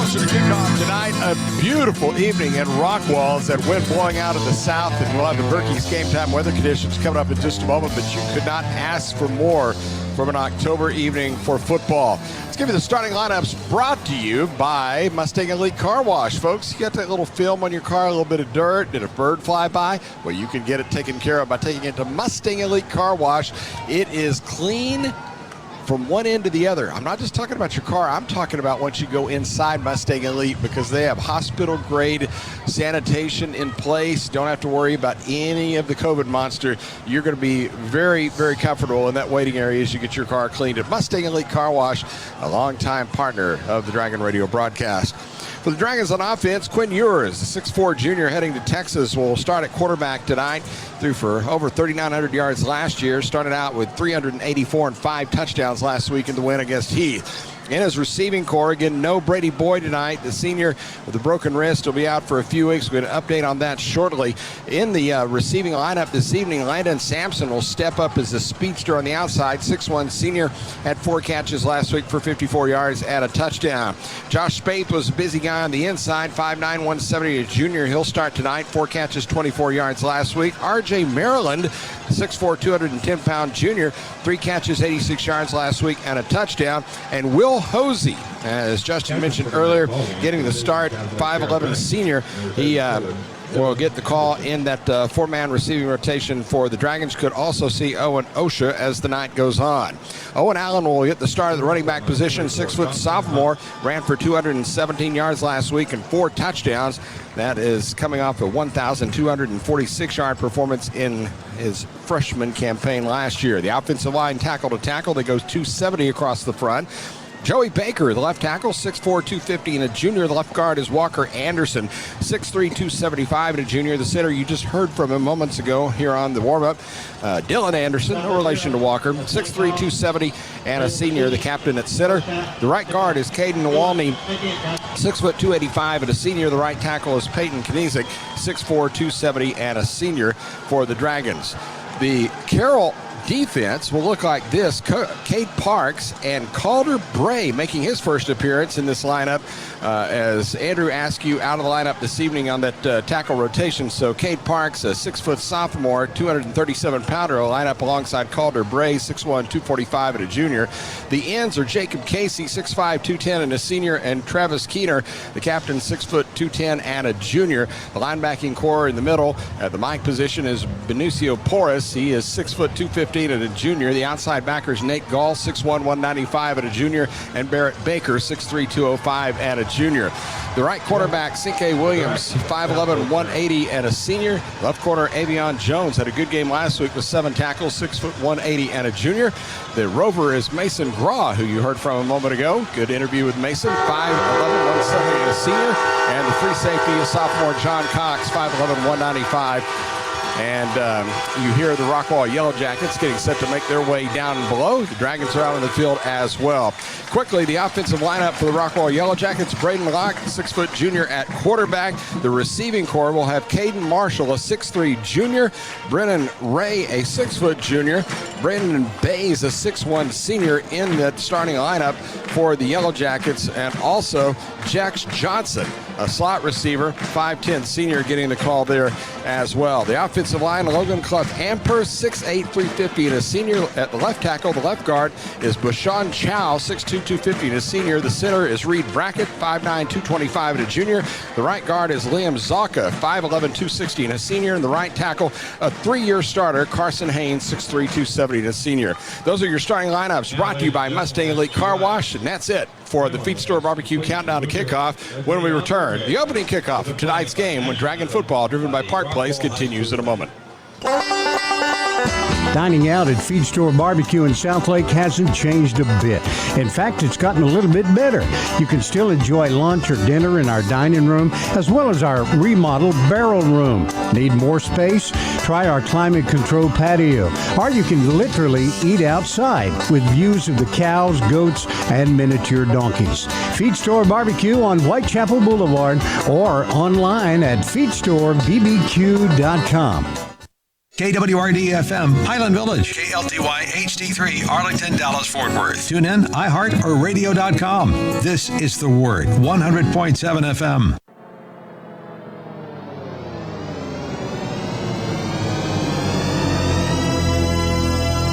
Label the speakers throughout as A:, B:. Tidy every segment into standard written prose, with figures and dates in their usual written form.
A: closer to kickoff tonight. A beautiful evening in Rockwall as that wind blowing out of the south, and we'll have the Berkey's game time weather conditions coming up in just a moment, but you could not ask for more from an October evening for football. Let's give you the starting lineups brought to you by Mustang Elite Car Wash. Folks, you got that little film on your car, a little bit of dirt, did a bird fly by? Well, you can get it taken care of by taking it to Mustang Elite Car Wash. It is clean from one end to the other. I'm not just talking about your car. I'm talking about once you go inside Mustang Elite, because they have hospital-grade sanitation in place. Don't have to worry about any of the COVID monster. You're going to be very, very comfortable in that waiting area as you get your car cleaned at Mustang Elite Car Wash, a longtime partner of the Dragon Radio broadcast. For the Dragons on offense, Quinn Ewers, the 6'4 junior heading to Texas, will start at quarterback tonight. Threw for over 3,900 yards last year. Started out with 384 and 5 touchdowns last week in the win against Heath. In his receiving core, again, no Brady Boyd tonight. The senior with a broken wrist will be out for a few weeks. We're going to update on that shortly. In the receiving lineup this evening, Landon Sampson will step up as a speedster on the outside. 6'1 senior, had 4 catches last week for 54 yards and a touchdown. Josh Spaeth was a busy guy on the inside. 5'9", 170, a junior. He'll start tonight. 4 catches, 24 yards last week. R.J. Maryland, 6'4", 210-pound junior. 3 catches, 86 yards last week and a touchdown. And Will Hosey, as Justin mentioned earlier, getting the start, 5'11 senior. He will get the call in that 4-man receiving rotation for the Dragons. Could also see Owen Osha as the night goes on. Owen Allen will get the start of the running back position. 6' sophomore, ran for 217 yards last week and 4 touchdowns. That is coming off a 1,246-yard performance in his freshman campaign last year. The offensive line tackle to tackle, that goes 270 across the front. Joey Baker, the left tackle, 6'4", 250, and a junior. The left guard is Walker Anderson, 6'3", 275, and a junior. The center, you just heard from him moments ago here on the warm-up, Dylan Anderson, no relation to Walker, 6'3", 270, and a senior, the captain at center. The right guard is Caden Nawalny, 6', 285, and a senior. The right tackle is Peyton Kniezek, 6'4", 270, and a senior for the Dragons. The Carroll defense will look like this. Cade Parks and Calder Bray making his first appearance in this lineup as Andrew Askew out of the lineup this evening on that tackle rotation. So Cade Parks, a 6' sophomore, 237-pounder, will line up alongside Calder Bray, 6'1", 245, and a junior. The ends are Jacob Casey, 6'5", 210, and a senior, and Travis Keener, the captain, 6', 210, and a junior. The linebacking core in the middle at the Mike position is Benicio Porras. He is 6', 250, and a junior. The outside backers, Nate Gall, 6'1", 195, and a junior, and Barrett Baker, 6'3", 205, and a junior. The right quarterback, C.K. Williams, 5'11", 180, and a senior. Left corner, Avion Jones, had a good game last week with 7 tackles, 6', 180, and a junior. The rover is Mason Graw, who you heard from a moment ago. Good interview with Mason, 5'11", 170, and a senior. And the free safety is sophomore John Cox, 5'11", 195. And you hear the Rockwall Yellowjackets getting set to make their way down and below. The Dragons are out on the field as well. Quickly, the offensive lineup for the Rockwall Yellowjackets, Braden Locke, 6' junior at quarterback. The receiving core will have Caden Marshall, a 6'3 junior. Brennan Ray, a 6' junior. Brandon Bays, a 6'1 senior in that starting lineup for the Yellowjackets. And also Jax Johnson, a slot receiver, 5'10 senior, getting the call there as well. The offensive line, Logan Clough Amper, 6'8", 350, and a senior. At the left tackle, the left guard is Bashan Chow, 6'2", 250, and a senior. The center is Reed Brackett, 5'9", 225, and a junior. The right guard is Liam Zaka, 5'11", 260, and a senior. And the right tackle, a 3-year starter, Carson Haynes, 6'3", 270, and a senior. Those are your starting lineups brought to you by Mustang Elite Car Wash, and that's it for the Feed Store Barbecue Countdown to Kickoff. When we return, the opening kickoff of tonight's game when Dragon Football, driven by Park Place, continues in a moment.
B: Dining out at Feed Store Barbecue in Southlake hasn't changed a bit. In fact, it's gotten a little bit better. You can still enjoy lunch or dinner in our dining room, as well as our remodeled barrel room. Need more space? Try our climate-controlled patio. Or you can literally eat outside with views of the cows, goats, and miniature donkeys. Feed Store Barbecue on Whitechapel Boulevard or online at feedstorebbq.com.
C: KWRD-FM, Highland Village.
D: KLTY HD3, Arlington, Dallas, Fort Worth.
C: Tune in, iHeart, or radio.com. This is The Word, 100.7 FM.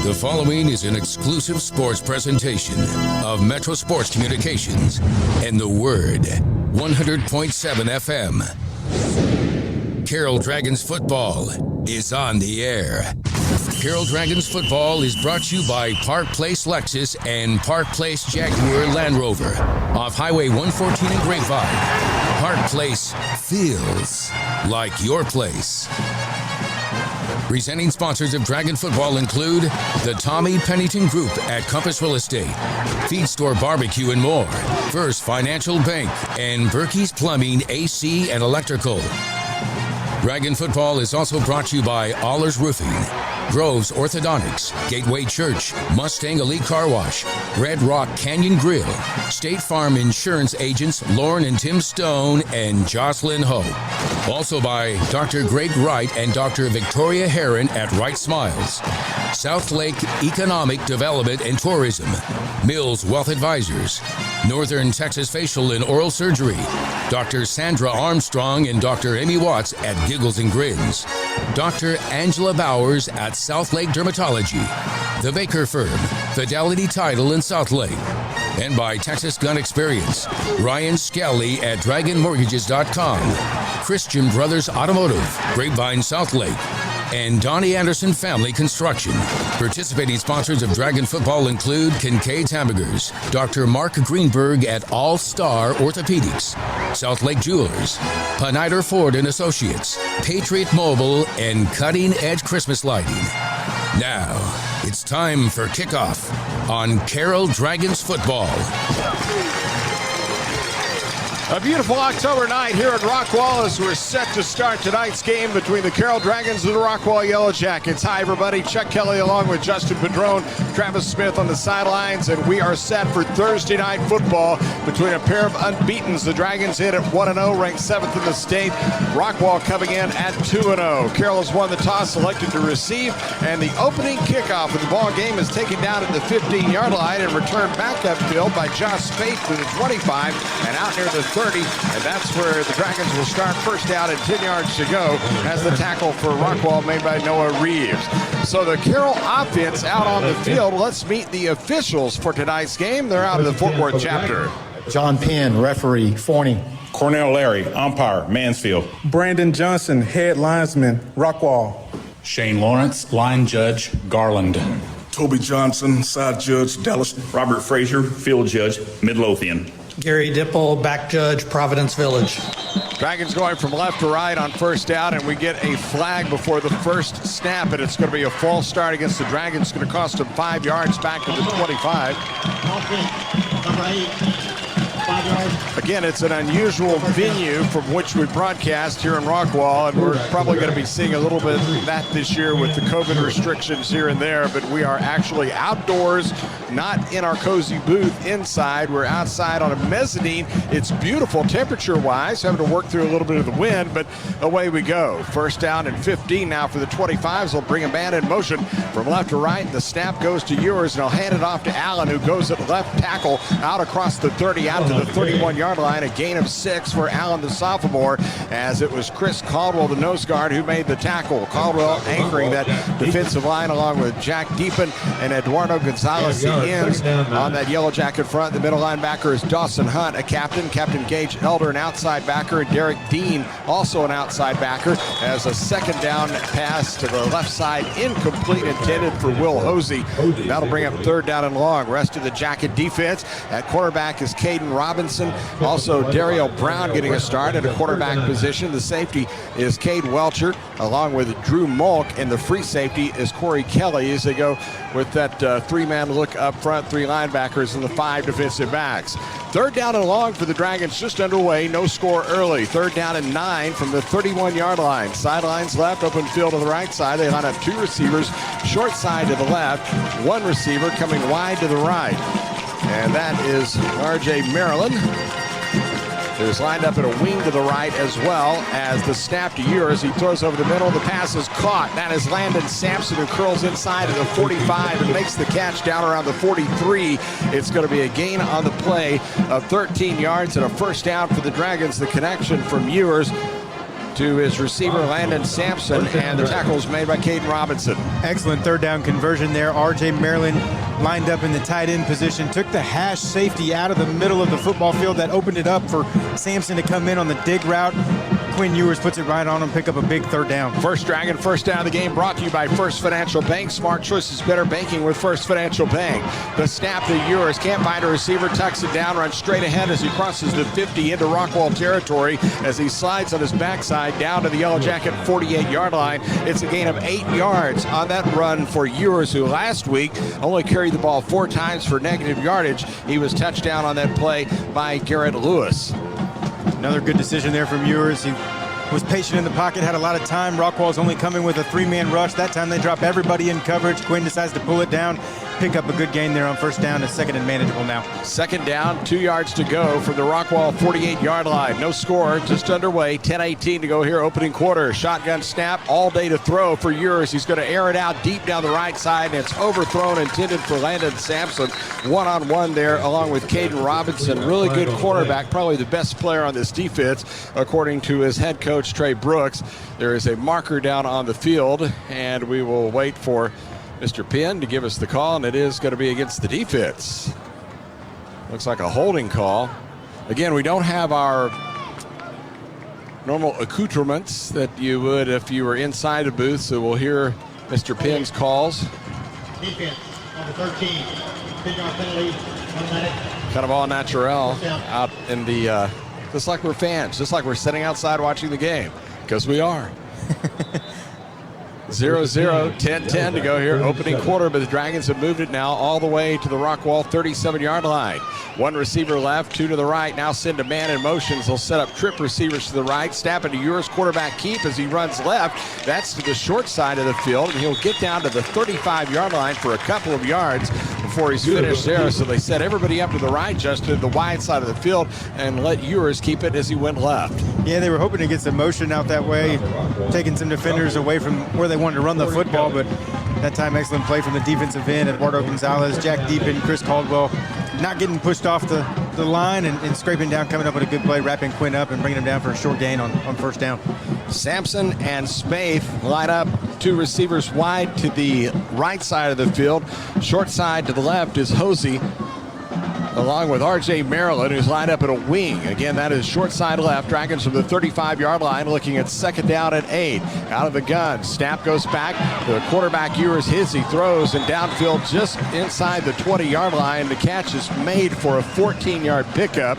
E: The following is an exclusive sports presentation of Metro Sports Communications and The Word, 100.7 FM. Carroll Dragons football is on the air. Carroll Dragons football is brought to you by Park Place Lexus and Park Place Jaguar Land Rover off Highway 114 in Grapevine. Park Place feels like your place. Presenting sponsors of Dragon Football include the Tommy Pennington Group at Compass Real Estate, Feed Store Barbecue and more, First Financial Bank, and Berkey's Plumbing, AC, and Electrical. Dragon Football is also brought to you by Allers Roofing, Groves Orthodontics, Gateway Church, Mustang Elite Car Wash, Red Rock Canyon Grill, State Farm Insurance Agents Lauren and Tim Stone, and Jocelyn Ho. Also by Dr. Greg Wright and Dr. Victoria Heron at Wright Smiles, Southlake Economic Development and Tourism, Mills Wealth Advisors, Northern Texas Facial and Oral Surgery, Dr. Sandra Armstrong and Dr. Amy Watts at Giggles and Grins, Dr. Angela Bowers at Southlake Dermatology, The Baker Firm, Fidelity Title in Southlake, and by Texas Gun Experience, Ryan Skelly at DragonMortgages.com, Christian Brothers Automotive, Grapevine Southlake, and Donnie Anderson Family Construction. Participating sponsors of Dragon Football include Kincaid's Hamburgers, Dr. Mark Greenberg at All Star Orthopedics, Southlake Jewelers, Panider Ford and Associates, Patriot Mobile, and Cutting Edge Christmas Lighting. Now, it's time for kickoff on Carroll Dragons Football.
A: A beautiful October night here at Rockwall as we're set to start tonight's game between the Carroll Dragons and the Rockwall Yellowjackets. Hi, everybody. Chuck Kelly along with Justin Padron, Travis Smith on the sidelines, and we are set for Thursday night football between a pair of unbeatens. The Dragons hit at 1-0, ranked 7th in the state. Rockwall coming in at 2-0. Carroll has won the toss, selected to receive, and the opening kickoff of the ball game is taken down at the 15-yard line and returned back upfield by Josh Spate to the 25 and out near the 30, and that's where the Dragons will start. First down and 10 yards to go as the tackle for Rockwall made by Noah Reeves. So the Carroll offense out on the field. Let's meet the officials for tonight's game. They're out of the Fort Worth chapter.
F: John Penn, referee, Forney.
G: Cornell Larry, umpire, Mansfield.
H: Brandon Johnson, head linesman, Rockwall.
I: Shane Lawrence, line judge, Garland.
J: Toby Johnson, side judge, Dallas.
G: Robert Frazier, field judge, Midlothian.
K: Gary Dipple, back judge, Providence Village.
A: Dragons going from left to right on first down, and we get a flag before the first snap, and it's going to be a false start against the Dragons. It's going to cost them 5 yards back to the 25. Again, it's an unusual venue from which we broadcast here in Rockwall, and we're probably going to be seeing a little bit of that this year with the COVID restrictions here and there, but we are actually outdoors, not in our cozy booth inside. We're outside on a mezzanine. It's beautiful temperature-wise, having to work through a little bit of the wind, but away we go. First down and 15 now for the 25s. They'll bring a man in motion from left to right. The snap goes to Ewers, and I'll hand it off to Allen, who goes at left tackle out across the 30 out to the 31-yard line. A gain of 6 for Allen, the sophomore, as it was Chris Caldwell, the nose guard, who made the tackle. Caldwell anchoring that defensive line along with Jack Deepen and Eduardo Gonzalez, the ends on that Yellow Jacket front. The middle linebacker is Dawson Hunt, a captain. Captain Gage Elder, an outside backer, and Derek Dean, also an outside backer, as a second down pass to the left side, incomplete, intended for Will Hosey. That'll bring up third down and long. Rest of the Jacket defense. At quarterback is Caden Robinson. Also, Dario Brown getting a start at a quarterback position. The safety is Cade Welcher, along with Drew Mulk, and the free safety is Corey Kelly, as they go with that three-man look up front, 3 linebackers and the 5 defensive backs. Third down and long for the Dragons, just underway. No score early. Third down and 9 from the 31-yard line. Sidelines left, open field to the right side. They line up 2 receivers, short side to the left, 1 receiver coming wide to the right. And that is R.J. Maryland. who's lined up at a wing to the right as well as the snap to Ewers. He throws over the middle. The pass is caught. That is Landon Sampson, who curls inside of the 45 and makes the catch down around the 43. It's going to be a gain on the play of 13 yards and a first down for the Dragons. The connection from Ewers to his receiver, Landon Sampson, and the tackles made by Caden Robinson.
L: Excellent third down conversion there. R.J. Maryland lined up in the tight end position, took the hash safety out of the middle of the football field. That opened it up for Sampson to come in on the dig route. Quinn Ewers puts it right on him, pick up a big third down.
A: First Dragon, first down of the game, brought to you by First Financial Bank. Smart choices, better banking with First Financial Bank. The snap to Ewers, can't find a receiver, tucks it down, runs straight ahead as he crosses the 50 into Rockwall territory as he slides on his backside down to the Yellowjacket 48-yard line. It's a gain of 8 yards on that run for Ewers, who last week only carried the ball 4 times for negative yardage. He was touched down on that play by Garrett Lewis.
L: Another good decision there from Ewers. He was patient in the pocket, had a lot of time. Rockwall's only coming with a 3-man rush. That time they drop everybody in coverage. Quinn decides to pull it down, pick up a good gain there on first down. It's second and manageable now.
A: Second down, 2 yards to go from the Rockwall 48-yard line. No score, just underway. 10-18 to go here, opening quarter. Shotgun snap, all day to throw for Ewers. He's going to air it out deep down the right side, and it's overthrown, intended for Landon Sampson. One-on-one there, along with Caden Robinson. Really good cornerback, probably the best player on this defense, according to his head coach, Trey Brooks. There is a marker down on the field, and we will wait for Mr. Penn to give us the call, and it is going to be against the defense. Looks like a holding call. Again, we don't have our normal accoutrements that you would if you were inside the booth, so we'll hear Mr. Penn's calls.
F: Defense, number 13, 10-yard penalty, 1 minute.
A: Kind of all natural out in the, just like we're fans, just like we're sitting outside watching the game, because we are. 0-0, 10-10 to go here, opening quarter, but the Dragons have moved it now all the way to the Rockwall 37-yard line. 1 receiver left, 2 to the right. Now send a man in motions. They'll set up trip receivers to the right. Snap into Ewers, quarterback keep as he runs left. That's to the short side of the field, and he'll get down to the 35-yard line for a couple of yards before he's finished there. So they set everybody up to the right, just to the wide side of the field, and let Ewers keep it as he went left.
L: Yeah, they were hoping to get some motion out that way, taking some defenders away from where they wanted to run the football, but that time excellent play from the defensive end, Eduardo Gonzalez, Jack Deepin, Chris Caldwell, not getting pushed off the line and scraping down, coming up with a good play, wrapping Quinn up and bringing him down for a short gain on first down.
A: Sampson and Spaeth line up, 2 receivers wide to the right side of the field. Short side to the left is Hosey, along with R.J. Maryland, who's lined up at a wing. Again, that is short side left. Dragons from the 35-yard line, looking at second down at 8. Out of the gun, snap goes back. The quarterback Ewers hits, he throws, and downfield just inside the 20-yard line. The catch is made for a 14-yard pickup.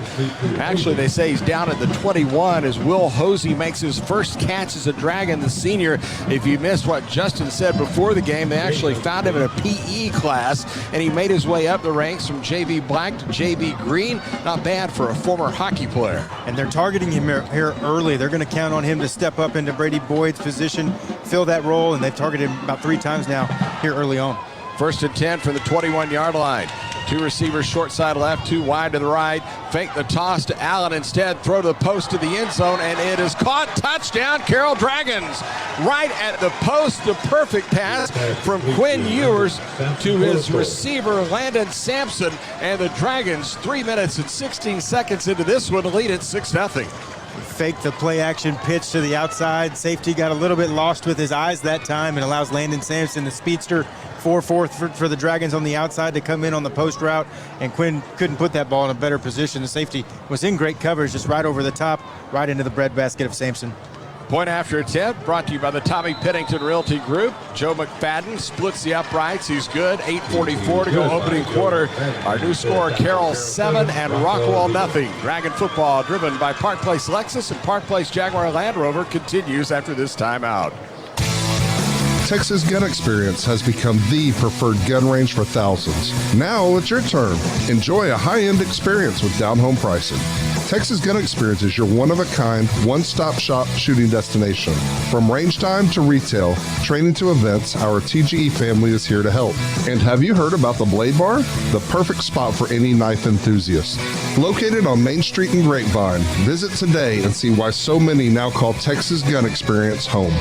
A: Actually, they say he's down at the 21 as Will Hosey makes his first catch as a Dragon, the senior. If you missed what Justin said before the game, they actually found him in a PE class, and he made his way up the ranks from J.B. Black to J.B. Green. Not bad for a former hockey player.
L: And they're targeting him here early. They're going to count on him to step up into Brady Boyd's position, fill that role, and they've targeted him about 3 times now here early on.
A: First and 10 from the 21-yard line. 2 receivers short side left, 2 wide to the right. Fake the toss to Allen. Instead, throw to the post to the end zone, and it is caught. Touchdown, Carroll Dragons. Right at the post, the perfect pass from Quinn Ewers to his receiver, Landon Sampson. And the Dragons, 3 minutes and 16 seconds into this one, lead at 6-0.
L: Fake the play action pitch to the outside. Safety got a little bit lost with his eyes that time and allows Landon Sampson, the speedster, 4-4 for the Dragons on the outside to come in on the post route, and Quinn couldn't put that ball in a better position. The safety was in great coverage, just right over the top, right into the breadbasket of Sampson.
A: Point after attempt brought to you by the Tommy Pennington Realty Group. Joe McFadden splits the uprights. He's good. 8:44 to go opening quarter. Our new score, Carroll 7 and Rockwall nothing. Dragon football driven by Park Place Lexus and Park Place Jaguar Land Rover continues after this timeout.
M: Texas Gun Experience has become the preferred gun range for thousands. Now it's your turn. Enjoy a high-end experience with down-home pricing. Texas Gun Experience is your one-of-a-kind, one-stop shop shooting destination. From range time to retail, training to events, our TGE family is here to help. And have you heard about the Blade Bar? The perfect spot for any knife enthusiast. Located on Main Street in Grapevine, visit today and see why so many now call Texas Gun Experience home.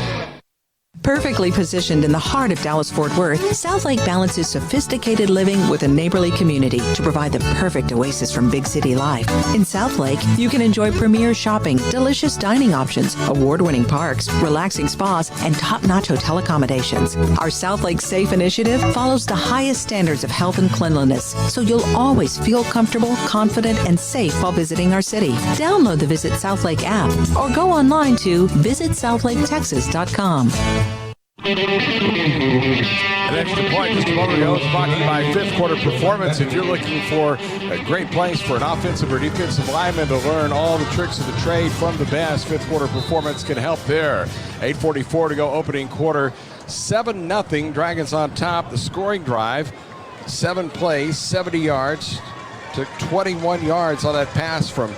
N: Perfectly positioned in the heart of Dallas-Fort Worth, Southlake balances sophisticated living with a neighborly community to provide the perfect oasis from big city life. In Southlake, you can enjoy premier shopping, delicious dining options, award-winning parks, relaxing spas, and top-notch hotel accommodations. Our Southlake Safe initiative follows the highest standards of health and cleanliness, so you'll always feel comfortable, confident, and safe while visiting our city. Download the Visit Southlake app or go online to visitsouthLakeTexas.com.
A: An extra point just a moment ago was brought to you by Fifth Quarter Performance. If you're looking for a great place for an offensive or defensive lineman to learn all the tricks of the trade from the best, Fifth Quarter Performance can help there. 8:44 to go opening quarter. 7-0, Dragons on top. The scoring drive, 7 plays, 70 yards. Took 21 yards on that pass from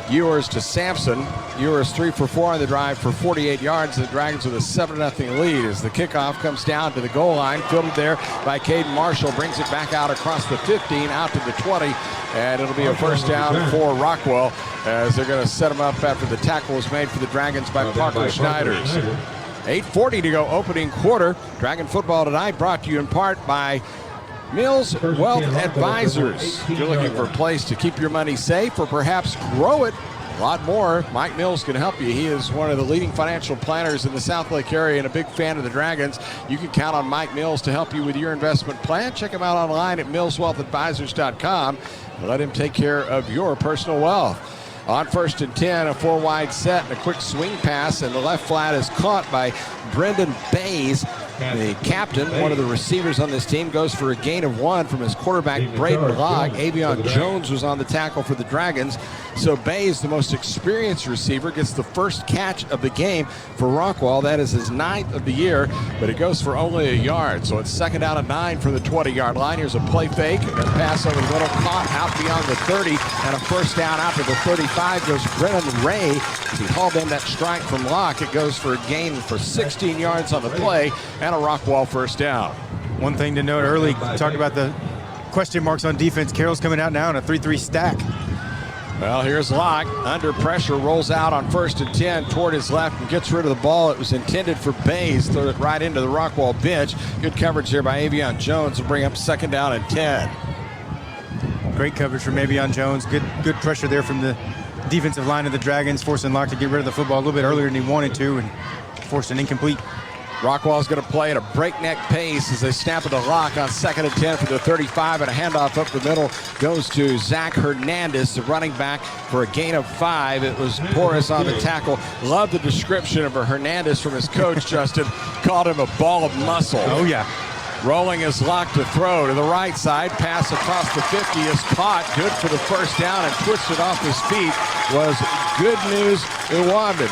A: Ewers to Sampson. Ewers 3 for 4 on the drive for 48 yards. The Dragons with a 7-0 lead as the kickoff comes down to the goal line. Fielded there by Caden Marshall. Brings it back out across the 15, out to the 20. And it'll be a first down for Rockwall as they're going to set him up after the tackle was made for the Dragons by Parker Schneiders. 8:40 to go opening quarter. Dragon football tonight brought to you in part by Mills Wealth Advisors. If you're looking for a place to keep your money safe or perhaps grow it a lot more, Mike Mills can help you. He is one of the leading financial planners in the Southlake area and a big fan of the Dragons. You can count on Mike Mills to help you with your investment plan. Check him out online at millswealthadvisors.com and let him take care of your personal wealth. On 1st and 10, a 4-wide set and a quick swing pass, and the left flat is caught by Brendan Bays. The captain, one of the receivers on this team, goes for a gain of 1 from his quarterback, Braden Locke. Avion Jones was on the tackle for the Dragons. So Bays, the most experienced receiver, gets the first catch of the game for Rockwall. That is his 9th of the year, but it goes for only a yard. So it's 2nd down and 9 from the 20-yard line. Here's a play fake, a pass over the middle, caught out beyond the 30, and a first down out to the 35 goes Brennan Ray. As he hauled in that strike from Locke, it goes for a gain for 16 yards on the play, and a Rockwall first down.
L: One thing to note early, talked about the question marks on defense. Carroll's coming out now in a 3-3 stack.
A: Well, here's Locke, under pressure, rolls out on 1st and 10 toward his left and gets rid of the ball. It was intended for Bays, threw it right into the Rockwall bench. Good coverage there by Avion Jones to bring up 2nd down and 10.
L: Great coverage from Avion Jones. Good pressure there from the defensive line of the Dragons, forcing Locke to get rid of the football a little bit earlier than he wanted to and forced an incomplete.
A: Rockwall's going to play at a breakneck pace as they snap it to Locke on 2nd and 10 for the 35, and a handoff up the middle goes to Zach Hernandez, the running back, for a gain of 5. It was Porras on the tackle. Love the description of Hernandez from his coach, Justin. Called him a ball of muscle.
L: Oh, yeah.
A: Rolling is Locke to throw to the right side. Pass across the 50 is caught. Good for the first down, and twisted off his feet was Good News Iwamid.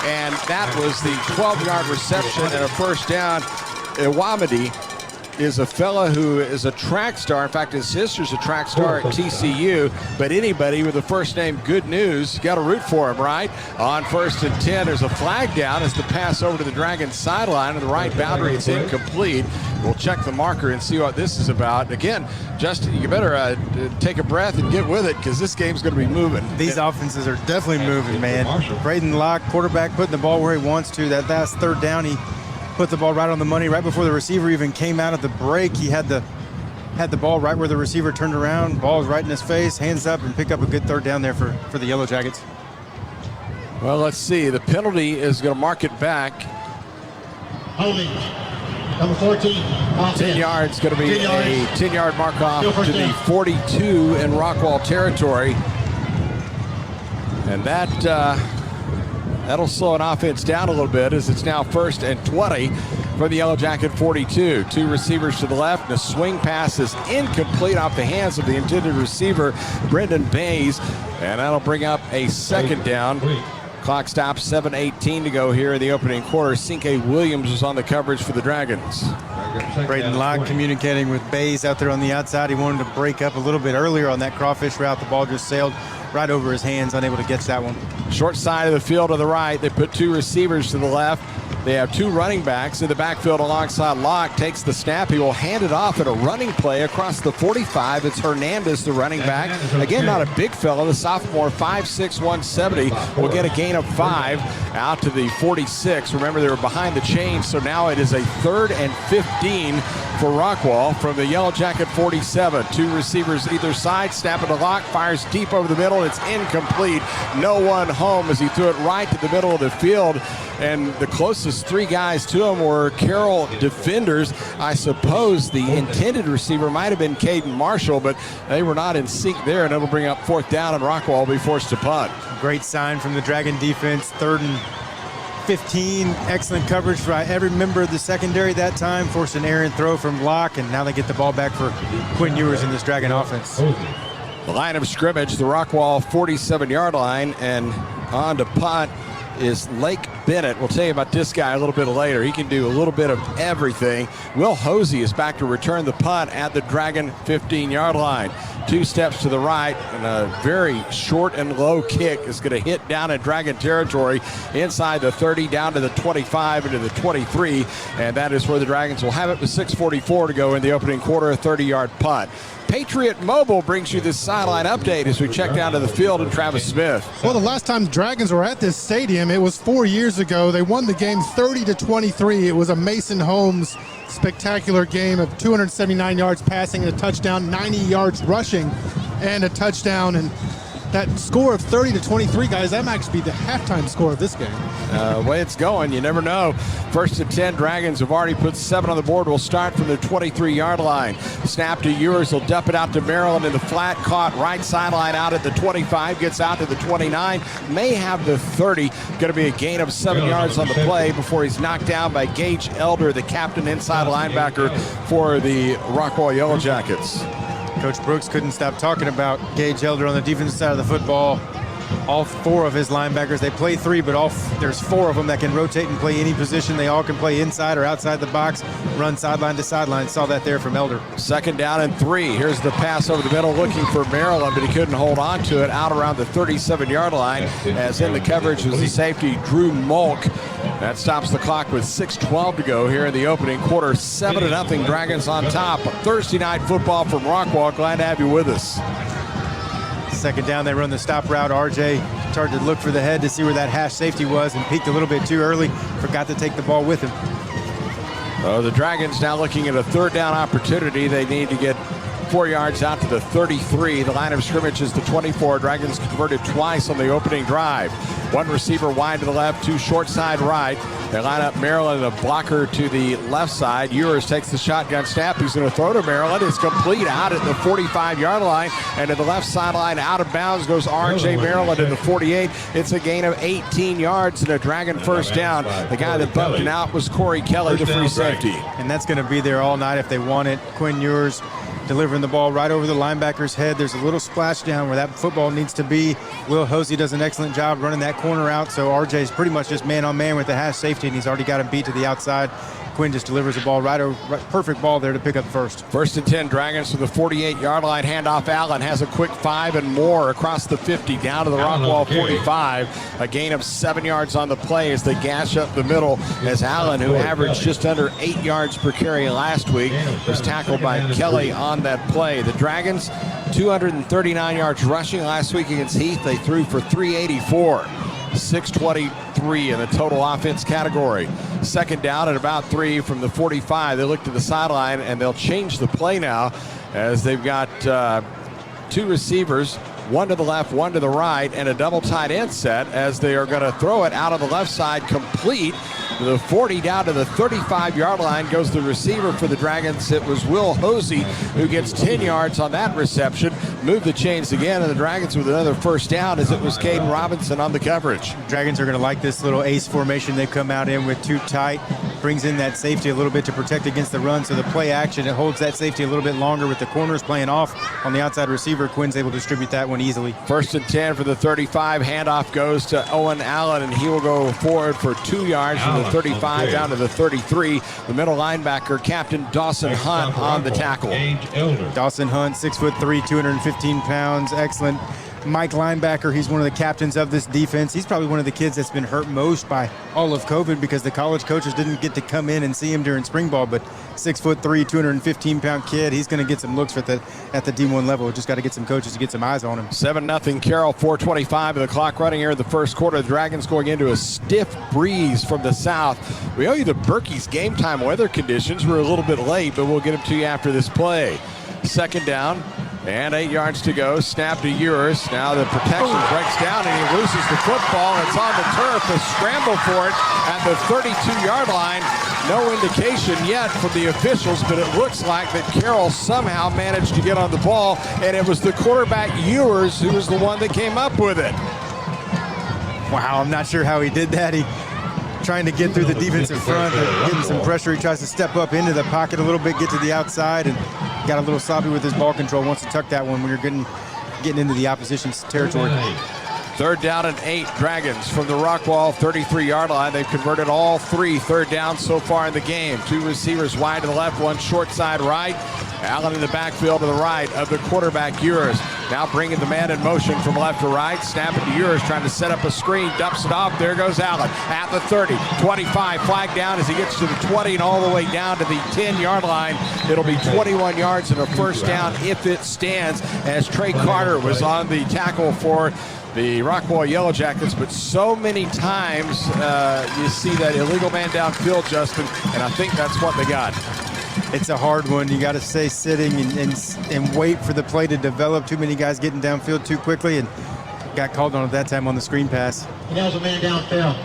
A: And that was the 12-yard reception and a first down. Iwamidi is a fella who is a track star. In fact, his sister's a track star at TCU. But anybody with the first name Good News, you got to root for him, right? On 1st and 10, there's a flag down as the pass over to the Dragons sideline on the right boundary. It's incomplete. We'll check the marker and see what this is about. Again, Justin, you better take a breath and get with it because this game's going to be moving.
L: These offenses are definitely moving, man. Braden Locke, quarterback, putting the ball where he wants to. That last 3rd down, he put the ball right on the money. Right before the receiver even came out of the break, he had the ball right where the receiver turned around. Ball's right in his face, hands up, and pick up a good 3rd down there for the Yellowjackets.
A: Well, let's see. The penalty is going to mark it back.
F: Holding. Number 14.
A: 10 yards, going to be a 10-yard mark off to the 42 in Rockwall territory. And that'll slow an offense down a little bit as it's now 1st and 20 for the Yellowjacket 42. 2 receivers to the left, and a swing pass is incomplete off the hands of the intended receiver, Brendan Bays, and that'll bring up a 2nd down. Clock stops, 7:18 to go here in the opening quarter. Cinque Williams was on the coverage for the Dragons.
L: Braden Locke communicating with Bays out there on the outside. He wanted to break up a little bit earlier on that crawfish route. The ball just sailed right over his hands, unable to catch that one.
A: Short side of the field to the right. They put 2 receivers to the left. They have 2 running backs in the backfield alongside Locke. Takes the snap. He will hand it off at a running play across the 45. It's Hernandez, the running back. Again, not a big fellow. The sophomore, 5'6", 170, will get a gain of 5 out to the 46. Remember, they were behind the chains, so now it is a 3rd and 15 for Rockwall from the Yellowjacket 47. 2 receivers either side. Snap it to Locke. Fires deep over the middle. It's incomplete. No one home as he threw it right to the middle of the field. And the closest 3 guys to him were Carroll defenders. I suppose the intended receiver might have been Caden Marshall, but they were not in sync there, and it'll bring up 4th down, and Rockwall will be forced to punt.
L: Great sign from the Dragon defense. 3rd and 15. Excellent coverage by every member of the secondary that time. Forced an errant throw from Locke, and now they get the ball back for Quinn Ewers in this Dragon offense.
A: The line of scrimmage, the Rockwall 47-yard line, and on to punt is Lake Bennett. We'll tell you about this guy a little bit later. He can do a little bit of everything. Will Hosey is back to return the punt at the Dragon 15-yard line. 2 steps to the right, and a very short and low kick is going to hit down in Dragon territory inside the 30, down to the 25, into the 23, and that is where the Dragons will have it with 6:44 to go in the opening quarter, a 30-yard punt. Patriot Mobile brings you this sideline update as we check down to the field and Travis Smith.
O: Well, the last time the Dragons were at this stadium, it was 4 years ago. They won the game 30-23. It was a Mason Holmes spectacular game of 279 yards passing and a touchdown, 90 yards rushing and a touchdown. And that score of 30-23, guys, that might actually be the halftime score of this game.
A: Way it's going, you never know. 1st and 10, Dragons have already put 7 on the board. Will start from the 23-yard line. Snap to Ewers. He'll dump it out to Maryland in the flat. Caught right sideline out at the 25. Gets out to the 29. May have the 30. Going to be a gain of 7 yards on the play before he's knocked down by Gage Elder, the captain inside linebacker for the Rockwall Yellowjackets.
L: Coach Brooks couldn't stop talking about Gage Elder on the defensive side of the football. All 4 of his linebackers, they play 3, but there's 4 of them that can rotate and play any position. They all can play inside or outside the box, run sideline to sideline. Saw that there from Elder.
A: 2nd down and 3. Here's the pass over the middle looking for Maryland, but he couldn't hold on to it out around the 37-yard line, as in the coverage was the safety Drew Mulk. That stops the clock with 6:12 to go here in the opening quarter. 7-0 Dragons on top. Thursday night football from Rockwall. Glad to have you with us.
L: 2nd down, they run the stop route. RJ started to look for the head to see where that hash safety was and peeked a little bit too early. Forgot to take the ball with him.
A: The Dragons now looking at a 3rd down opportunity. They need to get 4 yards out to the 33. The line of scrimmage is the 24. Dragons converted twice on the opening drive. 1 receiver wide to the left, 2 short side right. They line up Maryland, a blocker to the left side. Ewers takes the shotgun snap. He's going to throw to Maryland. It's complete out at the 45-yard line. And to the left sideline, out of bounds goes R.J. Maryland at the 48. It's a gain of 18 yards and a Dragon 1st down. The guy that bumped it out was Corey Kelly, the free safety.
L: And that's going to be there all night if they want it. Quinn Ewers delivering the ball right over the linebacker's head. There's a little splash down where that football needs to be. Will Hosey does an excellent job running that corner out, so RJ's pretty much just man-on-man with the hash safety, and he's already got him beat to the outside. Quinn just delivers the ball right over, perfect ball there to pick up first.
A: 1st and 10, Dragons to the 48-yard line. Handoff Allen has a quick 5 and more across the 50 down to the Rockwall 45. A gain of 7 yards on the play as they gash up the middle, as Allen, who averaged just under 8 yards per carry last week, was tackled by Kelly on that play. The Dragons, 239 yards rushing last week against Heath. They threw for 384. 623 in the total offense category. 2nd down at about 3 from the 45. They look to the sideline, and they'll change the play now as they've got 2 receivers, 1 to the left, 1 to the right, and a double tight end set as they are going to throw it out on the left side complete. The 40 down to the 35-yard line goes the receiver for the Dragons. It was Will Hosey who gets 10 yards on that reception. Move the chains again, and the Dragons with another 1st down as it was Caden Robinson on the coverage.
L: Dragons are going to like this little ace formation they've come out in with 2 tight. Brings in that safety a little bit to protect against the run, so the play action, it holds that safety a little bit longer with the corners playing off on the outside receiver. Quinn's able to distribute that one easily.
A: 1st and 10 for the 35. Handoff goes to Owen Allen, and he will go forward for 2 yards from the 35 down to the 33. The middle linebacker, Captain Dawson Hunt, on the tackle.
L: Dawson Hunt, 6'3", 215 pounds. Excellent Mike linebacker, he's one of the captains of this defense. He's probably one of the kids that's been hurt most by all of COVID because the college coaches didn't get to come in and see him during spring ball. But 6'3", 215-pound kid, he's going to get some looks at the D1 level. Just got to get some coaches to get some eyes on him.
A: 7-0 Carroll, 4:25 of the clock running here in the first quarter. The Dragons going into a stiff breeze from the south. We owe you the Berkey's game time weather conditions. We're a little bit late, but we'll get them to you after this play. Second down. And 8 yards to go. Snap to Ewers. Now the protection breaks down and he loses the football. It's on the turf. A scramble for it at the 32-yard line. No indication yet from the officials, but it looks like that Carroll somehow managed to get on the ball, and it was the quarterback Ewers who was the one that came up with it.
L: Wow, I'm not sure how he did that. He trying to get through the defensive front, getting some pressure. He tries to step up into the pocket a little bit, get to the outside, and got a little sloppy with his ball control. Wants to tuck that one when you're getting into the opposition's territory.
A: Third down and 8, Dragons from the Rockwall 33-yard line. They've converted all 3 third downs so far in the game. 2 receivers wide to the left, 1 short side right. Allen in the backfield to the right of the quarterback, Ewers. Now bringing the man in motion from left to right. Snap it to Ewers, trying to set up a screen. Dumps it off. There goes Allen at the 30, 25. Flag down as he gets to the 20 and all the way down to the 10-yard line. It'll be 21 yards and a first down if it stands, as Trey Carter was on the tackle for the Rockwall Yellowjackets, but so many times you see that illegal man downfield, Justin, and I think that's what they got.
L: It's a hard one. You got to stay sitting and wait for the play to develop. Too many guys getting downfield too quickly, and got called on at that time on the screen pass.
F: He has a man downfield.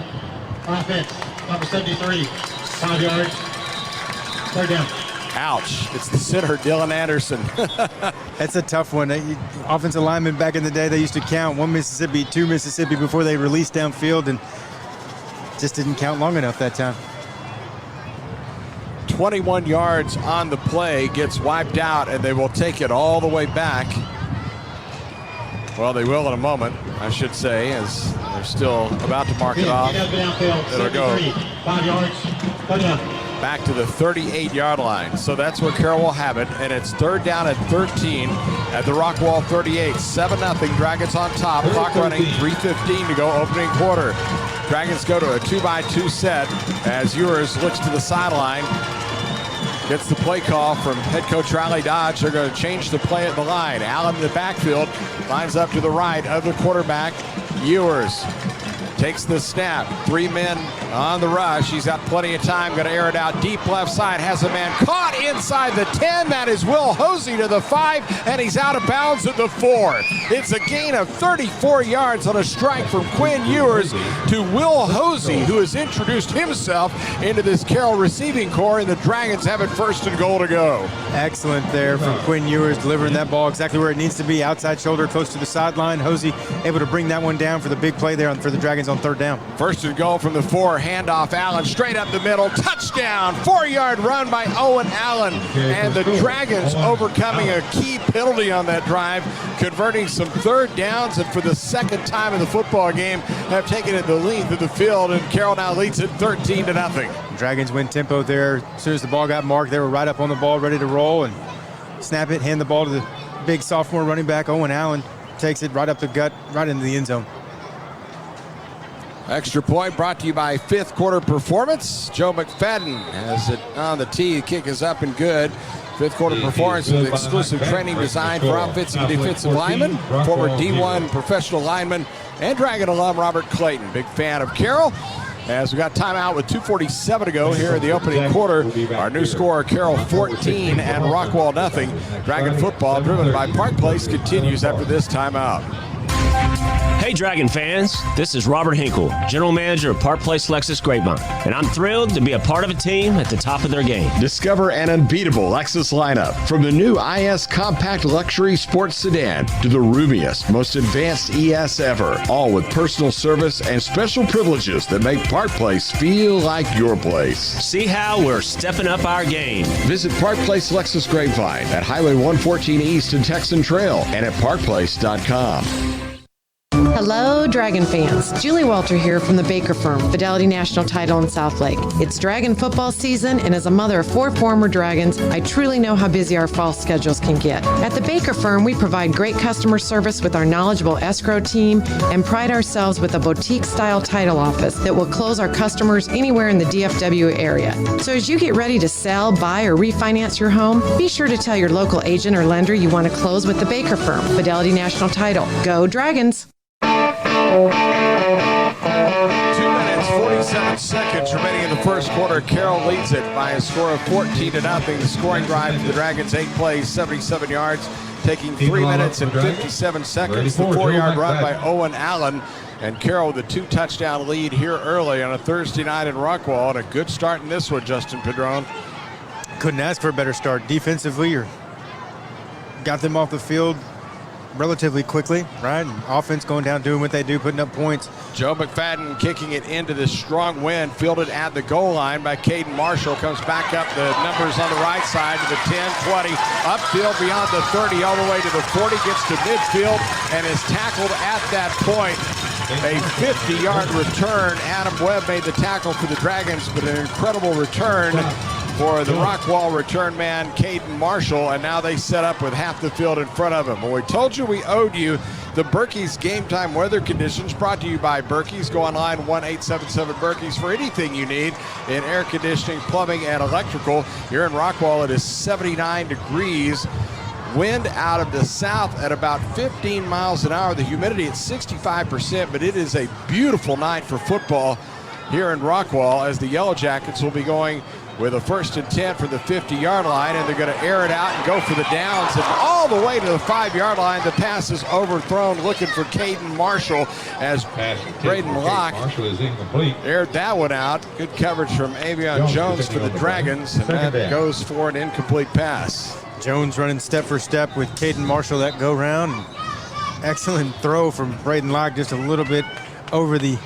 F: Offense, number 73, 5 yards. Third down.
A: Ouch. It's the center, Dylan Anderson.
L: That's a tough one. Offensive linemen back in the day, they used to count 1 Mississippi, 2 Mississippi before they released downfield, and just didn't count long enough that time.
A: 21 yards on the play, gets wiped out, and they will take it all the way back. Well, they will in a moment, I should say, as they're still about to mark it off. It'll go
F: 5 yards. Third down.
A: Back to the 38-yard line. So that's where Carroll will have it, and it's third down at 13 at the Rockwall 38. 7-0, Dragons on top. Clock running, 3:15 to go, opening quarter. Dragons go to a 2-by-2 set as Ewers looks to the sideline. Gets the play call from head coach Riley Dodge. They're going to change the play at the line. Allen in the backfield, lines up to the right of the quarterback, Ewers. Takes the snap. 3 men on the rush. He's got plenty of time. Going to air it out deep left side. Has a man caught inside the 10. That is Will Hosey to the 5, and he's out of bounds at the 4. It's a gain of 34 yards on a strike from Quinn Ewers to Will Hosey, who has introduced himself into this Carroll receiving corps, and the Dragons have it 1st and goal to go.
L: Excellent there from Quinn Ewers, delivering that ball exactly where it needs to be, outside shoulder, close to the sideline. Hosey able to bring that one down for the big play there for the Dragons on third down.
A: 1st and goal from the 4, handoff Allen straight up the middle, touchdown, 4-yard run by Owen Allen, and the Dragons overcoming a key penalty on that drive, converting some third downs, and for the second time in the football game have taken it the length of the field, and Carroll now leads it 13-0.
L: Dragons win tempo there. As soon as the ball got marked, they were right up on the ball, ready to roll and snap it, hand the ball to the big sophomore running back, Owen Allen, takes it right up the gut, right into the end zone.
A: Extra point brought to you by 5th Quarter Performance. Joe McFadden has it on the tee. The kick is up and good. 5th Quarter Performance is exclusive training designed for offensive and defensive linemen, former D1 professional lineman, and Dragon alum Robert Clayton. Big fan of Carroll. As we got timeout with 2:47 to go here in the opening quarter. Our new score, Carroll 14 and Rockwall nothing. Dragon football driven by Park Place continues after this timeout.
P: Hey Dragon fans, this is Robert Hinkle, General Manager of Park Place Lexus Grapevine, and I'm thrilled to be a part of a team at the top of their game.
Q: Discover an unbeatable Lexus lineup, from the new IS Compact Luxury Sports Sedan to the roomiest, most advanced ES ever, all with personal service and special privileges that make Park Place feel like your place.
P: See how we're stepping up our game.
Q: Visit Park Place Lexus Grapevine at Highway 114 East and Texan Trail and at parkplace.com.
R: Hello, Dragon fans. Julie Walter here from the Baker Firm, Fidelity National Title in Southlake. It's Dragon football season, and as a mother of 4 former Dragons, I truly know how busy our fall schedules can get. At the Baker Firm, we provide great customer service with our knowledgeable escrow team and pride ourselves with a boutique-style title office that will close our customers anywhere in the DFW area. So as you get ready to sell, buy, or refinance your home, be sure to tell your local agent or lender you want to close with the Baker Firm, Fidelity National Title. Go Dragons!
A: 2 minutes, 47 seconds remaining in the first quarter. Carroll leads it by a score of 14-0. The scoring drive for the Dragons, 8 plays, 77 yards, taking 3 minutes and 57 seconds. The 4-yard run by Owen Allen. And Carroll with a 2-touchdown lead here early on a Thursday night in Rockwall. And a good start in this one, Justin Padron.
L: Couldn't ask for a better start defensively, or got them off the field relatively quickly, right? And offense going down, doing what they do, putting up points.
A: Joe McFadden kicking it into this strong wind, fielded at the goal line by Caden Marshall. Comes back up the numbers on the right side to the 10, 20, upfield beyond the 30, all the way to the 40, gets to midfield and is tackled at that point. A 50-yard return. Adam Webb made the tackle for the Dragons, but an incredible return for the Rockwall return man, Caden Marshall, and now they set up with half the field in front of him. Well, we told you we owed you the Berkey's Game Time Weather Conditions, brought to you by Berkey's. Go online, 1-877-BERKEY's, for anything you need in air conditioning, plumbing, and electrical. Here in Rockwall, it is 79 degrees. Wind out of the south at about 15 miles an hour. The humidity at 65%, but it is a beautiful night for football here in Rockwall, as the Yellowjackets will be going with a 1st and 10 from the 50-yard line, and they're going to air it out and go for the downs. And all the way to the 5-yard line, the pass is overthrown, looking for Caden Marshall, as Braden Locke aired that one out. Good coverage from Avion Jones for the Dragons, and that goes for an incomplete pass.
L: Jones running step for step with Caden Marshall that go round. Excellent throw from Braden Locke, just a little bit over the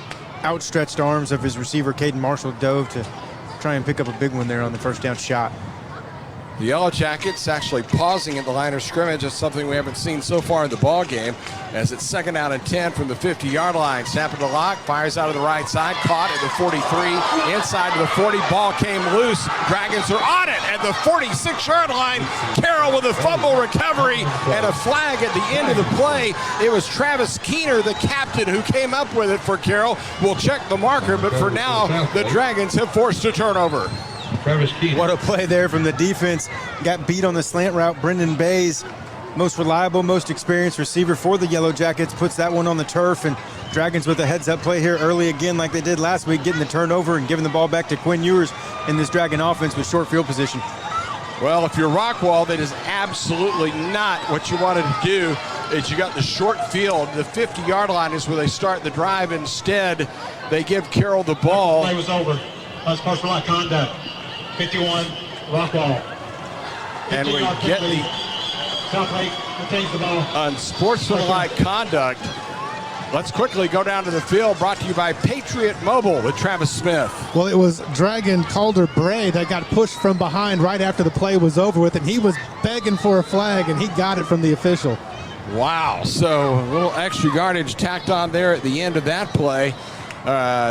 L: outstretched arms of his receiver. Caden Marshall dove to try and pick up a big one there on the first down shot.
A: The Yellowjackets actually pausing at the line of scrimmage. That's something we haven't seen so far in the ball game, as it's 2nd down and 10 from the 50-yard line. Snap of the lock, fires out of the right side, caught at the 43, inside to the 40. Ball came loose. Dragons are on it at the 46-yard line. Carroll with a fumble recovery and a flag at the end of the play. It was Travis Keener, the captain, who came up with it for Carroll. We'll check the marker, but for now, the Dragons have forced a turnover.
L: What a play there from the defense. Got beat on the slant route. Brendan Bays, most reliable, most experienced receiver for the Yellowjackets, puts that one on the turf, and Dragons with a heads-up play here early again like they did last week, getting the turnover and giving the ball back to Quinn Ewers in this Dragon offense with short field position.
A: Well, if you're Rockwall, that is absolutely not what you wanted to do. Is you got the short field. The 50-yard line is where they start the drive. Instead, they give Carroll the ball.
F: Play was over. Unsportsmanlike conduct. 51, Rockwall.
A: And we get the
F: Southlake retains the ball.
A: Unsportsmanlike conduct. Let's quickly go down to the field, brought to you by Patriot Mobile with Travis Smith.
O: Well, it was Dragon Calder Bray that got pushed from behind right after the play was over with, and he was begging for a flag, and he got it from the official.
A: Wow, so a little extra yardage tacked on there at the end of that play.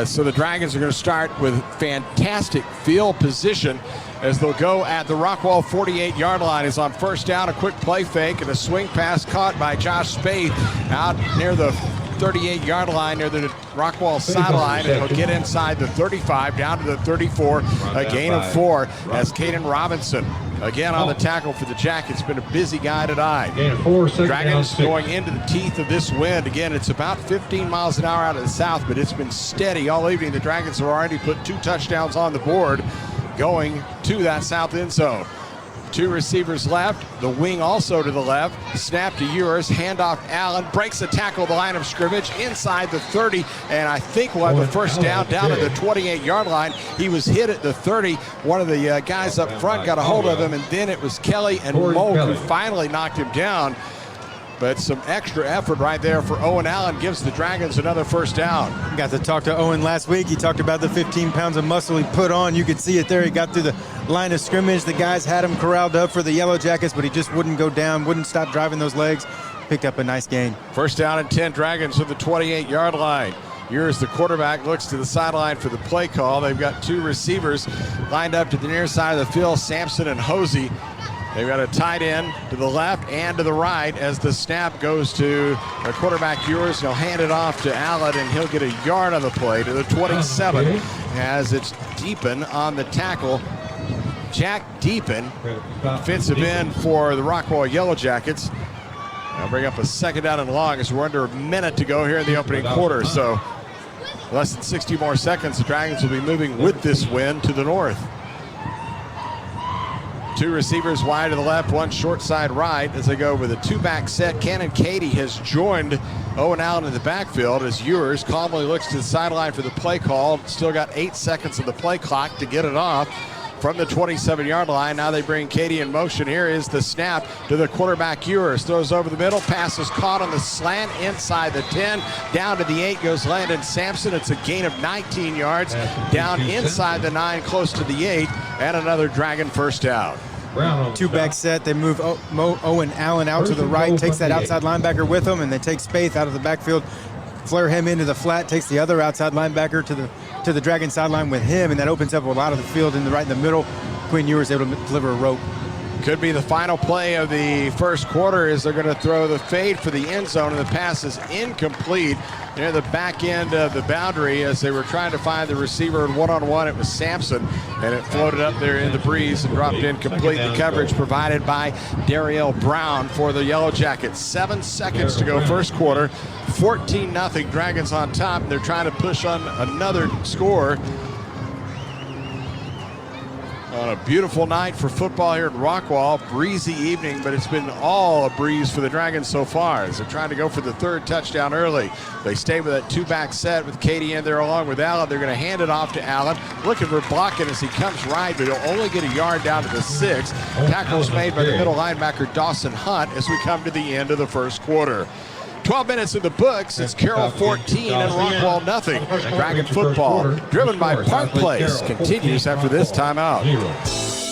A: So the Dragons are going to start with fantastic field position as they'll go at the Rockwall 48-yard line. Is on 1st down, a quick play fake and a swing pass caught by Josh Spade out near the 38-yard line, near the Rockwall sideline, and he'll get inside the 35 down to the 34, a gain of 4 as Caden Robinson again on the tackle for the Jackets. Been a busy guy tonight. Dragons going into the teeth of this wind. Again, it's about 15 miles an hour out of the south, but it's been steady all evening. The Dragons have already put 2 touchdowns on the board going to that south end zone. 2 receivers left, the wing also to the left. Snap to Ewers, handoff Allen, breaks the tackle at the line of scrimmage inside the 30, and I think we'll have the 1st down to the 28-yard line. He was hit at the 30. One of the guys up front got a hold of him, and then it was Kelly and Moak who finally knocked him down. But some extra effort right there for Owen Allen gives the Dragons another 1st down.
L: Got to talk to Owen last week. He talked about the 15 pounds of muscle he put on. You could see it there. He got through the line of scrimmage. The guys had him corralled up for the Yellowjackets, but he just wouldn't go down, wouldn't stop driving those legs. picked up a nice gain.
A: First down and 10, Dragons at the 28-yard line. Ewers, the quarterback, looks to the sideline for the play call. They've got two receivers lined up to the near side of the field, Sampson and Hosey. They've got a tight end to the left and to the right as the snap goes to the quarterback Ewers. He'll hand it off to Allen, and he'll get a yard on the play to the 27 as it's Deepin on the tackle. Jack Deepin, defensive end for the Rockwall Yellowjackets. I'll bring up a second down and long as we're under a minute to go here in the opening quarter. So less than 60 more seconds, the Dragons will be moving with this win to the north. Two receivers wide to the left, one short side right as they go with a two-back set. Cannon Cady has joined Owen Allen in the backfield as Ewers calmly looks to the sideline for the play call. Still got 8 seconds of the play clock to get it off from the 27-yard line. Now they bring Cady in motion. Here is the snap to the quarterback Ewers. Throws over the middle. Pass is caught on the slant inside the 10. Down to the 8 goes Landon Sampson. It's a gain of 19 yards. Down inside the 9, close to the 8. And another Dragon first down.
L: Two-back set. They move Owen Allen out to the right, takes that outside linebacker with him, and they take Spaeth out of the backfield, flare him into the flat, takes the other outside linebacker to the Dragon sideline with him, and that opens up a lot of the field right in the middle. Quinn Ewers able to deliver a rope.
A: Could be the final play of the first quarter as they're going to throw the fade for the end zone, and the pass is incomplete near the back end of the boundary as they were trying to find the receiver in one-on-one. It was Sampson, and it floated up there in the breeze and dropped incomplete. The coverage provided by Dariel Brown for the Yellowjackets. 7 seconds to go first quarter. 14-0, Dragons on top, and they're trying to push on another score. On a beautiful night for football here at Rockwall. Breezy evening, but it's been all a breeze for the Dragons so far as they're trying to go for the third touchdown early. They stay with that two-back set with Cady in there along with Allen. They're going to hand it off to Allen, looking for blocking as he comes right, but he'll only get a yard down to the 6. Tackles made by the middle linebacker Dawson Hunt as we come to the end of the first quarter. 12 minutes in the books. It's Carroll 14 and Rockwall nothing. Dragon football, driven by Park Place, continues after this timeout.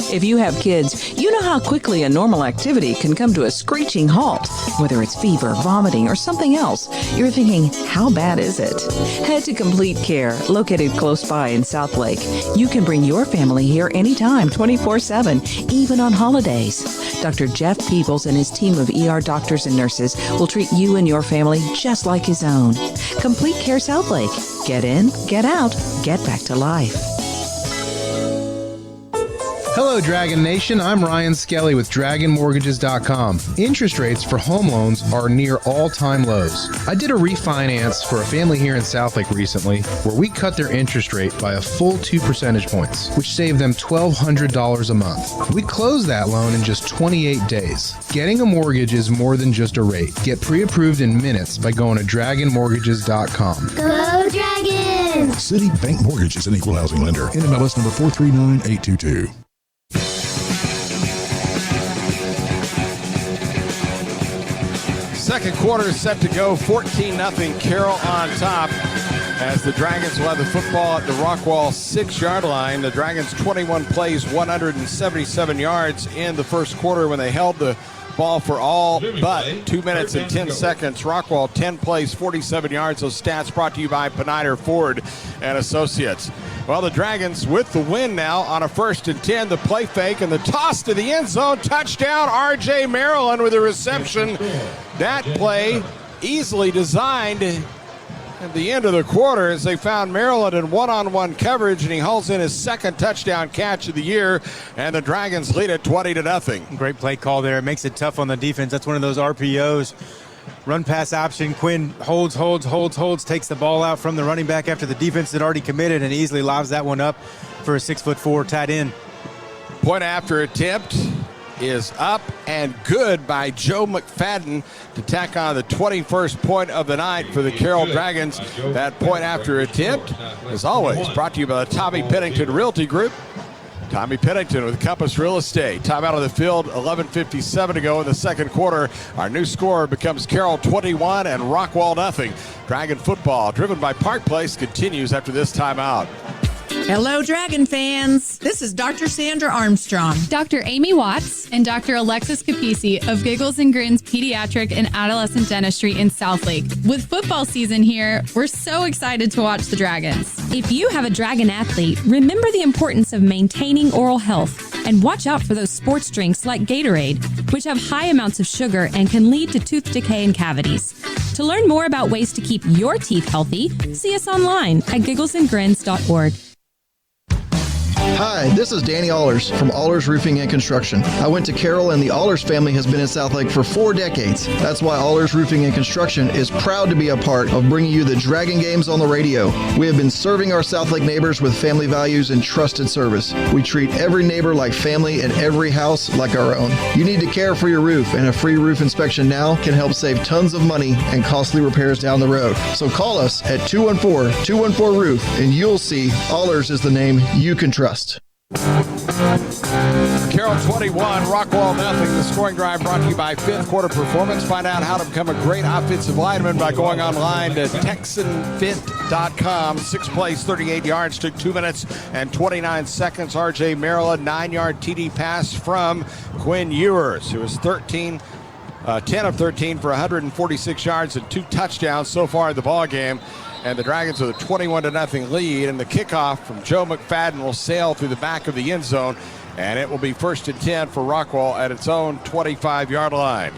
N: If you have kids, you know how quickly a normal activity can come to a screeching halt. Whether it's fever, vomiting, or something else, you're thinking, how bad is it? Head to Complete Care, located close by in Southlake. You can bring your family here anytime, 24/7, even on holidays. Dr. Jeff Peebles and his team of ER doctors and nurses will treat you and your family just like his own. Complete Care Southlake. Get in, get out, get back to life.
S: Hello, Dragon Nation. I'm Ryan Skelly with DragonMortgages.com. Interest rates for home loans are near all-time lows. I did a refinance for a family here in Southlake recently where we cut their interest rate by a full 2 percentage points, which saved them $1,200 a month. We closed that loan in just 28 days. Getting a mortgage is more than just a rate. Get pre-approved in minutes by going to DragonMortgages.com.
T: Go Dragons!
U: Citibank Mortgage is an equal housing lender. NMLS number 439822.
A: Second quarter is set to go. 14-0, Carroll on top as the Dragons will have the football at the Rockwall 6-yard line. The Dragons 21 plays, 177 yards in the first quarter when they held the ball for all but 2 minutes and 10 seconds. Rockwall 10 plays, 47 yards. Those stats brought to you by Pennider Ford and Associates. Well, the Dragons with the win now on a 1st and 10. The play fake and the toss to the end zone. Touchdown, R.J. Maryland with a reception. That play easily designed at the end of the quarter as they found Maryland in one-on-one coverage, and he hauls in his second touchdown catch of the year, and the Dragons lead it 20-0.
L: Great play call there. It makes it tough on the defense. That's one of those RPOs. Run pass option. Quinn holds, takes the ball out from the running back after the defense had already committed and easily lobs that one up for a 6'4" tight end.
A: Point after attempt is up and good by Joe McFadden to tack on the 21st point of the night for the Carroll Dragons. That point after attempt, as always, brought to you by the Tommy Pennington Realty Group. Tommy Pennington with Compass Real Estate. Time out of the field, 11:57 to go in the second quarter. Our new score becomes Carroll 21 and Rockwall nothing. Dragon football, driven by Park Place, continues after this timeout.
B: Hello, Dragon fans. This is Dr. Sandra Armstrong,
V: Dr. Amy Watts, and Dr. Alexis Capisi of Giggles and Grins Pediatric and Adolescent Dentistry in Southlake. With football season here, we're so excited to watch the Dragons.
W: If you have a Dragon athlete, remember the importance of maintaining oral health and watch out for those sports drinks like Gatorade, which have high amounts of sugar and can lead to tooth decay and cavities. To learn more about ways to keep your teeth healthy, see us online at gigglesandgrins.org.
X: Hi, this is Danny Allers from Allers Roofing and Construction. I went to Carroll and the Allers family has been in Southlake for 4 decades. That's why Allers Roofing and Construction is proud to be a part of bringing you the Dragon games on the radio. We have been serving our Southlake neighbors with family values and trusted service. We treat every neighbor like family and every house like our own. You need to care for your roof, and a free roof inspection now can help save tons of money and costly repairs down the road. So call us at 214-214-ROOF and you'll see Allers is the name you can trust.
A: Carroll 21, Rockwall nothing. The scoring drive brought to you by Fifth Quarter Performance. Find out how to become a great offensive lineman by going online to TexanFit.com. 6 plays, 38 yards, took 2 minutes and 29 seconds. R.J. Maryland, 9-yard TD pass from Quinn Ewers, who was 10 of 13 for 146 yards and 2 touchdowns so far in the ballgame. And the Dragons with a 21-0 lead. And the kickoff from Joe McFadden will sail through the back of the end zone. And it will be 1st and 10 for Rockwall at its own 25-yard line.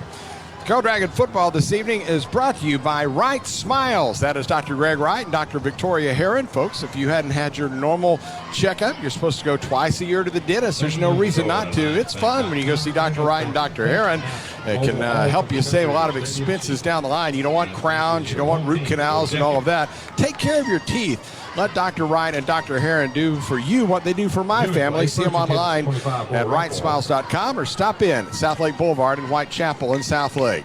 A: Carroll Dragon football this evening is brought to you by Wright Smiles. That is Dr. Greg Wright and Dr. Victoria Heron. Folks, if you hadn't had your normal checkup, you're supposed to go twice a year to the dentist. There's no reason not to. It's fun when you go see Dr. Wright and Dr. Heron. It can help you save a lot of expenses down the line. You don't want crowns, you don't want root canals and all of that. Take care of your teeth. Let Dr. Wright and Dr. Heron do for you what they do for my family. See them online at wrightsmiles.com or stop in at Southlake Boulevard in Whitechapel in Southlake.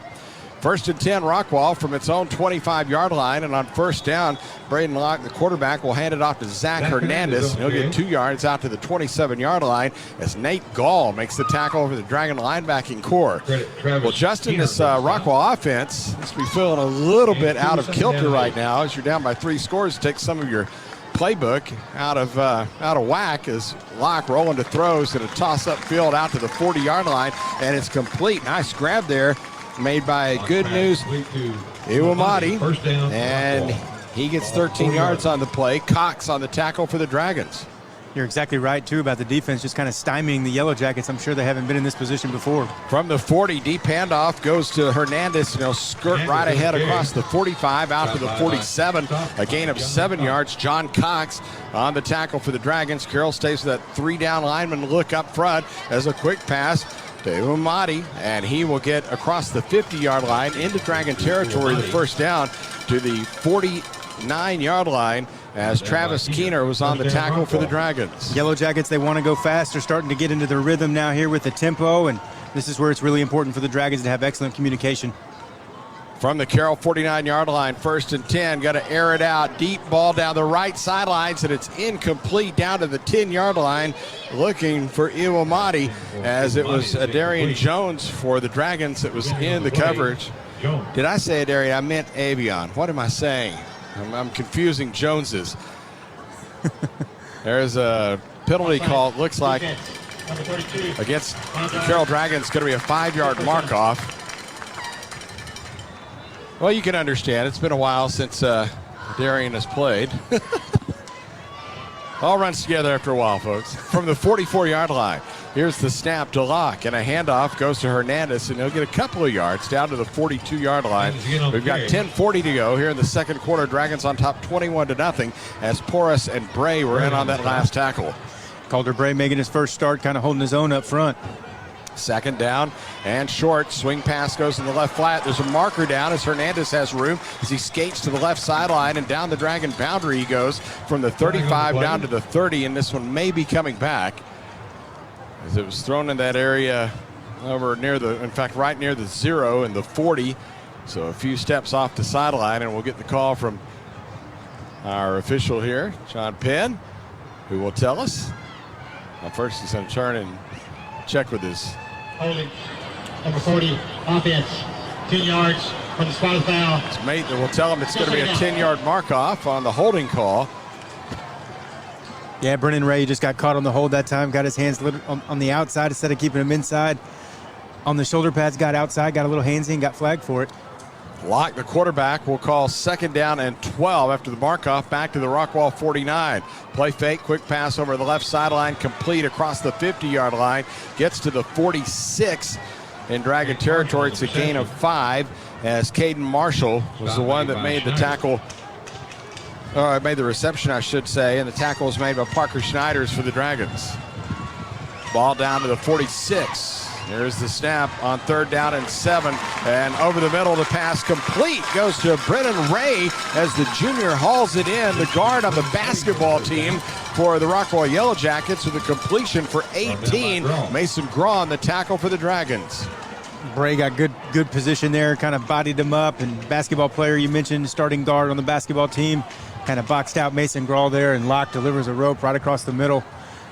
A: 1st and 10, Rockwall from its own 25-yard line. And on first down, Braden Locke, the quarterback, will hand it off to Zach Hernandez. He'll get 2 yards out to the 27-yard line as Nate Gall makes the tackle over the Dragon linebacking core. Well, Justin, this Rockwall offense must be feeling a little bit out of kilter right now as you're down by 3 scores. Take some of your playbook out of whack as Locke rolling to throws in a toss-up field out to the 40-yard line, and it's complete. Nice grab there made by Good News Iwamati, and he gets 13 yards on the play. Cox on the tackle for the Dragons.
L: You're exactly right, too, about the defense just kind of stymieing the Yellowjackets. I'm sure they haven't been in this position before.
A: From the 40, deep handoff goes to Hernandez, and he'll skirt right ahead across the 45 out to the 47. A gain of 7 yards. John Cox on the tackle for the Dragons. Carroll stays with that 3-down lineman look up front as a quick pass to Iwamati, and he will get across the 50-yard line into Dragon territory, the first down to the 49-yard line as Travis Keener was on the tackle for the Dragons.
L: Yellowjackets, they want to go fast. They're starting to get into their rhythm now here with the tempo, and this is where it's really important for the Dragons to have excellent communication.
A: From the Carroll 49-yard line, 1st and 10, got to air it out. Deep ball down the right sidelines, and it's incomplete down to the 10-yard line, looking for Iwamati, as it was Darian Jones for the Dragons that was in the coverage. Did I say Darian? I meant Avion. What am I saying? I'm confusing Joneses. There's a penalty call, it looks like, against the Carroll Dragons. Going to be a 5-yard mark-off. Well, you can understand. It's been a while since Darian has played. All runs together after a while, folks. From the 44-yard line, here's the snap to Locke, and a handoff goes to Hernandez, and he'll get a couple of yards down to the 42-yard line. We've got 10:40 to go here in the second quarter. Dragons on top 21-0 as Porras and Bray were in on that last tackle.
L: Calder Bray making his first start, kind of holding his own up front.
A: 2nd down and short. Swing pass goes in the left flat. There's a marker down as Hernandez has room as he skates to the left sideline, and down the Dragon boundary he goes from the 35 down to the 30, and this one may be coming back as it was thrown in that area over near the, in fact, right near the 0 and the 40. So a few steps off the sideline, and we'll get the call from our official here, John Penn, who will tell us. Well, first he's going to turn and check with his
F: holding. Number 40, offense, 10 yards from the spot of foul.
A: His mate that will tell him it's going to be a 10-yard mark-off on the holding call.
L: Yeah, Brennan Ray just got caught on the hold that time, got his hands on the outside instead of keeping him inside. On the shoulder pads, got outside, got a little handsy, and got flagged for it.
A: Locke, the quarterback, will call 2nd down and 12 after the mark-off back to the Rockwall 49. Play fake, quick pass over the left sideline, complete across the 50-yard line. Gets to the 46 in Dragon territory. It's a gain of 5 as Caden Marshall was the one that made the tackle. Made the reception, I should say, and the tackle was made by Parker Schneiders for the Dragons. Ball down to the 46. Here's the snap on 3rd down and 7. And over the middle, the pass complete goes to Brennan Ray as the junior hauls it in. The guard on the basketball team for the Rockwall Yellowjackets with a completion for 18. Mason Graw, the tackle for the Dragons.
L: Bray got good position there, kind of bodied him up. And basketball player you mentioned, starting guard on the basketball team, kind of boxed out Mason Graw there, and Locke delivers a rope right across the middle.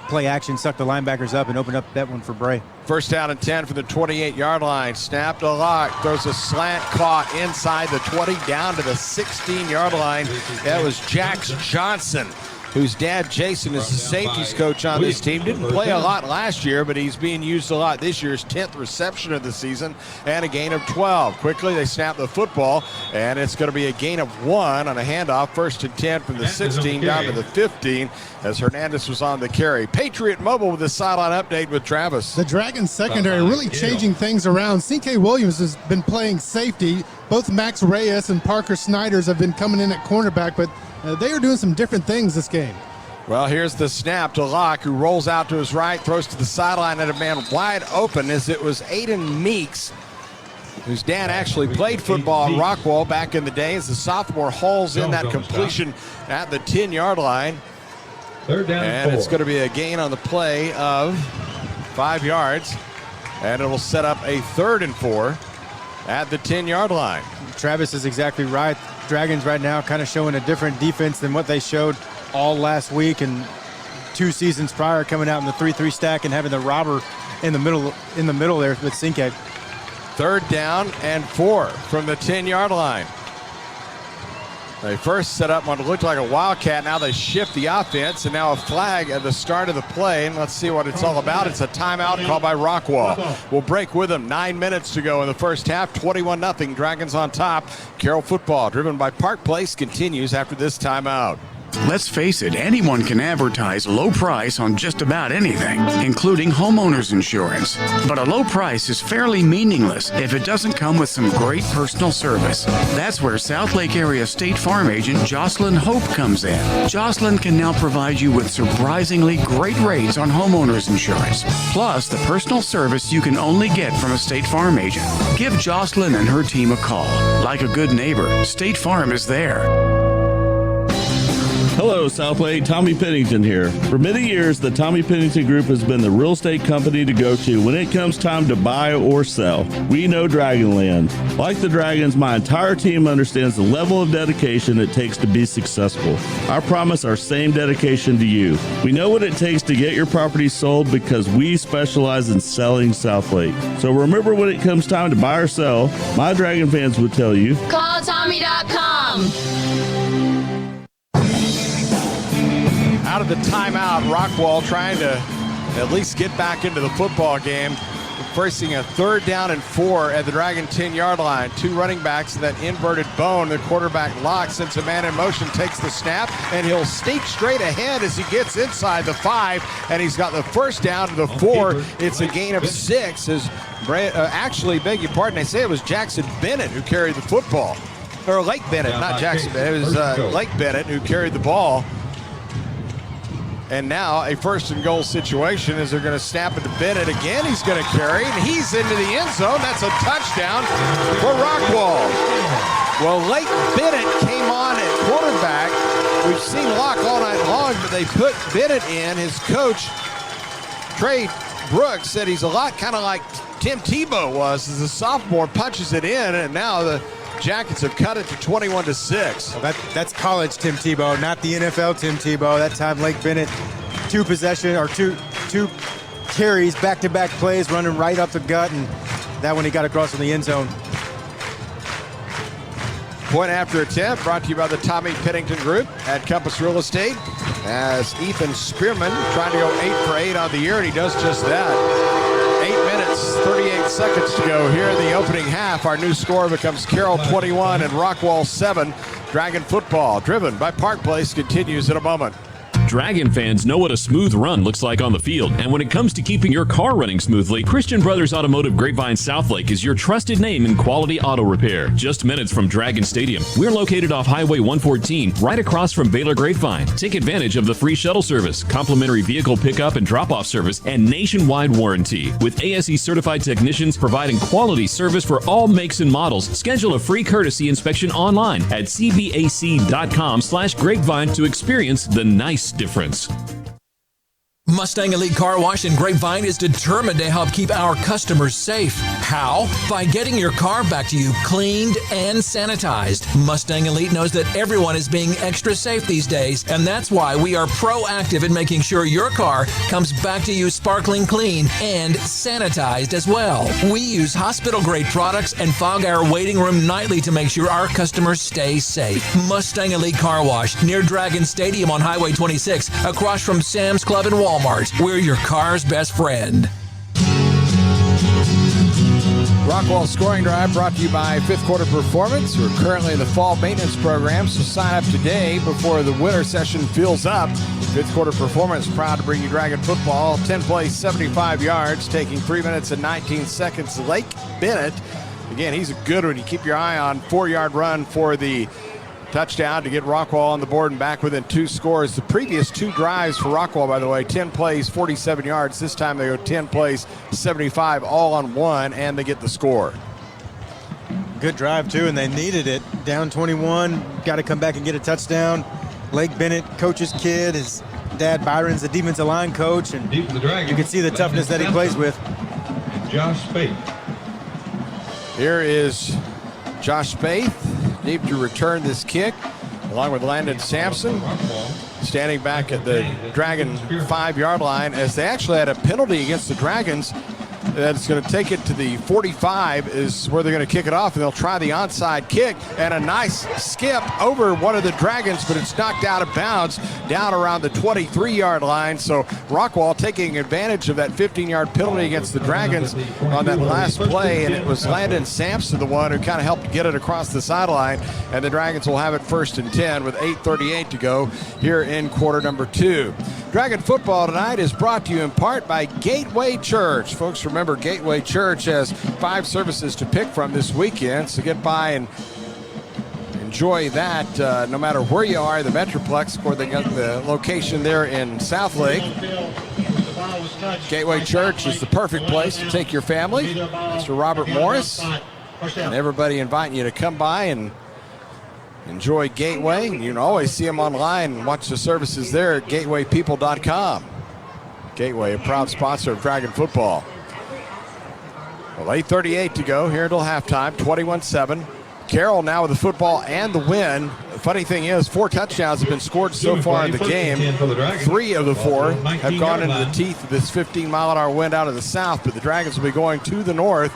L: Play action, sucked the linebackers up and opened up that one for Bray.
A: 1st down and 10 from the 28-yard line. Snap to Locke, throws a slant, caught inside the 20, down to the 16-yard line. That was Jax Johnson, whose dad, Jason, is the safeties coach on this team. Didn't play a lot last year, but he's being used a lot this year. His 10th reception of the season and a gain of 12. Quickly, they snap the football, and it's going to be a gain of 1 on a handoff. 1st and 10 from the 16 down to the 15 as Hernandez was on the carry. Patriot Mobile with the sideline update with Travis.
O: The Dragons secondary really changing things around. C.K. Williams has been playing safety. Both Max Reyes and Parker Schneiders have been coming in at cornerback, but they are doing some different things this game.
A: Well, here's the snap to Locke, who rolls out to his right, throws to the sideline at a man wide open as it was Aiden Meeks, whose dad actually played football at Rockwall back in the day, as the sophomore hauls in that completion at the 10-yard line.
C: 3rd down
A: and
C: 4.
A: It's going to be a gain on the play of 5 yards, and it will set up a 3rd and 4 at the 10-yard line.
L: Travis is exactly right. Dragons right now kind of showing a different defense than what they showed all last week and 2 seasons prior, coming out in the 3-3 stack and having the robber in the middle there with Cinque.
A: 3rd down and 4 from the 10-yard line. They first set up what looked like a wildcat. Now they shift the offense, and now a flag at the start of the play. And let's see what it's all about. It's a timeout called by Rockwall. We'll break with them. 9 minutes to go in the first half. 21-0. Dragons on top. Carroll football, driven by Park Place, continues after this timeout.
D: Let's face it, anyone can advertise low price on just about anything, including homeowners insurance. But a low price is fairly meaningless if it doesn't come with some great personal service. That's where Southlake area State Farm agent Jocelyn Hope comes in. Jocelyn can now provide you with surprisingly great rates on homeowners insurance, plus the personal service you can only get from a State Farm agent. Give Jocelyn and her team a call. Like a good neighbor, State Farm is there.
C: Hello, Southlake. Tommy Pennington here. For many years, the Tommy Pennington Group has been the real estate company to go to when it comes time to buy or sell. We know Dragonland. Like the Dragons, my entire team understands the level of dedication it takes to be successful. I promise our same dedication to you. We know what it takes to get your property sold because we specialize in selling Southlake. So remember, when it comes time to buy or sell, my Dragon fans would tell you,
T: Call Tommy.com.
A: Out of the timeout, Rockwall trying to at least get back into the football game. Forcing a 3rd down and 4 at the Dragon 10-yard line. 2 running backs, that inverted bone. The quarterback Locke sends a man in motion, takes the snap, and he'll sneak straight ahead as he gets inside the 5, and he's got the 1st down to the 4. It's a gain of 6 as actually, beg your pardon, I say it was Jackson Bennett who carried the football. Or Lake Bennett, not Jackson Bennett. It was Lake Bennett who carried the ball. And now a 1st and goal situation as they're going to snap it to Bennett again. He's going to carry, and he's into the end zone. That's a touchdown for Rockwall. Well, Lake Bennett came on at quarterback. We've seen Locke all night long, but they put Bennett in. His coach, Trey Brooks, said he's a lot kind of like Tim Tebow was as a sophomore, punches it in, and now the Jackets have cut it to 21-6.
L: Well, that's college Tim Tebow, not the NFL Tim Tebow. That time Lake Bennett, 2 carries, back-to-back plays, running right up the gut, and that one he got across in the end zone.
A: Point after attempt brought to you by the Tommy Pennington Group at Compass Real Estate. As Ethan Spearman trying to go 8 for 8 on the year, and he does just that. 8 minutes, 38 seconds to go here in the opening half. Our new score becomes Carroll 21 and Rockwall 7. Dragon football, driven by Park Place, continues in a moment.
E: Dragon fans know what a smooth run looks like on the field, and when it comes to keeping your car running smoothly, Christian Brothers Automotive Grapevine Southlake is your trusted name in quality auto repair. Just minutes from Dragon Stadium, we're located off Highway 114, right across from Baylor Grapevine. Take advantage of the free shuttle service, complimentary vehicle pickup and drop-off service, and nationwide warranty. With ASE certified technicians providing quality service for all makes and models, schedule a free courtesy inspection online at cbac.com/grapevine to experience the nice difference.
H: Mustang Elite Car Wash in Grapevine is determined to help keep our customers safe. How? By getting your car back to you cleaned and sanitized. Mustang Elite knows that everyone is being extra safe these days, and that's why we are proactive in making sure your car comes back to you sparkling clean and sanitized as well. We use hospital-grade products and fog our waiting room nightly to make sure our customers stay safe. Mustang Elite Car Wash near Dragon Stadium on Highway 26, across from Sam's Club and Walmart. We're your car's best friend.
A: Rockwall Scoring Drive brought to you by Fifth Quarter Performance. We're currently in the fall maintenance program, so sign up today before the winter session fills up. Fifth Quarter Performance proud to bring you Dragon football. 10 plays, 75 yards, taking 3 minutes and 19 seconds. Lake Bennett, again, he's a good one. You keep your eye on 4-yard run for the touchdown to get Rockwall on the board and back within 2 scores. The previous 2 drives for Rockwall, by the way, 10 plays, 47 yards. This time they go 10 plays, 75, all on 1, and they get the score.
L: Good drive, too, and they needed it. Down 21, got to come back and get a touchdown. Lake Bennett, coach's kid. His dad, Byron's the defensive line coach, and you can see the toughness that he plays with.
I: Josh Spaeth.
A: Here is Josh Spaeth. Deep to return this kick, along with Landon Sampson, standing back at the Dragon 5-yard line, as they actually had a penalty against the Dragons. That's going to take it to the 45 is where they're going to kick it off, and they'll try the onside kick, and a nice skip over one of the Dragons, but it's knocked out of bounds down around the 23-yard line. So Rockwall taking advantage of that 15-yard penalty against the Dragons on that last play, and it was Landon Sampson, the one who kind of helped get it across the sideline, and the Dragons will have it 1st and 10 with 8:38 to go here in quarter number 2. Dragon football tonight is brought to you in part by Gateway Church. Folks, remember Gateway Church has 5 services to pick from this weekend, so get by and enjoy that no matter where you are in the Metroplex. Of course, they got the location there in Southlake. Gateway Church is the perfect place to take your family. Mr. Robert Morris and everybody inviting you to come by and enjoy Gateway. You can always see them online and watch the services there at gatewaypeople.com. Gateway, a proud sponsor of Dragon football. Well, 8:38 to go here until halftime, 21-7. Carroll now with the football and the win. The funny thing is, 4 touchdowns have been scored so far in the game. 3 of the 4 have gone into the teeth of this 15-mile-an-hour wind out of the south, but the Dragons will be going to the north,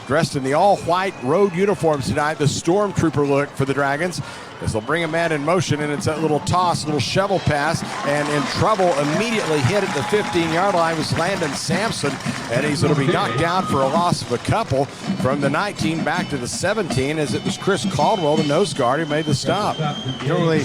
A: dressed in the all-white road uniforms tonight, the stormtrooper look for the Dragons, as they'll bring a man in motion, and it's that little toss, little shovel pass, and in trouble immediately hit at the 15-yard line was Landon Sampson, and he's going to be knocked down for a loss of a couple from the 19 back to the 17, as it was Chris Caldwell, the nose guard, who made the stop.
L: You don't really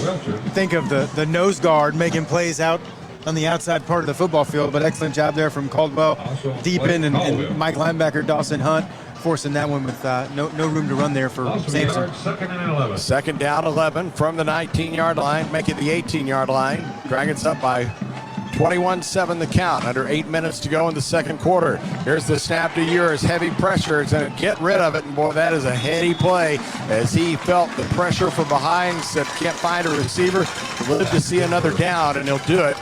L: think of the nose guard making plays out on the outside part of the football field, but excellent job there from Caldwell, deep in, and Mike linebacker Dawson Hunt forcing that one with no room to run there for Sampson.
A: 2nd down 11 from the 19-yard line, make it the 18-yard line. Dragons up by 21-7 the count, under 8 minutes to go in the second quarter. Here's the snap to Urias, heavy pressure, it's going to get rid of it, and boy, that is a heady play, as he felt the pressure from behind, said can't find a receiver, live to see another down, and he'll do it.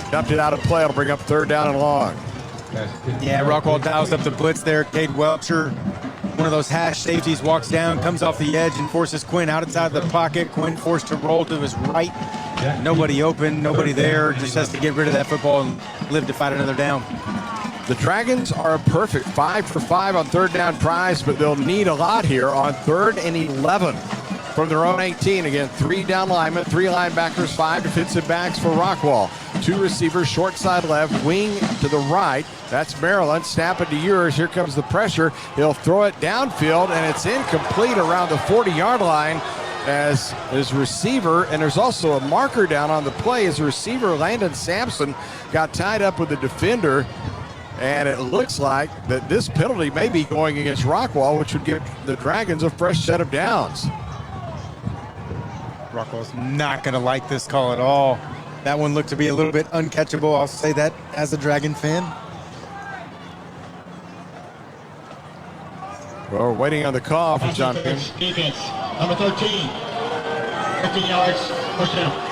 A: Dumped it out of play, it'll bring up 3rd down and long.
L: Yeah, Rockwall dials up the blitz there. Cade Welcher, one of those hash safeties, walks down, comes off the edge, and forces Quinn outside the pocket. Quinn forced to roll to his right. Nobody open, nobody there. Just has to get rid of that football and live to fight another down.
A: The Dragons are a perfect 5 for 5 on 3rd down tries, but they'll need a lot here on 3rd and 11. from their own 18. Again, 3 down linemen, 3 linebackers, 5 defensive backs for Rockwall. 2 receivers, short side left, wing to the right. That's Maryland. Snap it to Ewers. Here comes the pressure. He'll throw it downfield, and it's incomplete around the 40-yard line as his receiver, and there's also a marker down on the play. His receiver, Landon Sampson, got tied up with the defender, and it looks like that this penalty may be going against Rockwall, which would give the Dragons a fresh set of downs.
L: Rockwall's not going to like this call at all. That one looked to be a little bit uncatchable. I'll say that as a Dragon fan.
A: Well, we're waiting on the call from John.
F: Defense, number 13. 15 yards, push down.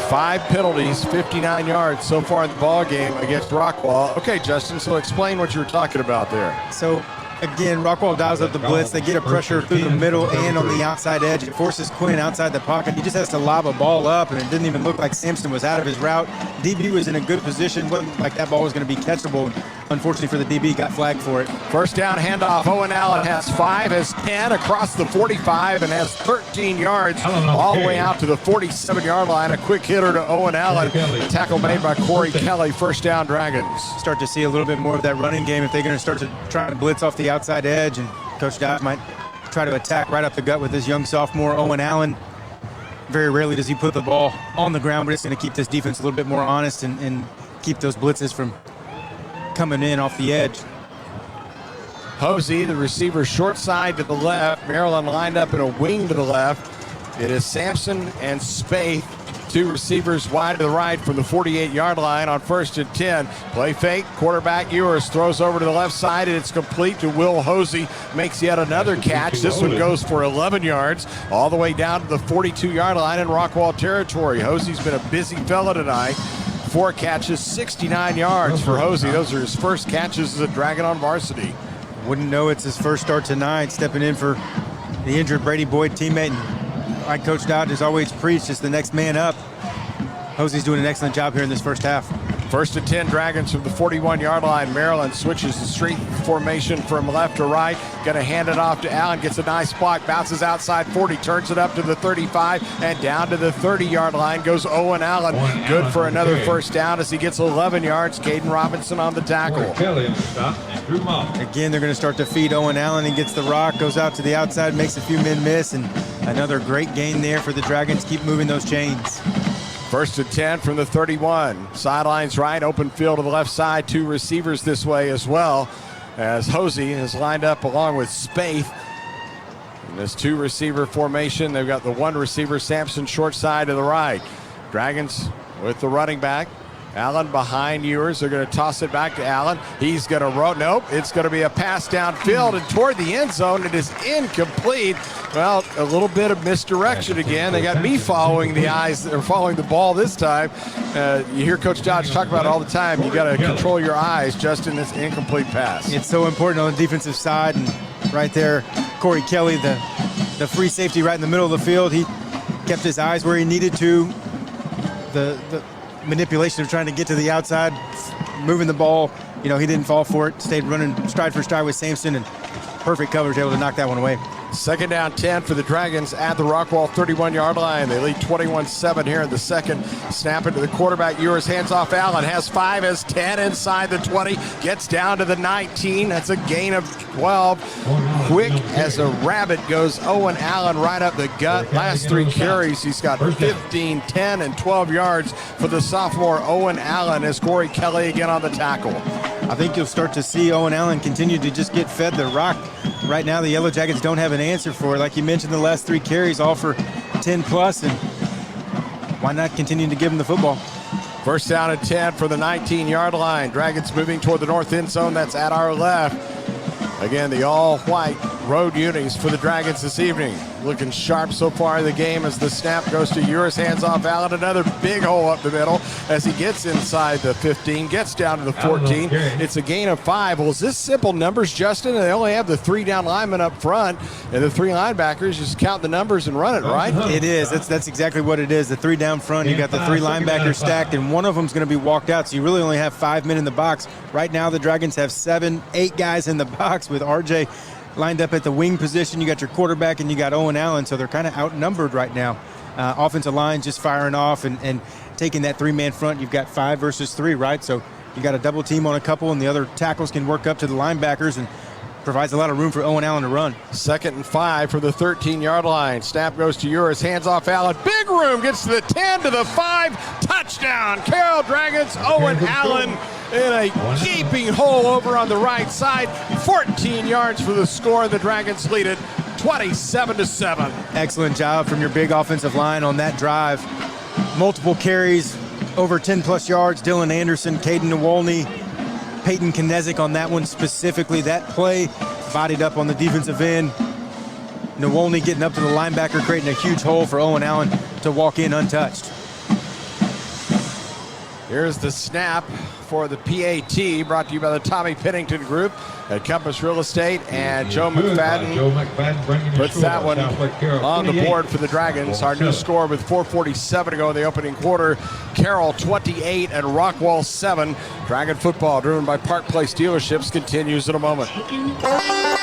A: 5 penalties, 59 yards so far in the ball game against Rockwall. Okay, Justin, so explain what you were talking about there.
L: So, again, Rockwall dials up the blitz. They get a pressure through the middle and on the outside edge. It forces Quinn outside the pocket. He just has to lob a ball up, and it didn't even look like Sampson was out of his route. DB was in a good position. Wasn't like that ball was going to be catchable. Unfortunately for the DB, got flagged for it.
A: First down handoff. Owen Allen has 5, has 10 across the 45, and has 13 yards all the way out to the 47-yard line. A quick hitter to Owen Allen. A tackle made by Corey Kelly. First down, Dragons.
L: Start to see a little bit more of that running game if they're going to start to try to blitz off the outside edge, and Coach Dodge might try to attack right up the gut with this young sophomore, Owen Allen. Very rarely does he put the ball on the ground, but it's going to keep this defense a little bit more honest and keep those blitzes from coming in off the edge.
A: Hosey, the receiver, short side to the left. Maryland lined up in a wing to the left. It is Sampson and Spaeth, 2 receivers wide to the right from the 48-yard line on 1st and 10. Play fake. Quarterback Ewers throws over to the left side, and it's complete to Will Hosey. Makes yet another catch. This one goes for 11 yards all the way down to the 42-yard line in Rockwall territory. Hosey's been a busy fella tonight. 4 catches, 69 yards for Hosey. Those are his first catches as a Dragon on varsity.
L: Wouldn't know it's his first start tonight, stepping in for the injured Brady Boyd teammate. And like Coach Dodd has always preached, it's the next man up. Hosey's doing an excellent job here in this first half.
A: 1st and 10, Dragons from the 41-yard line. Maryland switches the street formation from left to right. Going to hand it off to Allen. Gets a nice block. Bounces outside 40. Turns it up to the 35. And down to the 30-yard line goes Owen Allen. Good for another first down as he gets 11 yards. Caden Robinson on the tackle.
L: Again, they're going to start to feed Owen Allen. He gets the rock. Goes out to the outside. Makes a few men miss. And another great gain there for the Dragons. Keep moving those chains.
A: 1st and 10 from the 31. Sidelines right, open field to the left side. 2 receivers this way as well, as Hosey is lined up along with Spaeth. In this 2 receiver formation, they've got the 1 receiver, Sampson, short side to the right. Dragons with the running back. Allen behind Ewers. They're going to toss it back to Allen. He's going to nope. It's going to be a pass downfield and toward the end zone. It is incomplete. Well, a little bit of misdirection again. They got me following the ball this time. You hear Coach Dodge talk about it all the time. You got to control your eyes. Justin, this incomplete pass.
L: It's so important on the defensive side, and right there, Corey Kelly, the free safety right in the middle of the field. He kept his eyes where he needed to. The manipulation of trying to get to the outside, moving the ball, he didn't fall for it. Stayed running stride for stride with Sampson, and perfect coverage, able to knock that one away.
A: 2nd down 10 for the Dragons at the Rockwall 31-yard line. They lead 21-7 here in the second. Snap it to the quarterback. Ewers hands off Allen. Has 5, has 10 inside the 20. Gets down to the 19. That's a gain of 12. Quick as a rabbit goes Owen Allen right up the gut. Last 3 carries, he's got 15, 10, and 12 yards for the sophomore Owen Allen as Corey Kelly again on the tackle.
L: I think you'll start to see Owen Allen continue to just get fed the rock. Right now, the Yellowjackets don't have an answer for it. Like you mentioned, the last 3 carries all for 10+, and why not continue to give him the football?
A: First down and 10 for the 19-yard line. Dragons moving toward the north end zone. That's at our left. Again, the all-white road unis for the Dragons this evening. Looking sharp so far in the game as the snap goes to Ewers, hands off Allen. Another big hole up the middle as he gets inside the 15, gets down to the 14. It's a gain of 5. Well, is this simple numbers, Justin? They only have the 3 down linemen up front, and the 3 linebackers just count the numbers and run it, right?
L: It is. That's exactly what it is. The 3 down front, you got the 3 linebackers stacked, and one of them's going to be walked out, so you really only have 5 men in the box. Right now, the Dragons have 7, 8 guys in the box with RJ lined up at the wing position. You got your quarterback and you got Owen Allen, so they're kind of outnumbered right now. Offensive line just firing off and taking that three-man front. You've got 5 versus 3, right? So you got a double team on a couple, and the other tackles can work up to the linebackers and provides a lot of room for Owen Allen to run.
A: 2nd and 5 for the 13-yard line. Snap goes to Uris, hands off Allen. Big room, gets to the 10, to the 5. Touchdown, Carroll Dragons. Owen Allen in a gaping hole over on the right side. 14 yards for the score. The Dragons lead it 27-7.
L: Excellent job from your big offensive line on that drive. Multiple carries, over 10-plus yards. Dylan Anderson, Caden Nawolny, Peyton Kinesic on that one specifically. That play bodied up on the defensive end. Nawolny getting up to the linebacker, creating a huge hole for Owen Allen to walk in untouched.
A: Here's the snap for the PAT, brought to you by the Tommy Pennington Group at Compass Real Estate, and Joe McFadden puts that one on the board for the Dragons. Our new score with 4:47 to go in the opening quarter. Carroll 28 and Rockwall 7. Dragon football driven by Park Place Dealerships continues in a moment.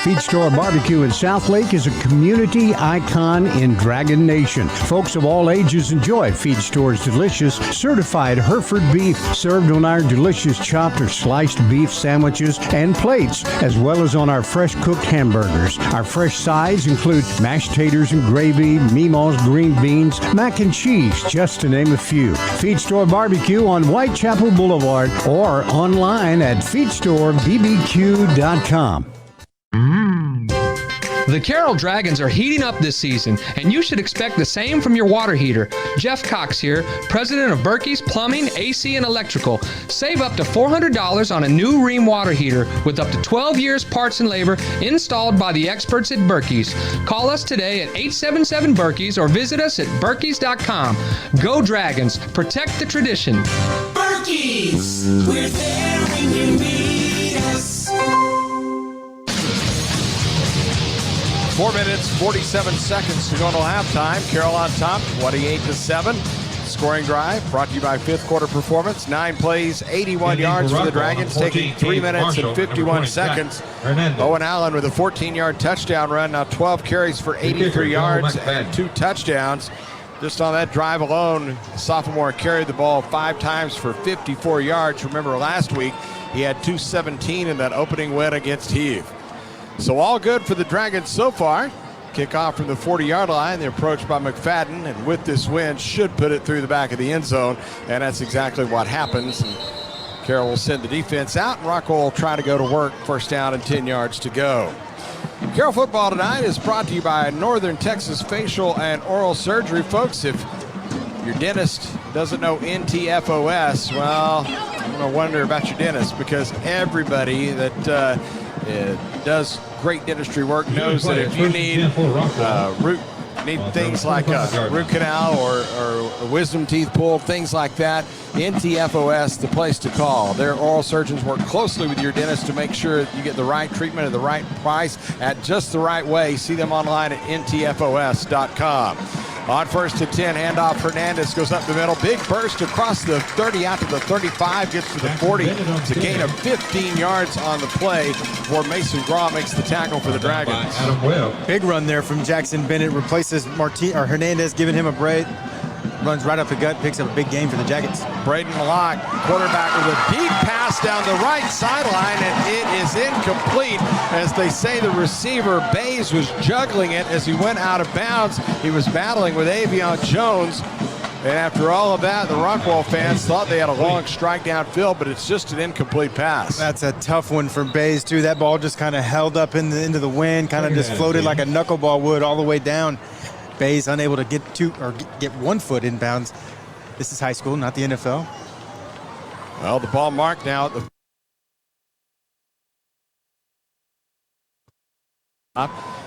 G: Feed Store Barbecue in Southlake is a community icon in Dragon Nation. Folks of all ages enjoy Feed Store's delicious certified Hereford beef served on our delicious chopped or sliced beef sandwiches and plates, as well as on our fresh cooked hamburgers. Our fresh sides include mashed taters and gravy, Meemaw's green beans, mac and cheese, just to name a few. Feed Store Barbecue on Whitechapel Boulevard or online at feedstorebbq.com.
J: The Carroll Dragons are heating up this season, and you should expect the same from your water heater. Jeff Cox here, president of Berkey's Plumbing, AC, and Electrical. Save up to $400 on a new Rheem water heater with up to 12 years parts and labor installed by the experts at Berkey's. Call us today at 877-BERKEYS or visit us at berkeys.com. Go Dragons, protect the tradition.
K: Berkey's, we're there when you need us.
A: 4 minutes, 47 seconds to go until halftime. Carroll on top, 28-7. Scoring drive brought to you by Fifth Quarter Performance. 9 plays, 81 yards for the Dragons, taking 3 minutes and 51 seconds. Owen Allen with a 14-yard touchdown run. Now 12 carries for 83 yards and 2 touchdowns. Just on that drive alone, sophomore carried the ball 5 times for 54 yards. Remember last week, he had 217 in that opening win against Heath. So all good for the Dragons so far. Kickoff from the 40-yard line. They're approached by McFadden, and with this win, should put it through the back of the end zone, and that's exactly what happens. And Carroll will send the defense out, and Rockwall will try to go to work. First down and 10 yards to go. Carroll football tonight is brought to you by Northern Texas Facial and Oral Surgery. Folks, if your dentist doesn't know NTFOS, well, I'm going to wonder about your dentist, because everybody that does great dentistry work knows that if you need things like a root canal or wisdom teeth pulled, things like that, NTFOS, the place to call. Their oral surgeons work closely with your dentist to make sure that you get the right treatment at the right price at just the right way. See them online at ntfos.com. On 1st and 10, handoff. Hernandez goes up the middle. Big burst across the 30 out to the 35, gets to the 40. It's a gain of 15 yards on the play before Mason Graw makes the tackle for the Dragons.
L: Big run there from Jackson Bennett, replaces Hernandez, giving him a break. Runs right up the gut, picks up a big game for the Jackets.
A: Braden Locke, quarterback, with a deep pass down the right sideline, and it is incomplete. As they say, the receiver, Bays, was juggling it as he went out of bounds. He was battling with Avion Jones. And after all of that, the Rockwall fans thought they had a long strike downfield, but it's just an incomplete pass.
L: That's a tough one for Bays, too. That ball just kind of held up into the wind, kind of just floated like a knuckleball would all the way down. Bays unable to get 1 foot in bounds. This is high school, not the NFL.
A: Well, the ball marked now at the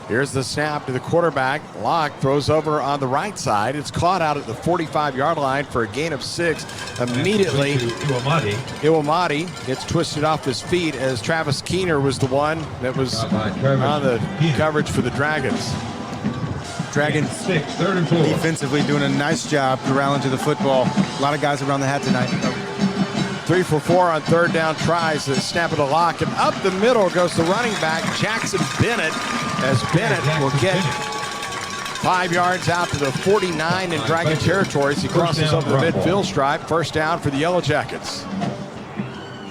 A: Here's the snap to the quarterback. Locke throws over on the right side. It's caught out at the 45-yard line for a gain of 6. Immediately, Iwamadi gets twisted off his feet as Travis Keener was the one that was on the coverage for the Dragons.
L: Dragons defensively doing a nice job corralling to the football. A lot of guys around the hat tonight.
A: 3 for 4 on third down tries. They snap it a lock, and up the middle goes the running back, Jackson Bennett, as Bennett will get 5 yards out to the 49 in Dragon territory as he crosses over the midfield stripe. First down for the Yellowjackets.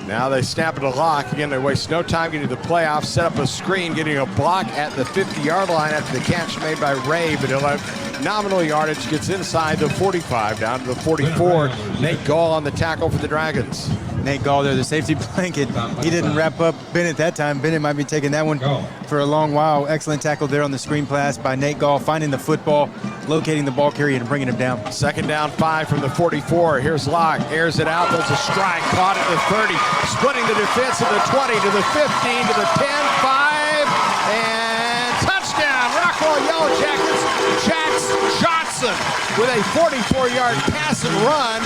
A: Now they snap it a lock. Again, they waste no time getting to the playoffs, set up a screen, getting a block at the 50-yard line after the catch made by Ray, but he'll have nominal yardage, gets inside the 45, down to the 44. Nate Gall on the tackle for the Dragons.
L: Nate Gall there, the safety blanket. He didn't wrap up Bennett that time. Bennett might be taking that one for a long while. Excellent tackle there on the screen pass by Nate Gall, finding the football, locating the ball carrier, and bringing him down.
A: Second down 5 from the 44. Here's Locke, airs it out. There's a strike, caught at the 30, splitting the defense at the 20 to the 15 to the 10, 5, and touchdown. Rockwall Yellowjackets. Jax Johnson with a 44-yard pass and run,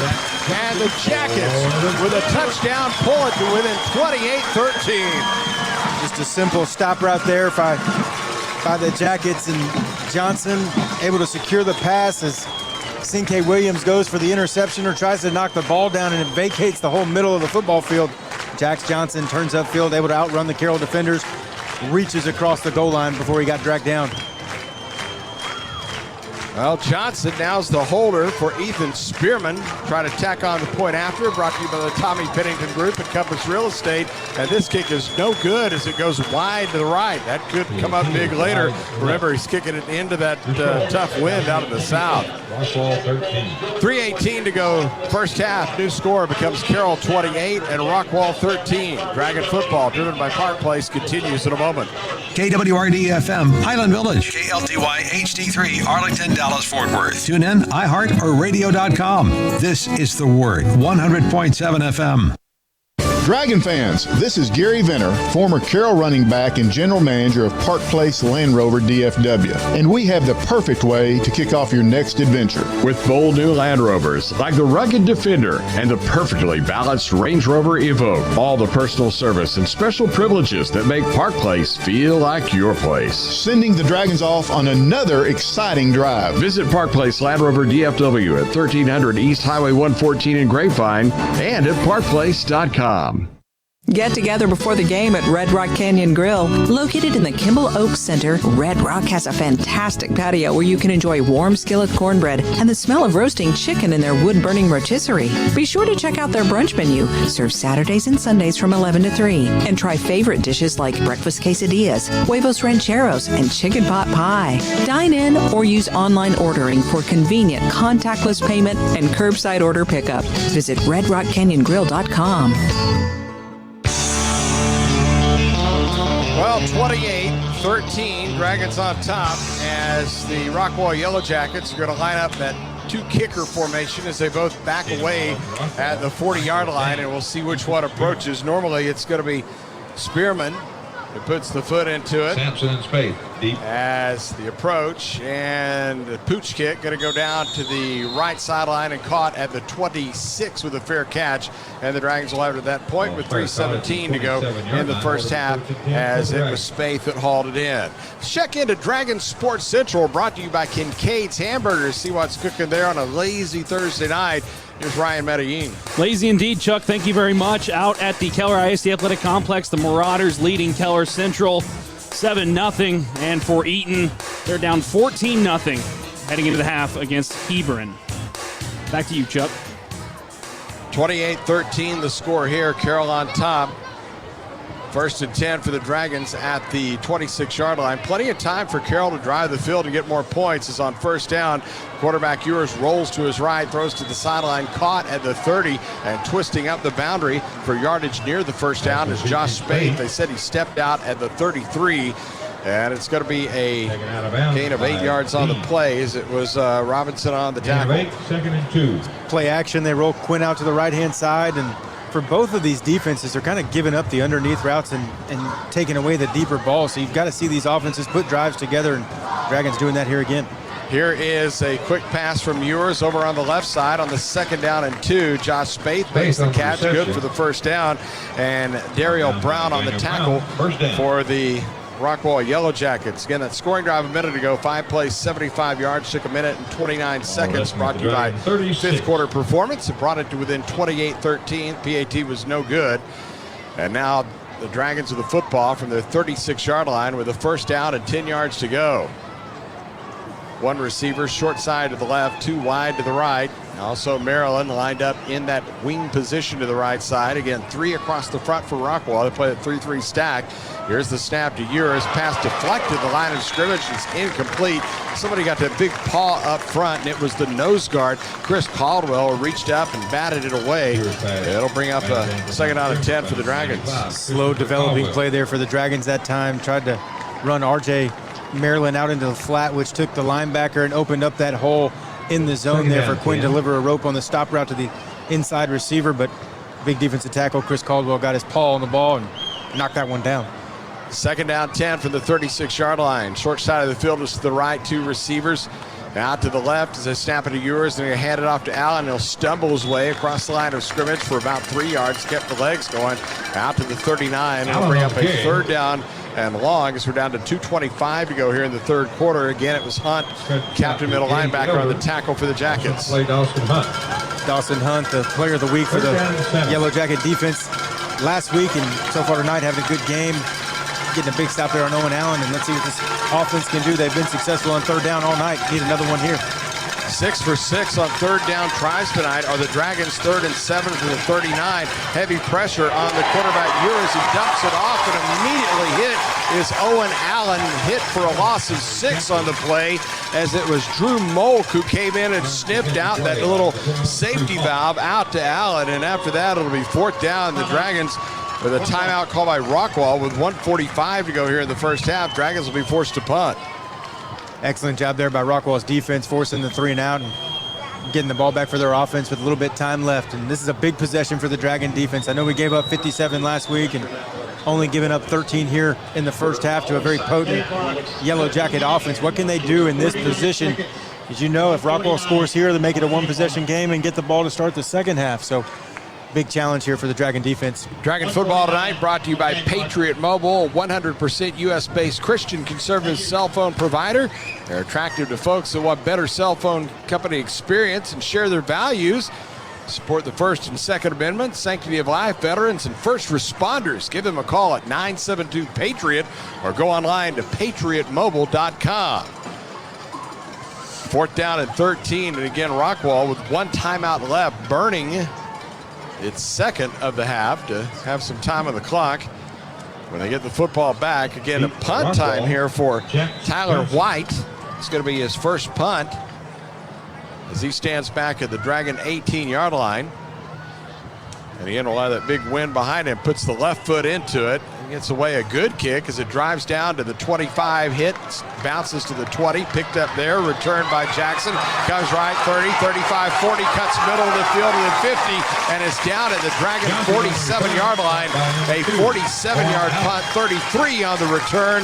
A: and the Jackets with a touchdown, pull it to within 28-13.
L: Just a simple stop right there by the Jackets, and Johnson able to secure the pass as Cinque Williams goes for the interception or tries to knock the ball down, and it vacates the whole middle of the football field. Jax Johnson turns upfield, able to outrun the Carroll defenders, reaches across the goal line before he got dragged down.
A: Well, Johnson now's the holder for Ethan Spearman. Trying to tack on the point after. Brought to you by the Tommy Pennington Group at Compass Real Estate. And this kick is no good as it goes wide to the right. That could come up big later. Remember, he's kicking it into that tough wind out of the south. 3:18 to go first half. New score becomes Carroll 28 and Rockwall 13. Dragon football driven by Park Place continues in a moment.
M: KWRD-FM, Highland Village. KLTY HD3, Arlington, Dallas, Fort Worth. Tune in, iHeart, or radio.com. This is The Word, 100.7 FM.
P: Dragon fans, this is Gary Venner, former Carroll running back and general manager of Park Place Land Rover DFW, and we have the perfect way to kick off your next adventure.
Q: With bold new Land Rovers like the rugged Defender and the perfectly balanced Range Rover Evoque, all the personal service and special privileges that make Park Place feel like your place.
P: Sending the Dragons off on another exciting drive.
Q: Visit Park Place Land Rover DFW at 1300 East Highway 114 in Grapevine and at parkplace.com.
N: Get together before the game at Red Rock Canyon Grill. Located in the Kimball Oaks Center, Red Rock has a fantastic patio where you can enjoy warm skillet cornbread and the smell of roasting chicken in their wood-burning rotisserie. Be sure to check out their brunch menu, served Saturdays and Sundays from 11 to 3, and try favorite dishes like breakfast quesadillas, huevos rancheros, and chicken pot pie. Dine in or use online ordering for convenient contactless payment and curbside order pickup. Visit redrockcanyongrill.com.
A: Well, 28-13, Dragons on top as the Rockwall Yellowjackets are going to line up that two-kicker formation as they both back away at the 40-yard line, and we'll see which one approaches. Normally, it's going to be Spearman who puts the foot into it.
I: Sampson and Spade, deep.
A: As the approach, and the pooch kick going to go down to the right sideline and caught at the 26 with a fair catch. And the Dragons will have it at that point with 3:17 to go in the first half as it was Spaeth that hauled it in. Check into Dragon Sports Central, brought to you by Kincaid's Hamburgers. See what's cooking there on a lazy Thursday night. Here's Ryan Medellin.
R: Lazy indeed, Chuck. Thank you very much. Out at the Keller ISD Athletic Complex, the Marauders leading Keller Central 7-0. And for Eaton, they're down 14-0 heading into the half against Hebron. Back to you, Chuck.
A: 28-13 the score here. Carroll on top. First and 10 for the Dragons at the 26-yard line. Plenty of time for Carroll to drive the field and get more points. As on first down, quarterback Ewers rolls to his right, throws to the sideline, caught at the 30, and twisting up the boundary for yardage near the first down is Josh Spaeth. They said he stepped out at the 33. And it's going to be a gain of 8 yards on the play as it was Robinson on the tackle.
I: 2nd and 2.
L: Play action, they roll Quinn out to the right-hand side, and for both of these defenses, they're kind of giving up the underneath routes and taking away the deeper balls. So you've got to see these offenses put drives together, and Dragons doing that here again.
A: Here is a quick pass from Ewers over on the left side on the 2nd down and 2. Josh Spaeth makes the catch, good for the first down. And Daryl Brown on the tackle for the Rockwall Yellowjackets. Again, that scoring drive a minute ago, 5 plays, 75 yards, took a minute and 29 seconds. Brought to you by fifth quarter performance. It brought it to within 28-13. PAT was no good. And now the Dragons of the football from their 36-yard line with a first down and 10 yards to go. One receiver, short side to the left, two wide to the right. Also Maryland lined up in that wing position to the right side. Again, three across the front for Rockwall. They play a 3-3 stack. Here's the snap to Ures. Pass deflected. The line of scrimmage is incomplete. Somebody got that big paw up front, and it was the nose guard, Chris Caldwell, reached up and batted it away. It'll bring up a second down and 10 for the Dragons.
L: Slow developing play there for the Dragons that time. Tried to run RJ Maryland out into the flat, which took the linebacker and opened up that hole in the zone there for Quinn to deliver a rope on the stop route to the inside receiver. But big defensive tackle Chris Caldwell got his paw on the ball and knocked that one down.
A: Second down 10 from the 36-yard line. Short side of the field is to the right, two receivers. Out to the left as they snap it to Ures, and they hand it off to Allen. He'll stumble his way across the line of scrimmage for about 3 yards, kept the legs going. Out to the 39, and will bring up a third down and long as we're down to 2:25 to go here in the third quarter. Again, it was Hunt, captain middle linebacker, on the tackle for the Jackets.
L: Dawson Hunt, the player of the week for the Yellow Jacket defense last week, and so far tonight having a good game. Getting a big stop there on Owen Allen, and let's see what this offense can do. They've been successful on third down all night. Need another one here.
A: 6 for 6 on third down tries tonight. Are the Dragons 3rd and 7 for the 39. Heavy pressure on the quarterback Ures. He dumps it off, and immediately hit is Owen Allen, hit for a loss of 6 on the play, as it was Drew Molk who came in and snipped out that little safety valve out to Allen, and after that it'll be fourth down. The Dragons with a timeout called by Rockwall with 1:45 to go here in the first half. Dragons will be forced to punt.
L: Excellent job there by Rockwall's defense, forcing the 3 and out and getting the ball back for their offense with a little bit of time left. And this is a big possession for the Dragon defense. I know we gave up 57 last week and only giving up 13 here in the first half to a very potent Yellow Jacket offense. What can they do in this position? As you know, if Rockwall scores here, they make it a one-possession game and get the ball to start the second half. So big challenge here for the Dragon defense.
A: Dragon football tonight brought to you by Patriot Mobile, 100% U.S.-based Christian conservative cell phone provider. They're attractive to folks that want better cell phone company experience and share their values. Support the First and Second Amendment, sanctity of life, veterans, and first responders. Give them a call at 972-PATRIOT or go online to patriotmobile.com. Fourth down and 13, and again Rockwall with one timeout left, burning its second of the half to have some time on the clock when they get the football back. Again, a punt time here for Tyler White. It's going to be his first punt as he stands back at the Dragon 18-yard line. And again, we'll have that big wind behind him, puts the left foot into it. He gets away a good kick as it drives down to the 25, hits, bounces to the 20, picked up there, returned by Jackson, comes right, 30, 35, 40, cuts middle of the field to the 50, and is down at the Dragon 47-yard line. A 47-yard punt, 33 on the return,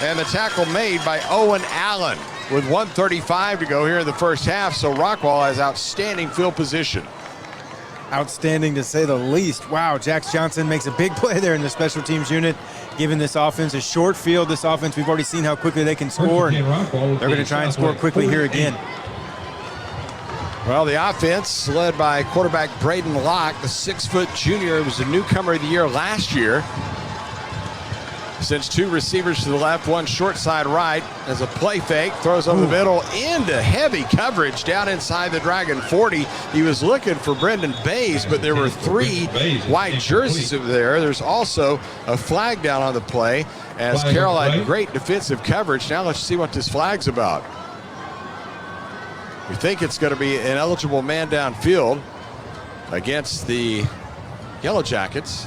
A: and the tackle made by Owen Allen with 1:35 to go here in the first half, so Rockwall has outstanding field position.
L: Outstanding to say the least. Wow, Jax Johnson makes a big play there in the special teams unit, giving this offense a short field. This offense, we've already seen how quickly they can score, and they're going to try and score quickly here again.
A: Well, the offense led by quarterback Braden Locke, the 6-foot junior, was the newcomer of the year last year. Sends two receivers to the left, one short side right as a play fake, throws over the middle into heavy coverage down inside the Dragon 40. He was looking for Brendan Bays, but there were 3 white jerseys over there. There's also a flag down on the play as Carroll had great defensive coverage. Now let's see what this flag's about. We think it's going to be an eligible man downfield against the Yellowjackets.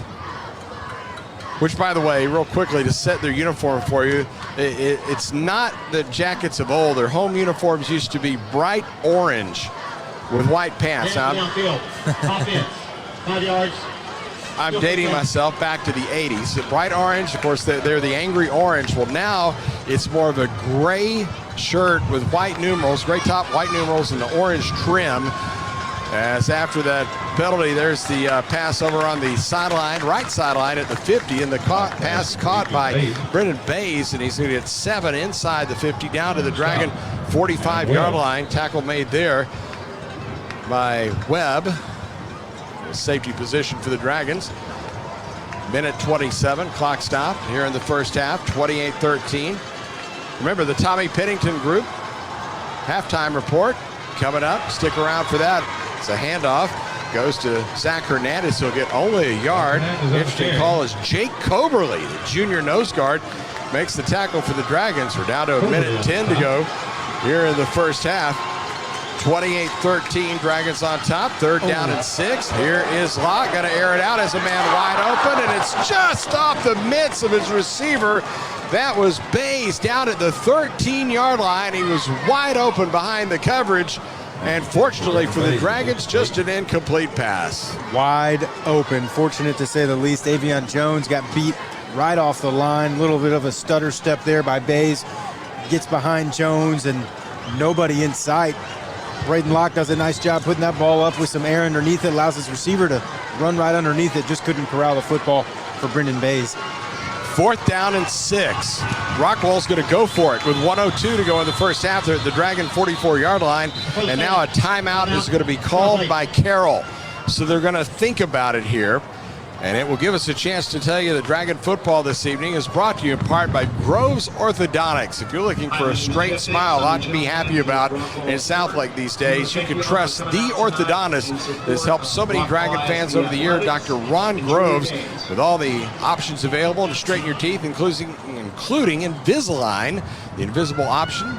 A: Which, by the way, real quickly, to set their uniform for you, it's not the Jackets of old. Their home uniforms used to be bright orange with white pants. Now, I'm dating myself back to the 80s. The bright orange, of course, they're the angry orange. Well, now it's more of a gray shirt with white numerals, gray top, white numerals, and the orange trim. As after that penalty, there's the pass over on the sideline, right sideline at the 50, and the pass caught by Brendan Bays, and he's going to get 7 inside the 50 down to the Dragon 45-yard line. Tackle made there by Webb. Safety position for the Dragons. Minute 27, clock stopped here in the first half, 28-13. Remember the Tommy Pennington Group halftime report coming up. Stick around for that. It's a handoff. Goes to Zach Hernandez. He'll get only a yard. Interesting call is Jake Coberly, the junior nose guard, makes the tackle for the Dragons. We're down to a minute 10 to go here in the first half. 28-13, Dragons on top. 3rd down and 6. Here is Locke. Got to air it out as a man wide open, and it's just off the mitts of his receiver. That was Bays down at the 13-yard line. He was wide open behind the coverage. And fortunately for the Dragons, just an incomplete pass.
L: Wide open, fortunate to say the least. Avion Jones got beat right off the line. A little bit of a stutter step there by Bays. Gets behind Jones and nobody in sight. Braden Locke does a nice job putting that ball up with some air underneath it. Allows his receiver to run right underneath it. Just couldn't corral the football for Brendan Bays.
A: 4th down and 6. Rockwall's going to go for it with 1:02 to go in the first half. They're at the Dragon 44-yard line, and now a timeout is going to be called by Carroll. So they're going to think about it here, and it will give us a chance to tell you that Dragon football this evening is brought to you in part by Groves Orthodontics. If you're looking for a straight smile, a lot to be happy about in Southlake these days, you can trust the orthodontist that's helped so many Dragon fans over the year, Dr. Ron Groves, with all the options available to straighten your teeth, including Invisalign, the invisible option.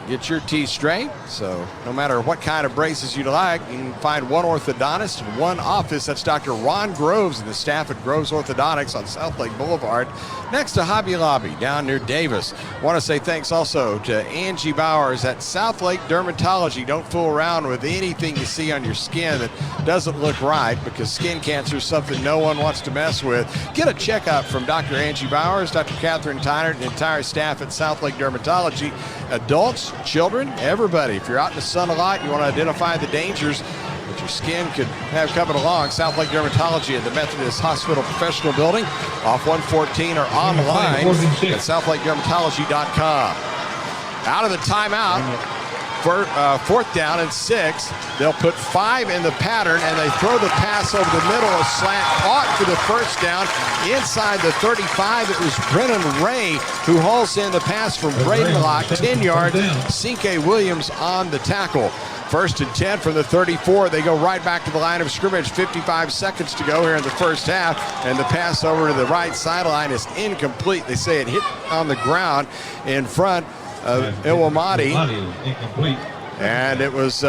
A: Get your teeth straight, so no matter what kind of braces you'd like, you can find one orthodontist in one office. That's Dr. Ron Groves and the staff at Groves Orthodontics on Southlake Boulevard, next to Hobby Lobby down near Davis. Want to say thanks also to Angie Bowers at Southlake Dermatology. Don't fool around with anything you see on your skin that doesn't look right, because skin cancer is something no one wants to mess with. Get a checkup from Dr. Angie Bowers, Dr. Catherine Tyner, and the entire staff at Southlake Dermatology. Adults, children, everybody. If you're out in the sun a lot, you want to identify the dangers that your skin could have coming along. Southlake Dermatology at the Methodist Hospital Professional Building off 114 or online at southlakedermatology.com. Out of the timeout for 4th down and 6. They'll put 5 in the pattern, and they throw the pass over the middle, a slant caught for the first down inside the 35. It was Brennan Ray who hauls in the pass from Braden Locke, 10 yards. Cinque Williams on the tackle. 1st and 10 from the 34. They go right back to the line of scrimmage. 55 seconds to go here in the first half, and the pass over to the right sideline is incomplete. They say it hit on the ground in front of Iwamadi, and it was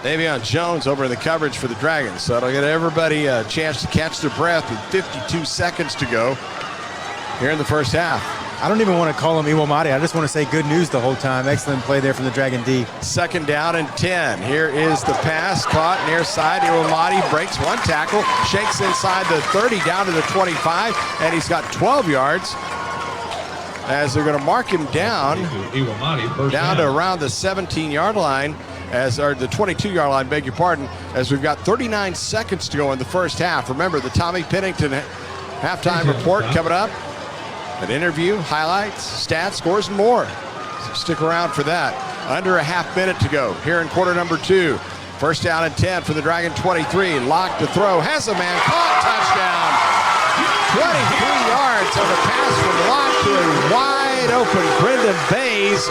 A: Avion Jones over in the coverage for the Dragons. So it'll get everybody a chance to catch their breath with 52 seconds to go here in the first half.
L: I don't even want to call him Iwamadi. I just want to say good news the whole time. Excellent play there from the Dragon D.
A: 2nd down and 10. Here is the pass caught near side. Iwamadi breaks one tackle, shakes inside the 30 down to the 25, and he's got 12 yards. As they're going to mark him down to around the 17-yard line, or the 22-yard line, beg your pardon, as we've got 39 seconds to go in the first half. Remember, the Tommy Pennington halftime report coming up, an interview, highlights, stats, scores, and more. So stick around for that. Under a half minute to go here in quarter number 2. 1st down and 10 for the Dragon 23. Locked to throw, has a man caught, touchdown. 23 yards on the pass from Locke to a wide open Brendan Bays,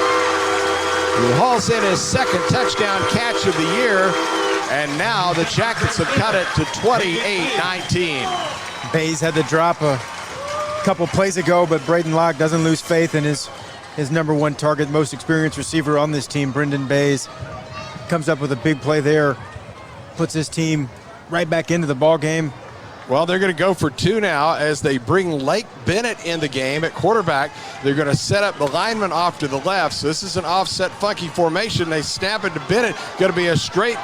A: who hauls in his 2nd touchdown catch of the year, and now the Jackets have cut it to 28-19.
L: Bays had the drop a couple plays ago, but Braden Locke doesn't lose faith in his number 1 target, most experienced receiver on this team. Brendan Bays comes up with a big play there, puts his team right back into the ball game.
A: Well, they're going to go for 2 now as they bring Lake Bennett in the game at quarterback. They're going to set up the lineman off to the left. So this is an offset funky formation. They snap it to Bennett. Going to be a straight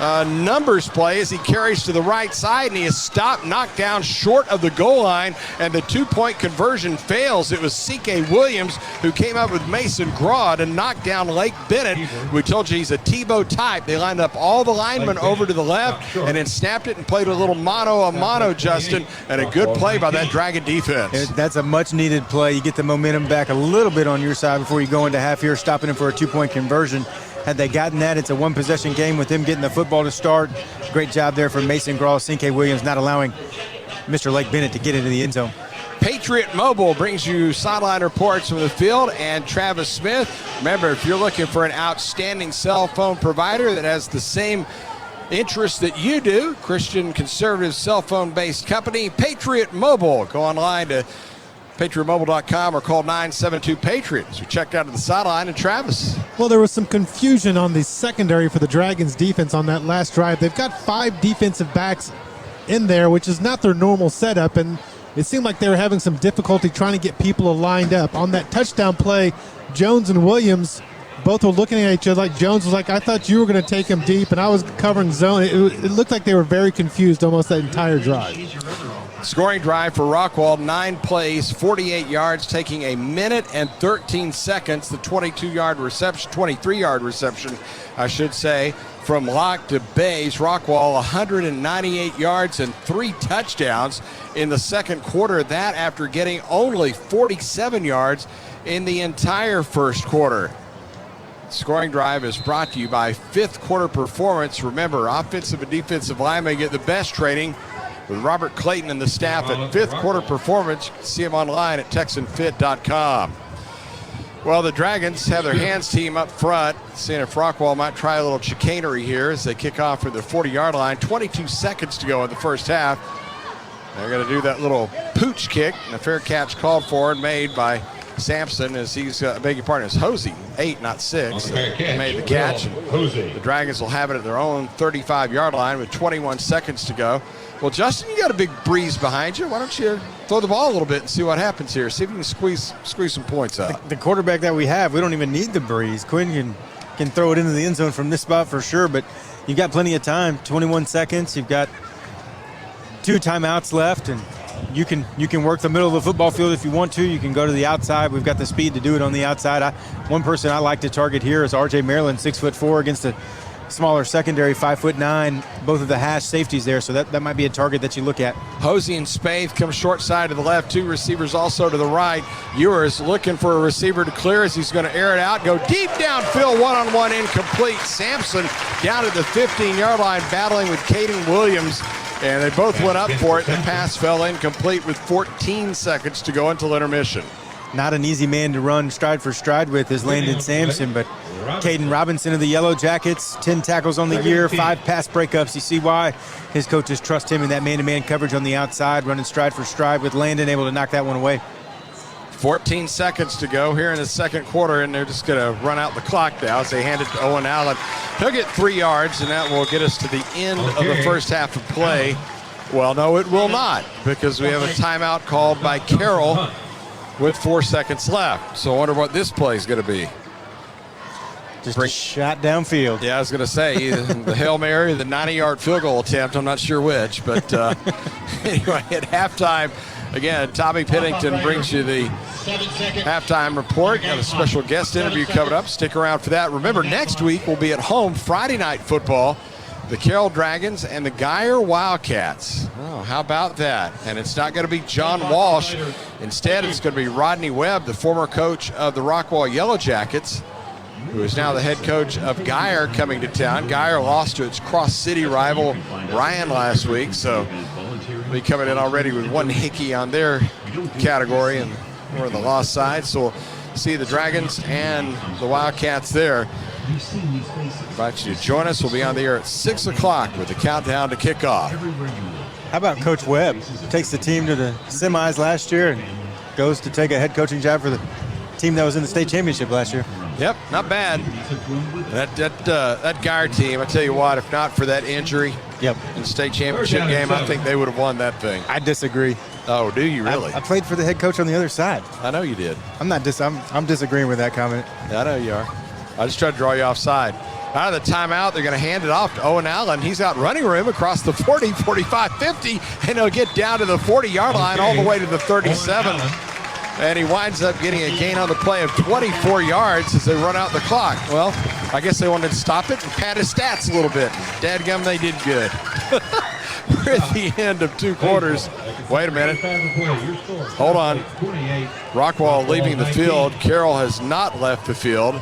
A: numbers play as he carries to the right side, and he is stopped, knocked down short of the goal line, and the two-point conversion fails. It was C.K. Williams who came up with Mason Grodd and knocked down Lake Bennett. We told you he's a Tebow type. They lined up all the linemen over to the left and then snapped it and played a little mano-a-mano, Justin, and a good play by that Dragon defense.
L: That's a much-needed play. You get the momentum back a little bit on your side before you go into half here, stopping him for a two-point conversion. Had they gotten that, it's a one-possession game with them getting the football to start. Great job there from Mason Gross, C.K. Williams not allowing Mr. Lake Bennett to get into the end zone.
A: Patriot Mobile brings you sideline reports from the field, and Travis Smith. Remember, if you're looking for an outstanding cell phone provider that has the same interests that you do, Christian conservative cell phone-based company, Patriot Mobile. Go online to PatriotMobile.com or call 972-PATRIOT. So checked out of the sideline, and Travis.
O: Well, there was some confusion on the secondary for the Dragons defense on that last drive. They've got 5 defensive backs in there, which is not their normal setup, and it seemed like they were having some difficulty trying to get people lined up. On that touchdown play, Jones and Williams both were looking at each other like Jones was like, I thought you were going to take him deep, and I was covering zone. It looked like they were very confused almost that entire drive.
A: Scoring drive for Rockwall, 9 plays, 48 yards, taking a minute and 13 seconds. The 23-yard reception, I should say, from Locke to Bays. Rockwall, 198 yards and 3 touchdowns in the second quarter. That after getting only 47 yards in the entire first quarter. Scoring drive is brought to you by Fifth Quarter Performance. Remember, offensive and defensive linemen get the best training with Robert Clayton and the staff at Fifth Quarter Performance. You can see them online at TexanFit.com. Well, the Dragons have their hands team up front, seeing if Rockwall might try a little chicanery here as they kick off from the 40-yard line. 22 seconds to go in the first half. They're going to do that little pooch kick, and a fair catch called for and made by Sampson as he's, beg your pardon, it's Hosey, 8, not 6, made the catch. The Dragons will have it at their own 35-yard line with 21 seconds to go. Well, Justin, you got a big breeze behind you. Why don't you throw the ball a little bit and see what happens here? See if you can squeeze some points out.
L: The quarterback that we have, we don't even need the breeze. Quinn can throw it into the end zone from this spot for sure, but you've got plenty of time. 21 seconds. You've got 2 timeouts left, and you can work the middle of the football field if you want to. You can go to the outside. We've got the speed to do it on the outside. One person I like to target here is R.J. Maryland, 6'4", against a smaller secondary, 5'9", both of the hash safeties there, so that might be a target that you look at.
A: Hosey and Spaeth come short side to the left, 2 receivers also to the right. Ewers looking for a receiver to clear as he's going to air it out, go deep downfield, one-on-one incomplete. Sampson down at the 15-yard line battling with Caden Williams, and they both went up for it. The pass fell incomplete with 14 seconds to go until intermission.
L: Not an easy man to run stride for stride with is Landon Sampson, but Caden Robinson of the Yellowjackets, 10 tackles on the year, 5 pass breakups. You see why his coaches trust him in that man-to-man coverage on the outside, running stride for stride with Landon, able to knock that one away.
A: 14 seconds to go here in the second quarter, and they're just going to run out the clock now as they hand it to Owen Allen. He'll get 3 yards, and that will get us to the end of the first half of play. Well, no, it will not, because we have a timeout called by Carroll with 4 seconds left. So I wonder what this play is going to be.
L: Just a shot downfield.
A: Yeah, I was going to say, the Hail Mary, the 90-yard field goal attempt, I'm not sure which. But anyway, at halftime, again, Tommy Pennington brings you the halftime report. Got a special guest interview coming up. Stick around for that. Remember, next week we'll be at home, Friday night football. The Carroll Dragons and the Geyer Wildcats. Oh, how about that? And it's not going to be John Walsh. Instead, it's going to be Rodney Webb, the former coach of the Rockwall Yellowjackets, who is now the head coach of Geyer, coming to town. Geyer lost to its cross-city rival Ryan last week, so they'll be coming in already with 1 hickey on their category and we're on the lost side. So we'll see the Dragons and the Wildcats there. Invite you to join us. We'll be on the air at 6 o'clock with the countdown to kickoff.
L: How about Coach Webb? Takes the team to the semis last year and goes to take a head coaching job for the team that was in the state championship last year.
A: Yep, not bad. That Geyer team, I tell you what, if not for that injury in the state championship game, I think they would have won that thing.
L: I disagree.
A: Oh, do you really?
L: I played for the head coach on the other side.
A: I know you did.
L: I'm disagreeing with that comment.
A: Yeah, I know you are. I just tried to draw you offside. Out of the timeout, they're going to hand it off to Owen Allen. He's out running room across the 40, 45, 50, and he'll get down to the 40-yard line all the way to the 37. And he winds up getting a gain on the play of 24 yards as they run out the clock. Well, I guess they wanted to stop it and pad his stats a little bit. Dadgum, they did good. We're at the end of 2 quarters. Wait a minute. Hold on. Rockwall leaving the field. Carroll has not left the field.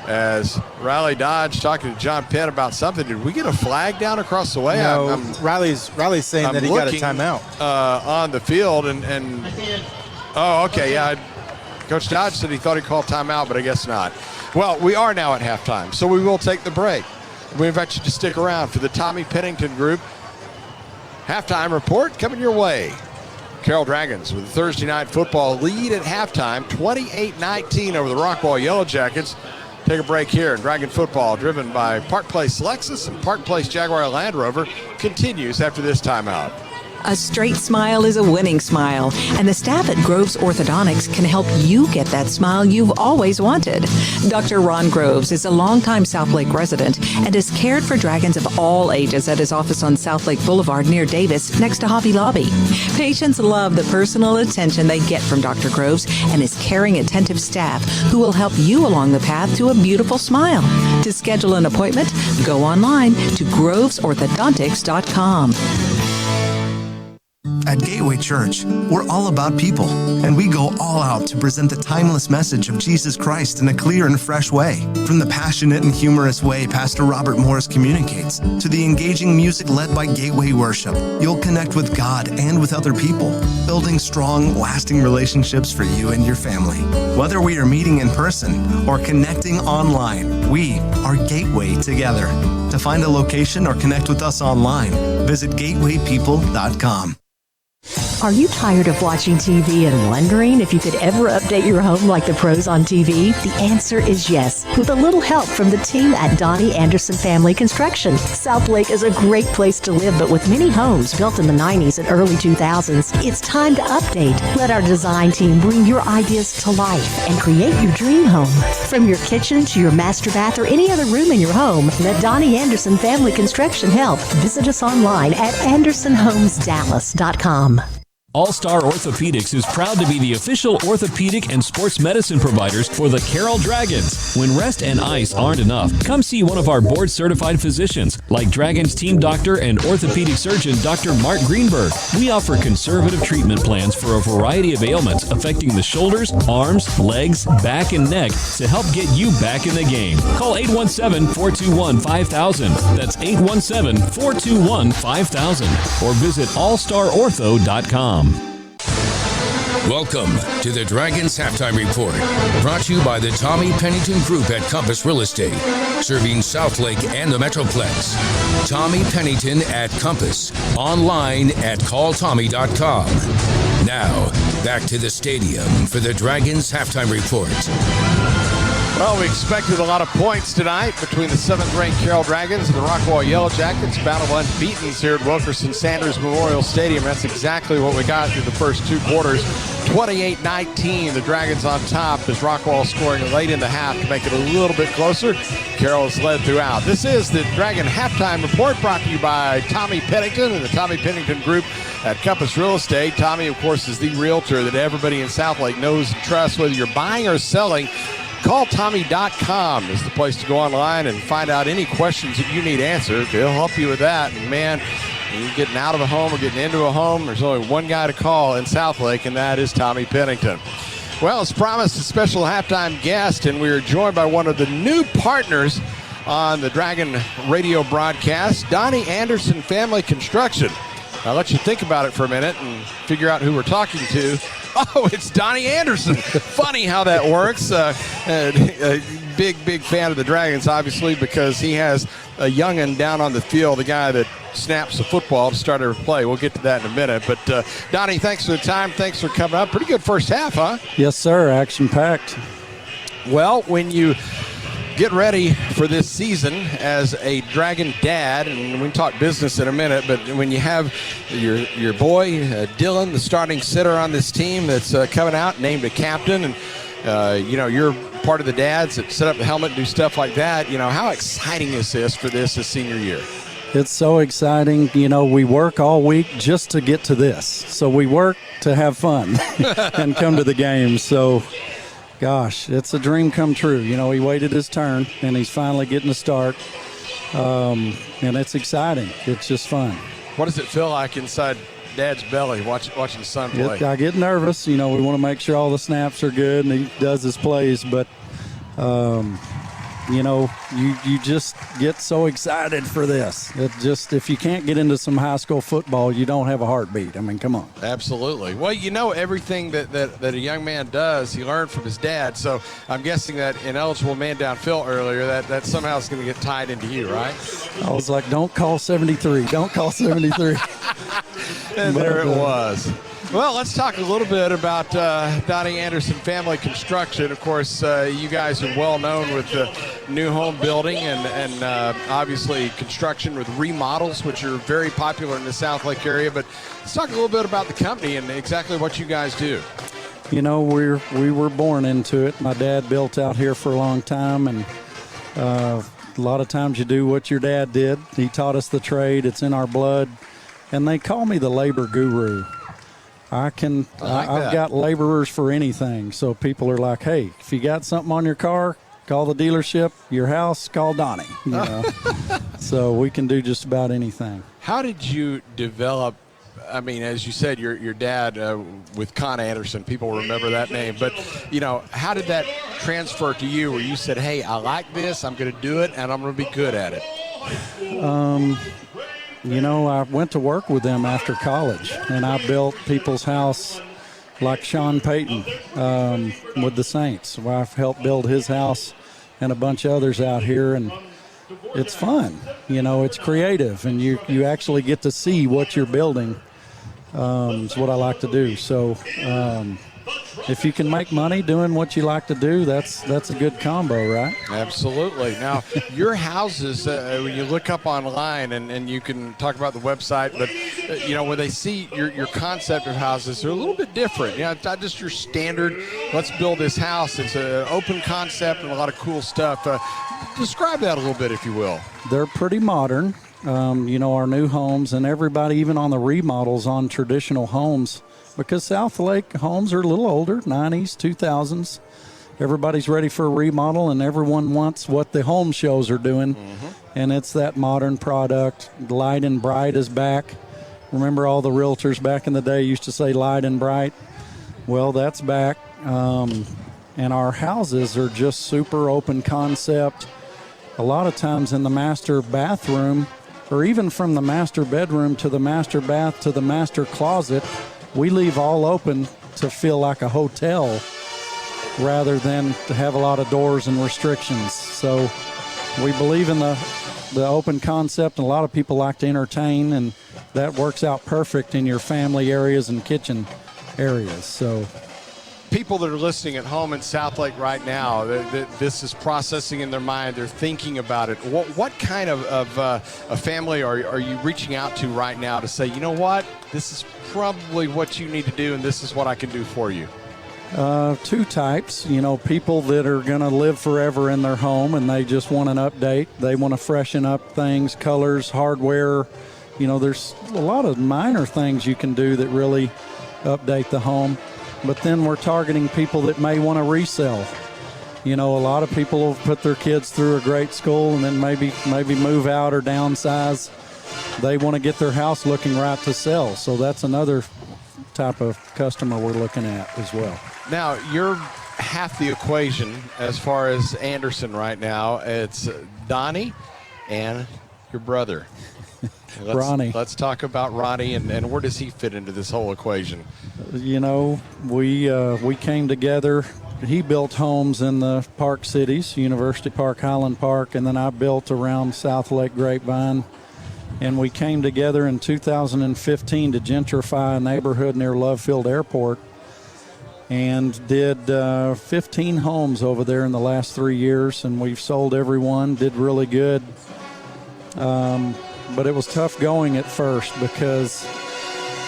A: As Riley Dodge talking to John Penn about something. Did we get a flag down across the way?
L: No, Riley's saying that he got a timeout.
A: On the field. And oh, okay, yeah. Coach Dodge said he thought he called timeout, but I guess not. Well, we are now at halftime, so we will take the break. We invite you to stick around for the Tommy Pennington Group halftime report coming your way. Carroll Dragons with a Thursday night football lead at halftime, 28-19 over the Rockwall Yellowjackets. Take a break here. Dragon football, driven by Park Place Lexus and Park Place Jaguar Land Rover, continues after this timeout.
N: A straight smile is a winning smile, and the staff at Groves Orthodontics can help you get that smile you've always wanted. Dr. Ron Groves is a longtime Southlake resident and has cared for dragons of all ages at his office on Southlake Boulevard near Davis, next to Hobby Lobby. Patients love the personal attention they get from Dr. Groves and his caring, attentive staff who will help you along the path to a beautiful smile. To schedule an appointment, go online to grovesorthodontics.com.
B: At Gateway Church, we're all about people, and we go all out to present the timeless message of Jesus Christ in a clear and fresh way. From the passionate and humorous way Pastor Robert Morris communicates, to the engaging music led by Gateway Worship, you'll connect with God and with other people, building strong, lasting relationships for you and your family. Whether we are meeting in person or connecting online, we are Gateway together. To find a location or connect with us online, visit gatewaypeople.com.
S: Are you tired of watching TV and wondering if you could ever update your home like the pros on TV? The answer is yes, with a little help from the team at Donnie Anderson Family Construction. Southlake is a great place to live, but with many homes built in the 90s and early 2000s, it's time to update. Let our design team bring your ideas to life and create your dream home. From your kitchen to your master bath or any other room in your home, let Donnie Anderson Family Construction help. Visit us online at AndersonHomesDallas.com.
E: All-Star Orthopedics is proud to be the official orthopedic and sports medicine providers for the Carroll Dragons. When rest and ice aren't enough, come see one of our board-certified physicians, like Dragons team doctor and orthopedic surgeon Dr. Mark Greenberg. We offer conservative treatment plans for a variety of ailments affecting the shoulders, arms, legs, back, and neck to help get you back in the game. Call 817-421-5000. That's 817-421-5000. Or visit allstarortho.com.
U: Welcome to the Dragons Halftime Report, brought to you by the Tommy Pennington Group at Compass Real Estate, serving Southlake and the Metroplex. Tommy Pennington at Compass, online at calltommy.com. Now, back to the stadium for the Dragons Halftime Report.
A: Well, we expected a lot of points tonight between the 7th-ranked Carroll Dragons and the Rockwall Yellowjackets. Battle of unbeatens here at Wilkerson Sanders Memorial Stadium. That's exactly what we got through the first 2 quarters. 28-19, the Dragons on top as Rockwall scoring late in the half to make it a little bit closer. Carroll has led throughout. This is the Dragon Halftime Report, brought to you by Tommy Pennington and the Tommy Pennington Group at Compass Real Estate. Tommy, of course, is the realtor that everybody in Southlake knows and trusts. Whether you're buying or selling, calltommy.com is the place to go online and find out any questions that you need answered. They'll help you with that. And man, you're getting out of a home or getting into a home, there's only one guy to call in Southlake, and that is Tommy Pennington. Well, as promised, a special halftime guest, and we are joined by one of the new partners on the Dragon radio broadcast, Donnie Anderson Family Construction. I'll let you think about it for a minute and figure out who we're talking to. Oh, it's Donnie Anderson. Funny how that works. A big fan of the Dragons, obviously, because he has a youngin' down on the field, the guy that snaps the football to start every play. We'll get to that in a minute. But, Donnie, thanks for the time. Thanks for coming up. Pretty good first half, huh?
V: Yes, sir. Action-packed.
A: Well, when you get ready for this season as a Dragon dad, and we can talk business in a minute, but when you have your boy, Dylan, the starting sitter on this team that's coming out, named a captain, and you're part of the dads that set up the helmet and do stuff like that. How exciting is this for this senior year?
C: It's so exciting. We work all week just to get to this. So we work to have fun and come to the games. So, gosh, it's a dream come true. He waited his turn, and he's finally getting to start. And it's exciting. It's just fun.
A: What does it feel like inside Dad's belly watching son play?
C: I get nervous. We want to make sure all the snaps are good, and he does his plays. But, you just get so excited for this. If you can't get into some high school football, you don't have a heartbeat. I mean, come on.
A: Absolutely. Well, everything that a young man does, he learned from his dad. So I'm guessing that ineligible man down Phil earlier, that somehow is going to get tied into you, right?
C: I was like, don't call 73. Don't call 73.
A: And there it was. Well, let's talk a little bit about Donnie Anderson Family Construction. Of course, you guys are well known with the new home building and obviously construction with remodels, which are very popular in the Southlake area. But let's talk a little bit about the company and exactly what you guys do.
C: We were born into it. My dad built out here for a long time, and a lot of times you do what your dad did. He taught us the trade. It's in our blood. And they call me the labor guru. I've got laborers for anything. So people are like, hey, if you got something on your car, call the dealership. Your house, call Donnie. So we can do just about anything.
A: How did you develop? I mean, as you said, your dad with Con Anderson, people remember that name. But, how did that transfer to you where you said, hey, I like this, I'm going to do it, and I'm going to be good at it?
C: I went to work with them after college, and I built people's house like Sean Payton with the Saints. I've helped build his house and a bunch of others out here, and it's fun. It's creative, and you actually get to see what you're building. Is what I like to do. So if you can make money doing what you like to do, that's a good combo, right?
A: Absolutely. Now, your houses, when you look up online, and you can talk about the website, but, when they see your concept of houses, they're a little bit different. It's not just your standard, let's build this house. It's an open concept and a lot of cool stuff. Describe that a little bit, if you will.
C: They're pretty modern. Our new homes, and everybody, even on the remodels on traditional homes, because Southlake homes are a little older, 90s, 2000s. Everybody's ready for a remodel, and everyone wants what the home shows are doing, and it's that modern product. Light and bright is back. Remember all the realtors back in the day used to say light and bright? Well, that's back, and our houses are just super open concept. A lot of times in the master bathroom, or even from the master bedroom to the master bath to the master closet, we leave all open to feel like a hotel rather than to have a lot of doors and restrictions. So we believe in the open concept, and a lot of people like to entertain, and that works out perfect in your family areas and kitchen areas. So
A: people that are listening at home in Southlake right now, this is processing in their mind. They're thinking about it. What kind of a family are you reaching out to right now to say, you know what, this is probably what you need to do, and this is what I can do for you?
C: Two types. People that are going to live forever in their home, and they just want an update. They want to freshen up things, colors, hardware. There's a lot of minor things you can do that really update the home. But then we're targeting people that may want to resell. A lot of people will put their kids through a great school and then maybe move out or downsize. They want to get their house looking right to sell. So that's another type of customer we're looking at as well.
A: Now, you're half the equation as far as Anderson right now. It's Donnie and your brother.
C: Ronnie.
A: Let's talk about Ronnie and where does he fit into this whole equation?
C: We came together. He built homes in the park cities, University Park, Highland Park, and then I built around Southlake Grapevine. And we came together in 2015 to gentrify a neighborhood near Love Field Airport, and did 15 homes over there in the last 3 years, and we've sold every one, did really good. But it was tough going at first because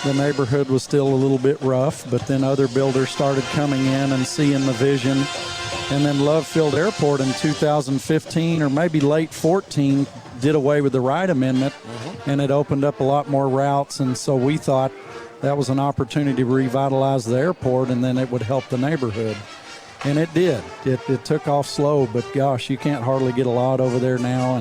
C: the neighborhood was still a little bit rough, but then other builders started coming in and seeing the vision And then Love Field Airport in 2015 or maybe late 14 did away with the right amendment, and it opened up a lot more routes. And so we thought that was an opportunity to revitalize the airport, and then it would help the neighborhood. And it did. It took off slow, but gosh, you can't hardly get a lot over there now,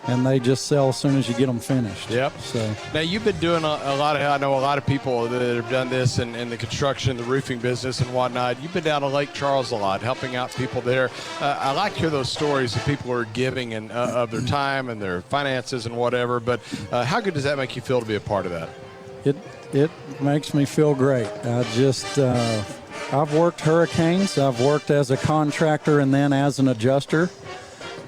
C: and they just sell as soon as you get them finished.
A: Yep.
C: So
A: now you've been doing a lot of, I know a lot of people that have done this in the construction, the roofing business and whatnot. You've been down to Lake Charles a lot, helping out people there. I like to hear those stories of people who are giving and of their time and their finances and whatever, but how good does that make you feel to be a part of that?
C: It makes me feel great. I've worked hurricanes. I've worked as a contractor and then as an adjuster.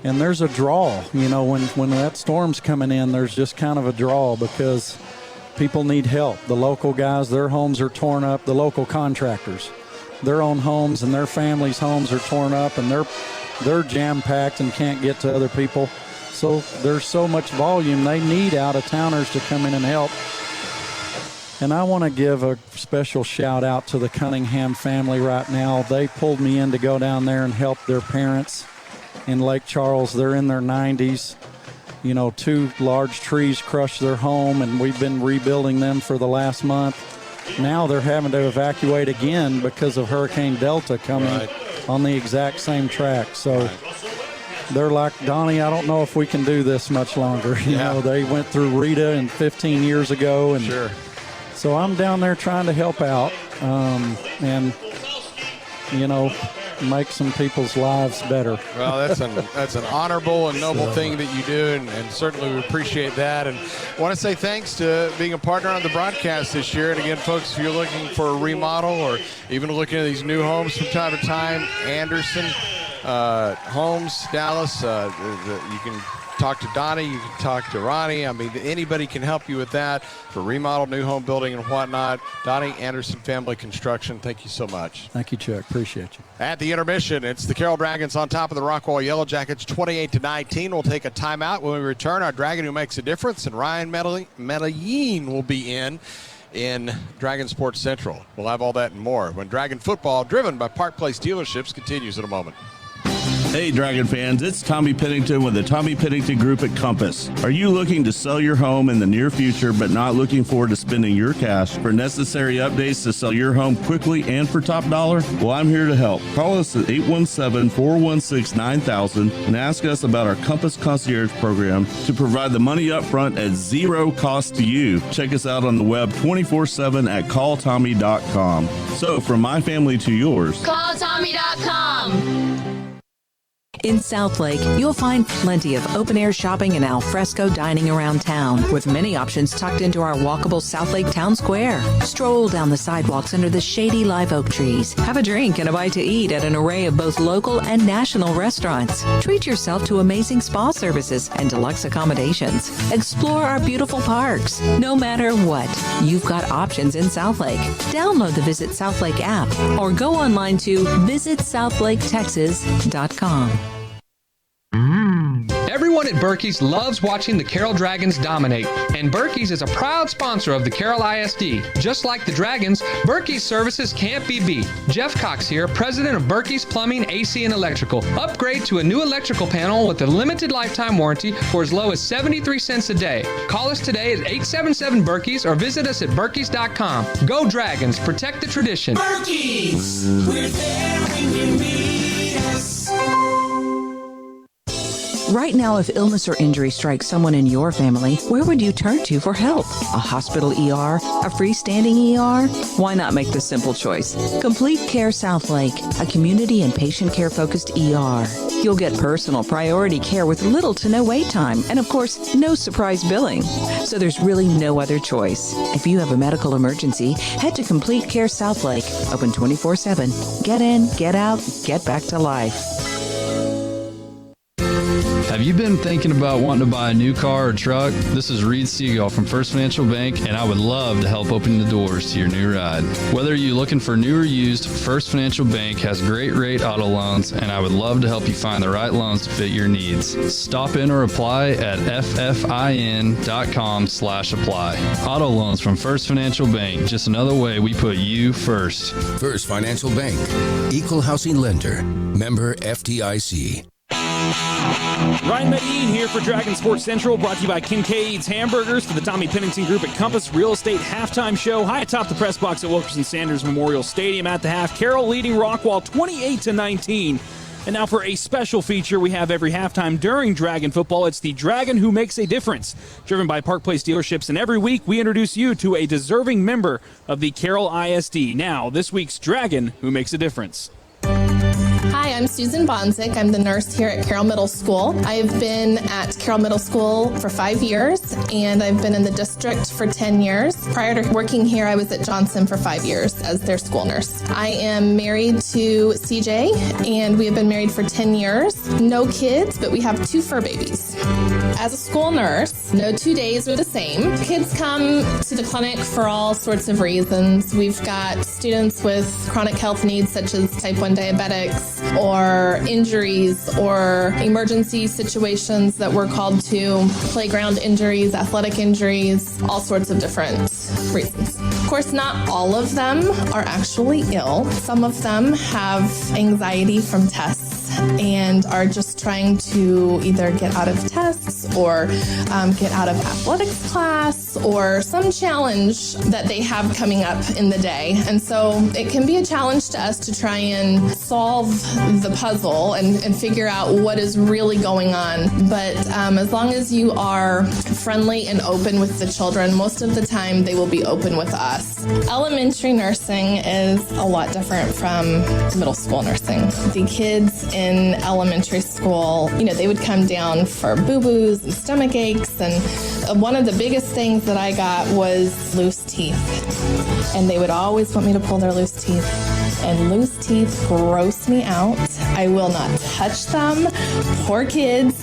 C: And there's a draw, when that storm's coming in, there's just kind of a draw because people need help. The local guys, their homes are torn up. The local contractors, their own homes and their families' homes are torn up, and they're jam-packed and can't get to other people. So there's so much volume. They need out-of-towners to come in and help. And I want to give a special shout-out to the Cunningham family right now. They pulled me in to go down there and help their parents in Lake Charles. They're in their 90s. 2 large trees crushed their home, and we've been rebuilding them for the last month. Now they're having to evacuate again because of Hurricane Delta coming on the exact same track. So they're like, Donnie, I don't know if we can do this much longer. They went through Rita 15 years ago. And
A: sure.
C: So I'm down there trying to help out and make some people's lives better.
A: Well, that's an honorable and noble thing that you do, and certainly we appreciate that. And I want to say thanks to being a partner on the broadcast this year. And again, folks, if you're looking for a remodel or even looking at these new homes from time to time, Anderson Homes, Dallas, you can talk to Donnie, you can talk to Ronnie. I mean, anybody can help you with that for remodel, new home building, and whatnot. Donnie Anderson Family Construction, thank you so much.
C: Thank you, Chuck. Appreciate you.
A: At the intermission, it's the Carroll Dragons on top of the Rockwall Yellowjackets, 28-19. We'll take a timeout. When we return, our Dragon who makes a difference, and Ryan Medellin will be in Dragon Sports Central. We'll have all that and more when Dragon football, driven by Park Place Dealerships, continues in a moment.
D: Hey Dragon fans, it's Tommy Pennington with the Tommy Pennington Group at Compass. Are you looking to sell your home in the near future but not looking forward to spending your cash for necessary updates to sell your home quickly and for top dollar? Well, I'm here to help. Call us at 817-416-9000 and ask us about our Compass Concierge program to provide the money up front at zero cost to you. Check us out on the web 24/7 at calltommy.com. So from my family to yours,
N: calltommy.com. In Southlake, you'll find plenty of open-air shopping and alfresco dining around town, with many options tucked into our walkable Southlake Town Square. Stroll down the sidewalks under the shady live oak trees. Have a drink and a bite to eat at an array of both local and national restaurants. Treat yourself to amazing spa services and deluxe accommodations. Explore our beautiful parks. No matter what, you've got options in Southlake. Download the Visit Southlake app or go online to visitsouthLakeTexas.com.
J: Everyone at Berkey's loves watching the Carroll Dragons dominate, and Berkey's is a proud sponsor of the Carroll ISD. Just like the Dragons, Berkey's services can't be beat. Jeff Cox here, president of Berkey's Plumbing, AC, and Electrical. Upgrade to a new electrical panel with a limited lifetime warranty for as low as 73 cents a day. Call us today at 877-BERKEYS or visit us at Berkeys.com. Go Dragons, protect the tradition.
K: Berkey's, we're there when you need us.
N: Right now, if illness or injury strikes someone in your family, where would you turn to for help? A hospital ER? A freestanding ER? Why not make the simple choice? Complete Care Southlake, a community and patient care focused ER. You'll get personal priority care with little to no wait time, and of course, no surprise billing. So there's really no other choice. If you have a medical emergency, head to Complete Care Southlake, open 24/7. Get in, get out, get back to life.
H: Have you been thinking about wanting to buy a new car or truck? This is Reed Siegel from First Financial Bank, and I would love to help open the doors to your new ride. Whether you're looking for new or used, First Financial Bank has great rate auto loans, and I would love to help you find the right loans to fit your needs. Stop in or apply at ffin.com/apply. Auto loans from First Financial Bank, just another way we put you first.
U: First Financial Bank, Equal Housing Lender, member FDIC.
R: Ryan Medine here for Dragon Sports Central, brought to you by Kincaid's Hamburgers for the Tommy Pennington Group at Compass Real Estate halftime show. High atop the press box at Wilkerson Sanders Memorial Stadium at the half. Carroll leading Rockwall 28-19. And now for a special feature we have every halftime during Dragon football. It's the Dragon Who Makes a Difference, driven by Park Place Dealerships. And every week we introduce you to a deserving member of the Carroll ISD. Now, this week's Dragon Who Makes a Difference.
T: Hi, I'm Susan Bonzik. I'm the nurse here at Carroll Middle School. I've been at Carroll Middle School for 5 years, and I've been in the district for 10 years. Prior to working here, I was at Johnson for 5 years as their school nurse. I am married to CJ, and we have been married for 10 years. No kids, but we have 2 fur babies. As a school nurse, no 2 days are the same. Kids come to the clinic for all sorts of reasons. We've got students with chronic health needs such as type 1 diabetics, or injuries or emergency situations that we're called to, playground injuries, athletic injuries, all sorts of different reasons. Of course, not all of them are actually ill. Some of them have anxiety from tests and are just trying to either get out of tests or get out of athletics class or some challenge that they have coming up in the day. And so it can be a challenge to us to try and solve the puzzle and figure out what is really going on. But as long as you are friendly and open with the children, most of the time they will be open with us. Elementary nursing is a lot different from middle school nursing. The kids in elementary school, they would come down for boo-boos and stomach aches, and one of the biggest things that I got was loose teeth. And they would always want me to pull their loose teeth. And loose teeth gross me out. I will not touch them. Poor kids.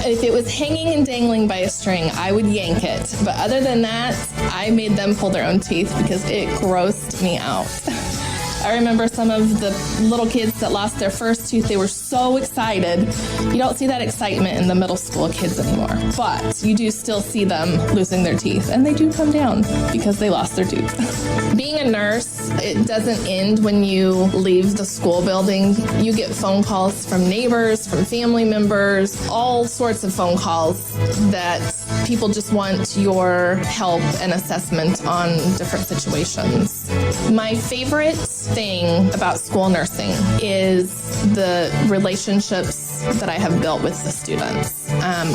T: If it was hanging and dangling by a string, I would yank it. But other than that, I made them pull their own teeth because it grossed me out. I remember some of the little kids that lost their first tooth, they were so excited. You don't see that excitement in the middle school kids anymore, but you do still see them losing their teeth, and they do come down because they lost their tooth. Being a nurse, it doesn't end when you leave the school building. You get phone calls from neighbors, from family members, all sorts of phone calls that people just want your help and assessment on different situations. My favorite thing about school nursing is the relationships that I have built with the students.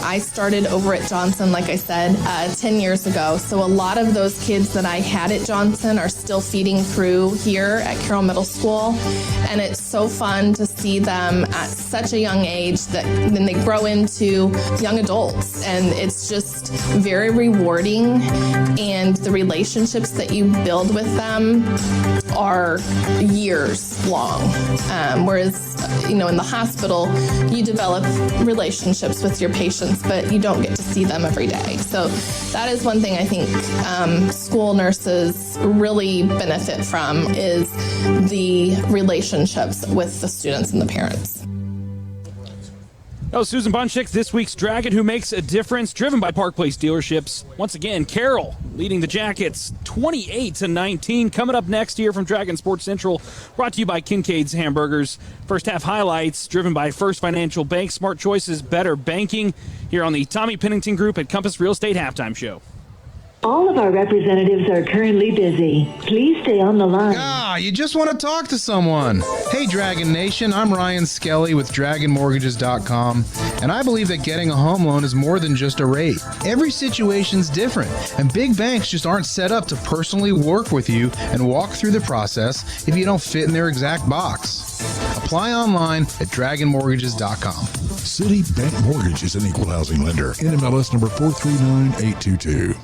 T: I started over at Johnson, like I said, 10 years ago. So a lot of those kids that I had at Johnson are still feeding through here at Carroll Middle School. And it's so fun to see them at such a young age that then they grow into young adults. And it's just very rewarding. And the relationships that you build with them are years long. Whereas, in the hospital, you develop relationships with your patients, but you don't get to see them every day. So that is one thing I think school nurses really benefit from is the relationships with the students and the parents.
R: That was Susan Bonchik, this week's Dragon Who Makes a Difference, driven by Park Place Dealerships. Once again, Carroll leading the Jackets 28-19. Coming up next here from Dragon Sports Central, brought to you by Kincaid's Hamburgers. First half highlights driven by First Financial Bank. Smart choices, better banking. Here on the Tommy Pennington Group at Compass Real Estate Halftime Show.
W: All of our representatives are currently busy. Please stay on the line.
X: You just want to talk to someone. Hey, Dragon Nation, I'm Ryan Skelly with DragonMortgages.com, and I believe that getting a home loan is more than just a rate. Every situation's different, and big banks just aren't set up to personally work with you and walk through the process if you don't fit in their exact box. Apply online at DragonMortgages.com.
Y: City Bank Mortgage is an equal housing lender. NMLS number 439822.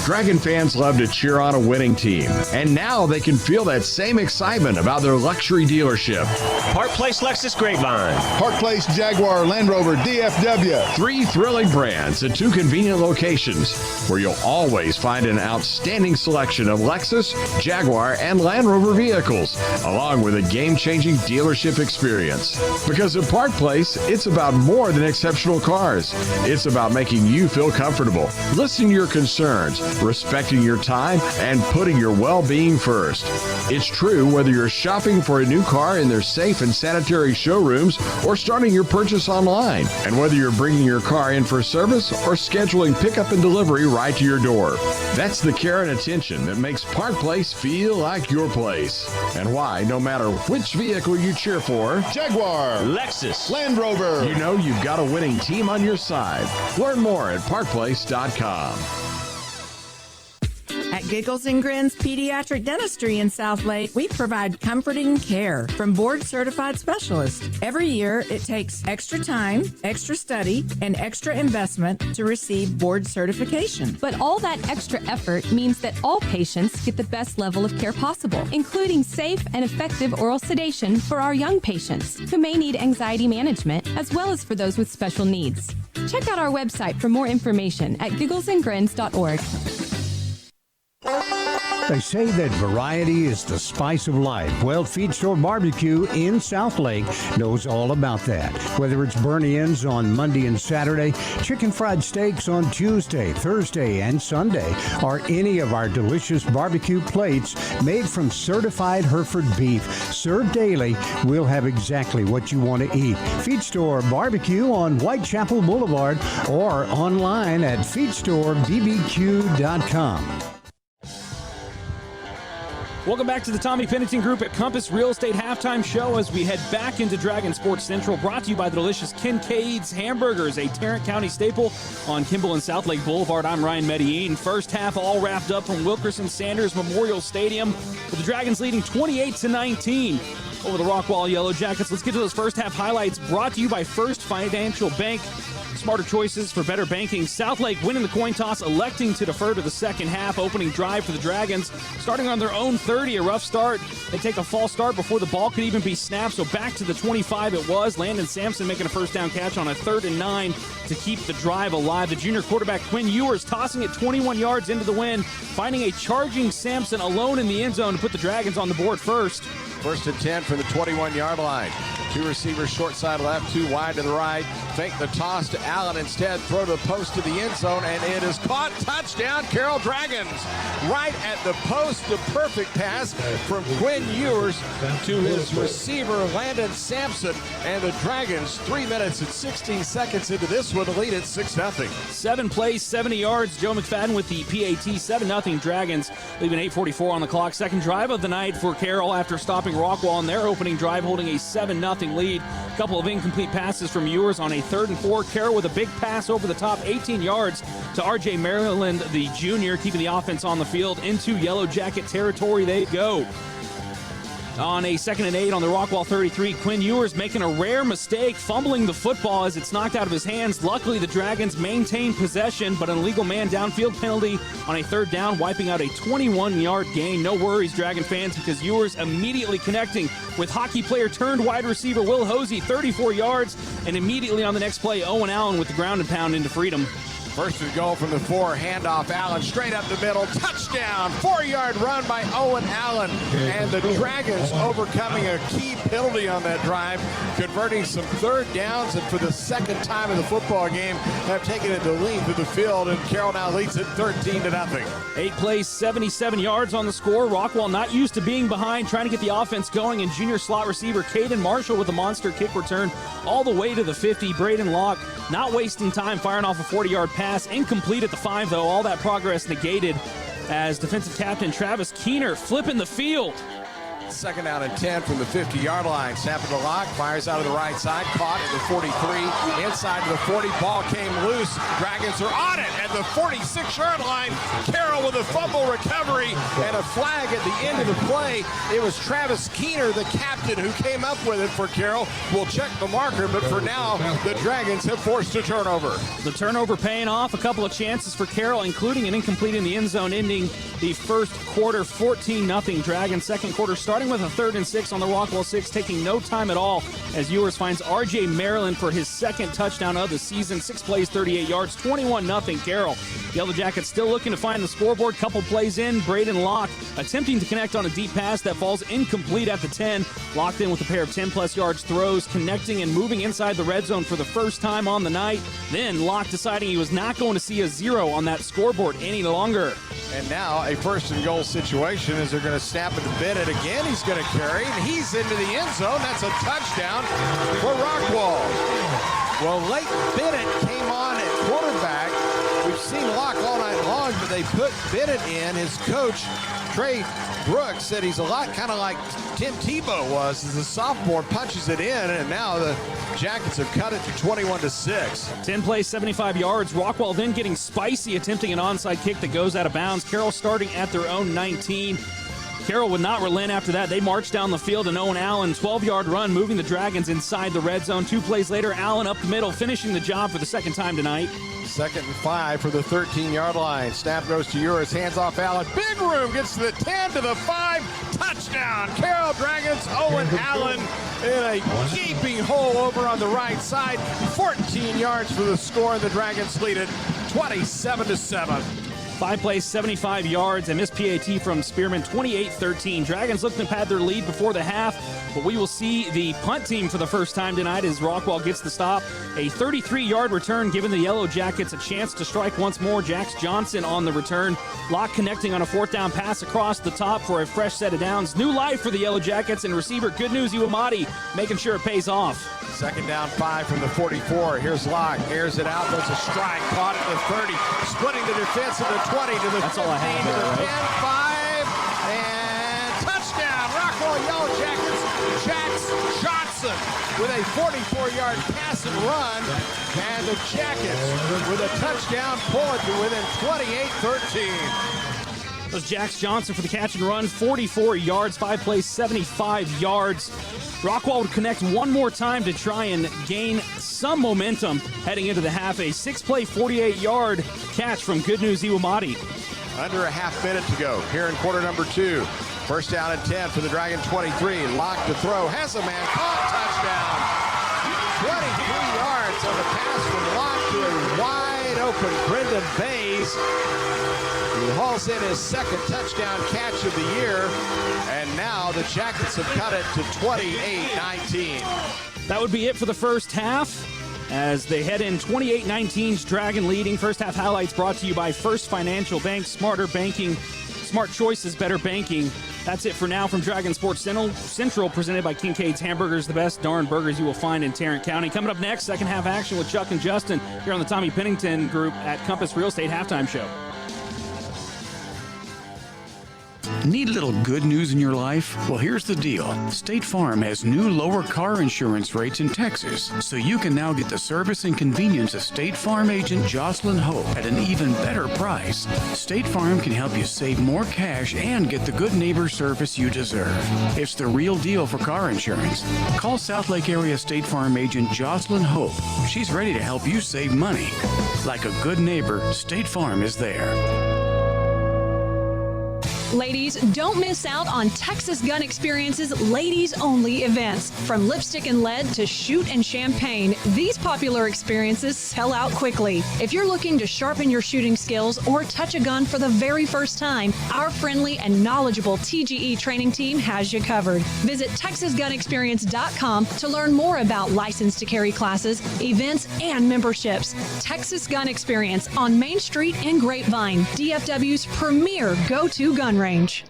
Q: Dragon fans love to cheer on a winning team, and now they can feel that same excitement about their luxury dealership.
F: Park Place Lexus Grapevine.
G: Park Place Jaguar Land Rover DFW.
Q: 3 thrilling brands at 2 convenient locations where you'll always find an outstanding selection of Lexus, Jaguar, and Land Rover vehicles, along with a game-changing dealership experience. Because at Park Place, it's about more than exceptional cars. It's about making you feel comfortable, listening to your concerns, respecting your time, and putting your well-being first. It's true whether you're shopping for a new car in their safe and sanitary showrooms or starting your purchase online, and whether you're bringing your car in for service or scheduling pickup and delivery right to your door. That's the care and attention that makes Park Place feel like your place. And why, no matter which vehicle you cheer for,
G: Jaguar,
F: Lexus,
G: Land Rover,
Q: you know you've got a winning team on your side. Learn more at parkplace.com.
M: At Giggles and Grins Pediatric Dentistry in Southlake, we provide comforting care from board-certified specialists. Every year, it takes extra time, extra study, and extra investment to receive board certification.
P: But all that extra effort means that all patients get the best level of care possible, including safe and effective oral sedation for our young patients who may need anxiety management, as well as for those with special needs. Check out our website for more information at gigglesandgrins.org.
Y: They say that variety is the spice of life. Well, Feed Store Barbecue in Southlake knows all about that. Whether it's burn-ins on Monday and Saturday, chicken fried steaks on Tuesday, Thursday, and Sunday, or any of our delicious barbecue plates made from certified Hereford beef, served daily, we'll have exactly what you want to eat. Feed Store Barbecue on Whitechapel Boulevard or online at feedstorebbq.com.
R: Welcome back to the Tommy Pennington Group at Compass Real Estate Halftime Show as we head back into Dragon Sports Central, brought to you by the delicious Kincaid's Hamburgers, a Tarrant County staple on Kimball and Southlake Boulevard. I'm Ryan Medellin. First half all wrapped up from Wilkerson Sanders Memorial Stadium, with the Dragons leading 28-19 over the Rockwall Yellowjackets. Let's get to those first half highlights, brought to you by First Financial Bank. Smarter choices for better banking. Southlake winning the coin toss, electing to defer to the second half. Opening drive for the Dragons, starting on their own 30. A rough start. They take a false start before the ball could even be snapped, so back to the 25 it was. Landon Sampson making a first down catch on a 3rd and 9 to keep the drive alive. The junior quarterback Quinn Ewers tossing it 21 yards into the wind, finding a charging Sampson alone in the end zone to put the Dragons on the board first.
A: First and 10 from the 21-yard line. 2 receivers short side left, 2 wide to the right. Fake the toss to Allen. Instead, throw to the post to the end zone, and it is caught. Touchdown, Carroll Dragons. Right at the post, the perfect pass from Quinn Ewers to his receiver, Landon Sampson. And the Dragons, 3 minutes and 16 seconds into this one, lead at 6-0.
R: 7 plays, 70 yards. Joe McFadden with the PAT. 7-0 Dragons, leaving 8:44 on the clock. Second drive of the night for Carroll after stopping Rockwall in their opening drive, holding a 7-0 lead. A couple of incomplete passes from Ewers on a 3rd and 4. Carroll with a big pass over the top, 18 yards to R.J. Maryland, the junior, keeping the offense on the field. Into Yellow Jacket territory they go. On a 2nd and 8 on the Rockwall 33, Quinn Ewers making a rare mistake, fumbling the football as it's knocked out of his hands. Luckily, the Dragons maintain possession, but an illegal man downfield penalty on a 3rd down, wiping out a 21-yard gain. No worries, Dragon fans, because Ewers immediately connecting with hockey player turned wide receiver Will Hosey, 34 yards, and immediately on the next play, Owen Allen with the ground and pound into freedom.
A: First and goal from the 4, handoff Allen straight up the middle, touchdown, 4-yard run by Owen Allen, and the Dragons overcoming a key penalty on that drive, converting some 3rd downs, and for the second time in the football game have taken it to lean through the field, and Carroll now leads it 13-0.
R: 8 plays, 77 yards on the score. Rockwall not used to being behind, trying to get the offense going, and junior slot receiver Caden Marshall with a monster kick return all the way to the 50. Braden Locke not wasting time, firing off a 40-yard pass. Incomplete at the 5, though. All that progress negated as defensive captain Travis Keener flipping the field.
A: Second down and 10 from the 50-yard line. Snap to the lock, fires out of the right side, caught at the 43, inside to the 40. Ball came loose. Dragons are on it at the 46-yard line. Carroll with a fumble recovery and a flag at the end of the play. It was Travis Keener, the captain, who came up with it for Carroll. We'll check the marker, but for now, the Dragons have forced a turnover.
R: The turnover paying off. A couple of chances for Carroll, including an incomplete in the end zone, ending the first quarter 14-0 Dragons. Second quarter starting with a 3rd and 6 on the Rockwall 6, taking no time at all as Ewers finds R.J. Maryland for his second touchdown of the season. 6 plays, 38 yards, 21-0 Carroll. Yellowjackets still looking to find the scoreboard. Couple plays in, Braden Locke attempting to connect on a deep pass that falls incomplete at the 10. Locked in with a pair of 10-plus yards throws, connecting and moving inside the red zone for the first time on the night. Then Locke deciding he was not going to see a 0 on that scoreboard any longer.
A: And now a first and goal situation as they're going to snap it to Bennett again. He's going to carry, and he's into the end zone. That's a touchdown for Rockwall. Well, Lake Bennett came on at quarterback. We've seen Locke all night long, but they put Bennett in. His coach, Trey Brooks, said he's a lot kind of like Tim Tebow was as a sophomore, punches it in, and now the Jackets have cut it to 21-6.
R: 10 plays, 75 yards. Rockwall then getting spicy, attempting an onside kick that goes out of bounds. Carroll starting at their own 19. Carroll would not relent after that. They marched down the field, and Owen Allen, 12-yard run, moving the Dragons inside the red zone. 2 plays later, Allen up the middle, finishing the job for the second time tonight.
A: 2nd and 5 for the 13-yard line. Snap goes to Ewers, hands off Allen. Big room, gets to the 10, to the 5. Touchdown, Carroll Dragons. Owen Allen in a gaping hole over on the right side. 14 yards for the score. The Dragons lead it 27-7.
R: 5 plays, 75 yards, and missed PAT from Spearman, 28-13. Dragons look to pad their lead before the half, but we will see the punt team for the first time tonight as Rockwall gets the stop. A 33-yard return giving the Yellowjackets a chance to strike once more. Jax Johnson on the return. Locke connecting on a 4th down pass across the top for a fresh set of downs. New life for the Yellowjackets, and receiver Good News Iwamati making sure it pays off.
A: 2nd down 5 from the 44. Here's Locke, airs it out, there's a strike, caught at the 30, splitting the defense of the 20 to the 15 to the 10, 5, and touchdown, Rockwall Yellowjackets. Jax Johnson with a 44-yard pass and run, and the Jackets with a touchdown, pull it to within 28-13.
R: That was Jax Johnson for the catch and run, 44 yards, 5 plays, 75 yards. Rockwall would connect one more time to try and gain some momentum heading into the half. A 6-play, 48-yard catch from Good News Iwamati.
A: Under a half minute to go here in quarter number 2. First down and 10 for the Dragon 23. Locked to throw. Has a man caught. Touchdown. 23 yards on the pass from Locke to a wide open Brendan Bays. He hauls in his second touchdown catch of the year. And now the Jackets have cut it to 28-19.
R: That would be it for the first half as they head in 28-19's Dragon leading. First half highlights brought to you by First Financial Bank. Smarter banking, smart choices, better banking. That's it for now from Dragon Sports Central, presented by Kincaid's Hamburgers, the best darn burgers you will find in Tarrant County. Coming up next, second half action with Chuck and Justin here on the Tommy Pennington Group at Compass Real Estate Halftime Show.
B: Need a little good news in your life? Well, here's the deal. State Farm has new lower car insurance rates in Texas, so you can now get the service and convenience of State Farm agent Jocelyn Hope at an even better price. State Farm can help you save more cash and get the good neighbor service you deserve. It's the real deal for car insurance. Call Southlake area State Farm agent Jocelyn Hope. She's ready to help you save money. Like a good neighbor, State Farm is there.
I: Ladies, don't miss out on Texas Gun Experience's ladies-only events. From lipstick and lead to shoot and champagne, these popular experiences sell out quickly. If you're looking to sharpen your shooting skills or touch a gun for the very first time, our friendly and knowledgeable TGE training team has you covered. Visit TexasGunExperience.com to learn more about license to carry classes, events, and memberships. Texas Gun Experience on Main Street in Grapevine, DFW's premier go-to gun range.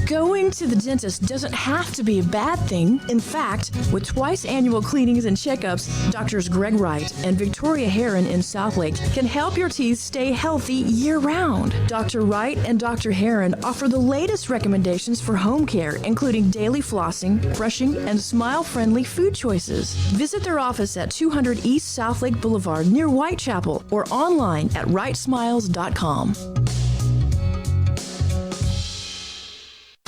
E: Going to the dentist doesn't have to be a bad thing. In fact, with twice annual cleanings and checkups, Doctors Greg Wright and Victoria Heron in Southlake can help your teeth stay healthy year-round. Dr. Wright and Dr. Heron offer the latest recommendations for home care, including daily flossing, brushing, and smile-friendly food choices. Visit their office at 200 East Southlake Boulevard near Whitechapel or online at wrightsmiles.com.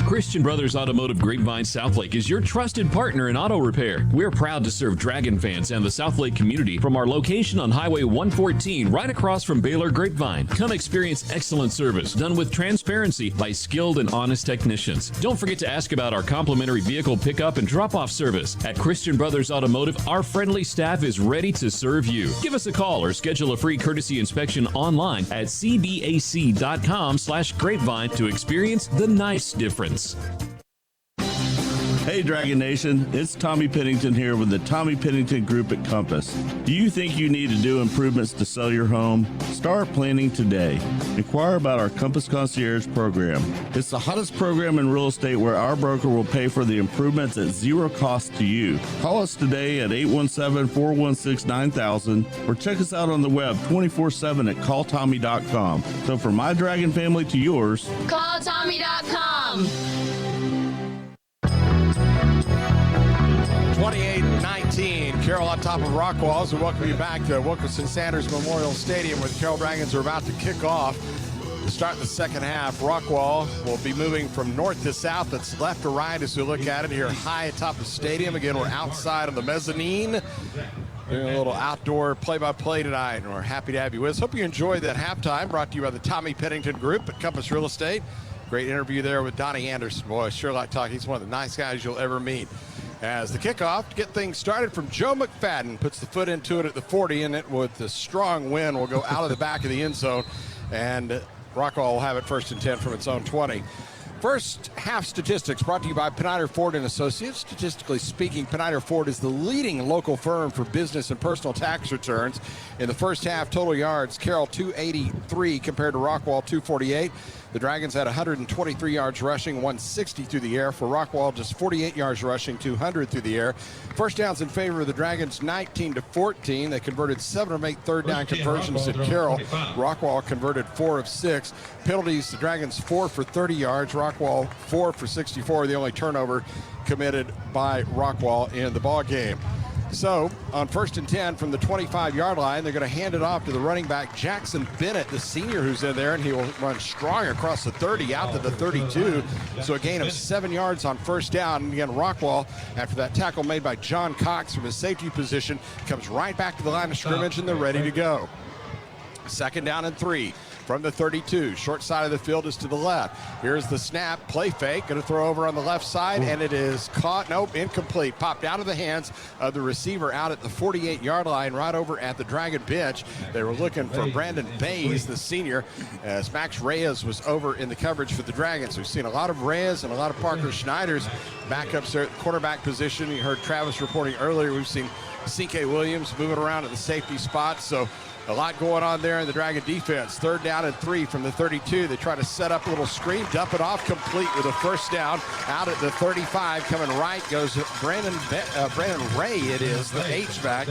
L: Christian Brothers Automotive Grapevine Southlake is your trusted partner in auto repair. We're proud to serve Dragon fans and the Southlake community from our location on Highway 114 right across from Baylor Grapevine. Come experience excellent service done with transparency by skilled and honest technicians. Don't forget to ask about our complimentary vehicle pickup and drop-off service. At Christian Brothers Automotive, our friendly staff is ready to serve you. Give us a call or schedule a free courtesy inspection online at cbac.com/grapevine to experience the nice difference.
D: Hey Dragon Nation, it's Tommy Pennington here with the Tommy Pennington Group at Compass. Do you think you need to do improvements to sell your home? Start planning today. Inquire about our Compass Concierge program. It's the hottest program in real estate where our broker will pay for the improvements at zero cost to you. Call us today at 817-416-9000 or check us out on the web 24/7 at calltommy.com. So from my Dragon family to yours,
K: calltommy.com.
A: 28-19, Carroll on top of Rockwall. We welcome you back to Wilkerson Sanders Memorial Stadium where the Carroll Dragons are about to kick off to start the second half. Rockwall will be moving from north to south. That's left to right as we look at it here high atop the stadium. Again, we're outside on the mezzanine. Doing a little outdoor play-by-play tonight, and we're happy to have you with us. Hope you enjoyed that halftime, brought to you by the Tommy Pennington Group at Compass Real Estate. Great interview there with Donnie Anderson. Boy, I sure like talking. He's one of the nice guys you'll ever meet. As the kickoff to get things started from Joe McFadden, puts the foot into it at the 40, and it with the strong wind will go out of the back of the end zone, and Rockwall will have it 1st and 10 from its own 20. First half statistics brought to you by Pennider Ford & Associates. Statistically speaking, Pennider Ford is the leading local firm for business and personal tax returns. In the first half, total yards, Carroll 283 compared to Rockwall 248. The Dragons had 123 yards rushing, 160 through the air. For Rockwall, just 48 yards rushing, 200 through the air. First downs in favor of the Dragons, 19-14. They converted 7 of 8 third down conversions at Carroll. Rockwall converted 4 of 6. Penalties, the Dragons 4 for 30 yards. Rockwall 4 for 64. The only turnover committed by Rockwall in the ball game. So on 1st and 10 from the 25-yard line, they're going to hand it off to the running back, Jackson Bennett, the senior who's in there, and he will run strong across the 30 out to the 32. So a gain of 7 yards on first down. And again, Rockwall, after that tackle made by John Cox from his safety position, comes right back to the line of scrimmage, and they're ready to go. 2nd down and 3. From the 32, short side of the field is to the left. Here's the snap, play fake, going to throw over on the left side, and it is caught, nope, incomplete. Popped out of the hands of the receiver out at the 48-yard line, right over at the Dragon bench. They were looking for Brandon Bays, the senior, as Max Reyes was over in the coverage for the Dragons. We've seen a lot of Reyes and a lot of Parker Schneider's backups there at the quarterback position. You heard Travis reporting earlier. We've seen C.K. Williams moving around at the safety spot, so a lot going on there in the Dragon defense. 3rd down and 3 from the 32. They try to set up a little screen, dump it off complete with a first down out at the 35. Coming right goes Brandon Ray, it is, the H-back,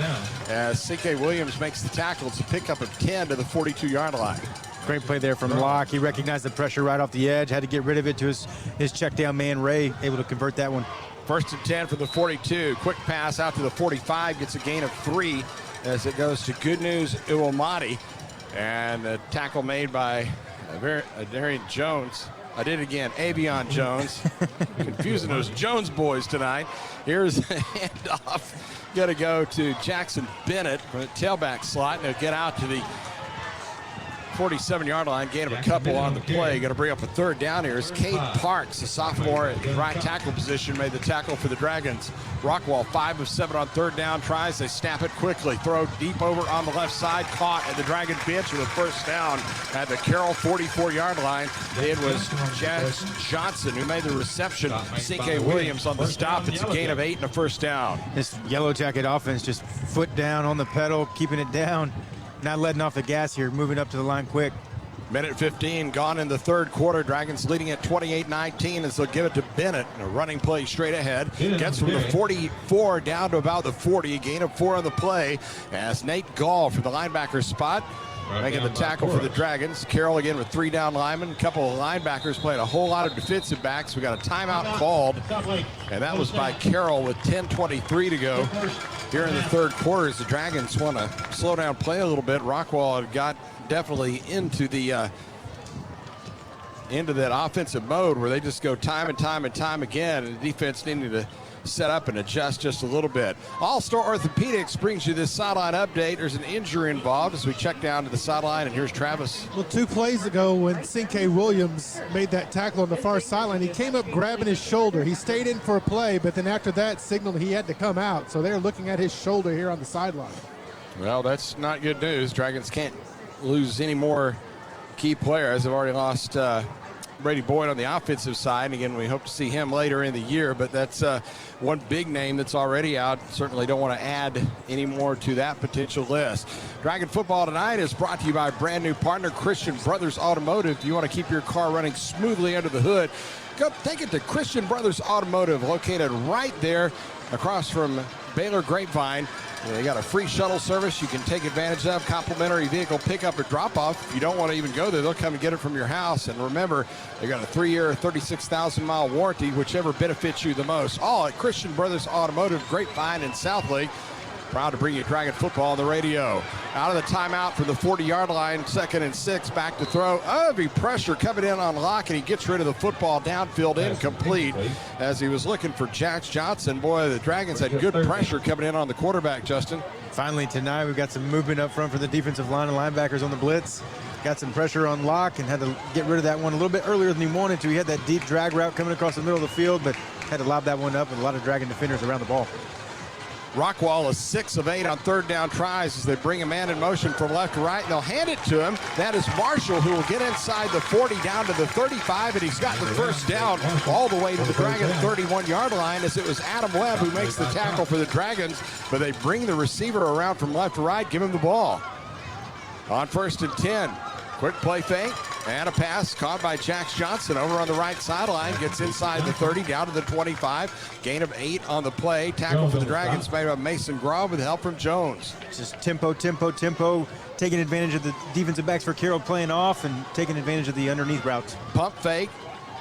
A: as C.K. Williams makes the tackle. It's a pickup of 10 to the 42-yard line.
O: Great play there from Locke. He recognized the pressure right off the edge, had to get rid of it to his check down man, Ray, able to convert that one.
A: 1st and 10 from the 42. Quick pass out to the 45, gets a gain of 3 as it goes to Good News Iwamati. And a tackle made by Darian Jones. I did it again, Avion Jones. Confusing those Jones boys tonight. Here's a handoff. Going to go to Jackson Bennett from the tailback slot. And they'll get out to the 47-yard line, gain of a couple on the play. Going to bring up a 3rd down here. Is Cade Parks, a sophomore at right tackle position, made the tackle for the Dragons. Rockwall 5 of 7 on 3rd down tries. They snap it quickly. Throw deep over on the left side. Caught at the Dragon bench with a first down at the Carroll 44-yard line. It was Jazz Johnson who made the reception. C.K. Williams on the stop. It's a gain of 8 and a first down.
O: This Yellow Jacket offense just foot down on the pedal, keeping it down. Not letting off the gas here, moving up to the line quick.
A: Minute 15 gone in the third quarter. Dragons leading at 28-19 as they'll give it to Bennett. A running play straight ahead. Gets from the 44 down to about the 40. Gain of 4 on the play as Nate Gall from the linebacker spot making the tackle for the Dragons. Carroll again with 3 down linemen. A couple of linebackers playing a whole lot of defensive backs. We got a timeout called, and that was by Carroll with 10:23 to go here in the third quarter as the Dragons want to slow down play a little bit. Rockwall had got definitely into the into that offensive mode where they just go time and time and time again, and the defense needing to set up and adjust just a little bit. All-Star Orthopedics brings you this sideline update. There's an injury involved as we check down to the sideline, and here's Travis.
C: Well, 2 plays ago when C.K. Williams made that tackle on the far sideline, he came up grabbing his shoulder. He stayed in for a play, but then after that signaled he had to come out. So they're looking at his shoulder here on the sideline.
A: Well, that's not good news. Dragons can't lose any more key players. They've already lost Brady Boyd on the offensive side. And again, we hope to see him later in the year, but that's one big name that's already out. Certainly don't want to add any more to that potential list. Dragon football tonight is brought to you by brand new partner Christian Brothers Automotive. If you want to keep your car running smoothly under the hood, go take it to Christian Brothers Automotive, located right there across from Baylor Grapevine. They got a free shuttle service you can take advantage of, complimentary vehicle pickup or drop-off. If you don't want to even go there, they'll come and get it from your house. And remember, they got a 3-year, 36,000-mile warranty, whichever benefits you the most. All at Christian Brothers Automotive, Grapevine in Southlake. Proud to bring you Dragon football on the radio. Out of the timeout for the 40-yard line, 2nd and 6, back to throw. Heavy pressure coming in on Locke, and he gets rid of the football downfield, incomplete, as he was looking for Jax Johnson. Boy, the Dragons had good pressure coming in on the quarterback, Justin.
O: Finally tonight, we've got some movement up front for the defensive line and linebackers on the blitz. Got some pressure on Locke and had to get rid of that one a little bit earlier than he wanted to. He had that deep drag route coming across the middle of the field, but had to lob that one up with a lot of Dragon defenders around the ball.
A: Rockwall is 6 of 8 on 3rd down tries as they bring a man in motion from left to right, and they'll hand it to him. That is Marshall, who will get inside the 40 down to the 35, and he's got the first down all the way to the Dragon 31-yard line, as it was Adam Webb who makes the tackle for the Dragons, but they bring the receiver around from left to right, give him the ball. On 1st and 10, quick play fake. And a pass caught by Jax Johnson over on the right sideline. Gets inside the 30, down to the 25. Gain of 8 on the play. Tackle for the Dragons made by Mason Grove with help from Jones.
O: Just tempo. Taking advantage of the defensive backs for Carroll playing off and taking advantage of the underneath routes.
A: Pump fake.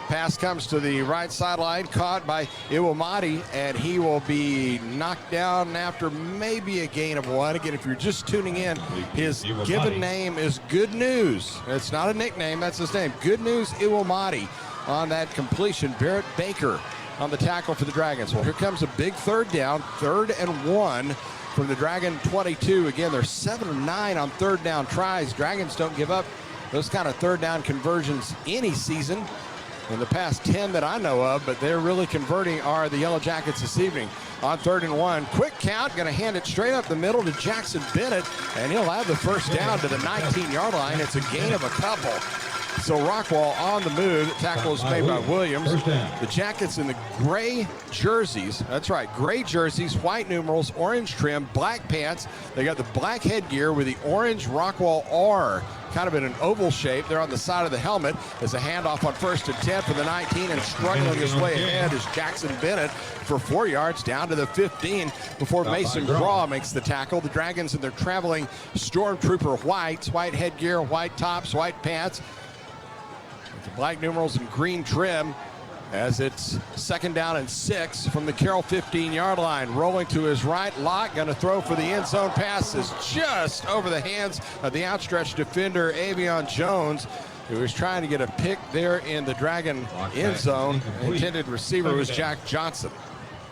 A: Pass comes to the right sideline, caught by Iwamadi, and he will be knocked down after maybe a gain of 1. Again, if you're just tuning in, his given name is Good News. It's not a nickname, that's his name. Good News Iwamadi on that completion. Barrett Baker on the tackle for the Dragons. Well, here comes a big 3rd down, 3rd and 1 from the Dragon 22. Again, they're 7 of 9 on 3rd down tries. Dragons don't give up those kind of 3rd down conversions any season. In the past 10 that I know of, but they're really converting are the Yellowjackets this evening. On 3rd and 1, quick count, going to hand it straight up the middle to Jackson Bennett, and he'll have the first down to the 19-yard line. It's a gain of a couple. So Rockwall on the move. The tackle is made by Williams. The Jackets in the gray jerseys. That's right, gray jerseys, white numerals, orange trim, black pants. They got the black headgear with the orange Rockwall R, kind of in an oval shape. They're on the side of the helmet. As a handoff on 1st and 10 for the 19, and struggling his way ahead is Jackson Bennett for 4 yards down to the 15 before Mason Graw makes the tackle. The Dragons in their traveling Stormtrooper whites, white headgear, white tops, white pants, with the black numerals and green trim, as it's 2nd down and 6 from the Carroll 15-yard line. Rolling to his right, Locke going to throw for the end zone. Pass is just over the hands of the outstretched defender, Avion Jones, who was trying to get a pick there in the Dragon end zone. Intended receiver was Jack Johnson.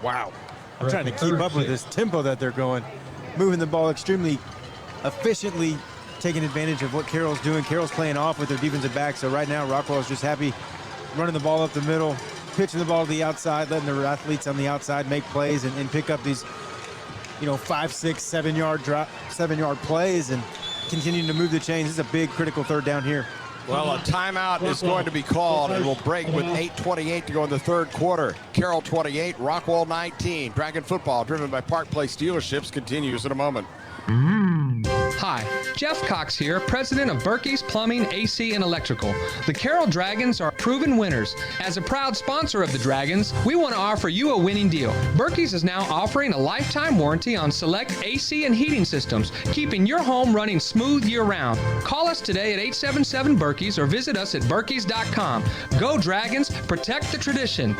A: Wow.
O: I'm trying to keep up with this tempo that they're going. Moving the ball extremely efficiently, taking advantage of what Carroll's doing. Carroll's playing off with their defensive back, so right now Rockwall is just happy running the ball up the middle, pitching the ball to the outside, letting their athletes on the outside make plays and pick up these, 5, 6, 7-yard plays and continuing to move the chains. This is a big critical 3rd down here.
A: Well, a timeout is going to be called and will break with 8:28 to go in the 3rd quarter. Carroll 28, Rockwall 19. Dragon football driven by Park Place Dealerships continues in a moment.
H: Hi, Jeff Cox here, president of Berkey's Plumbing, AC, and Electrical. The Carroll Dragons are proven winners. As a proud sponsor of the Dragons, we want to offer you a winning deal. Berkey's is now offering a lifetime warranty on select AC and heating systems, keeping your home running smooth year-round. Call us today at 877-BERKEYS or visit us at Berkeys.com. Go Dragons, protect the tradition.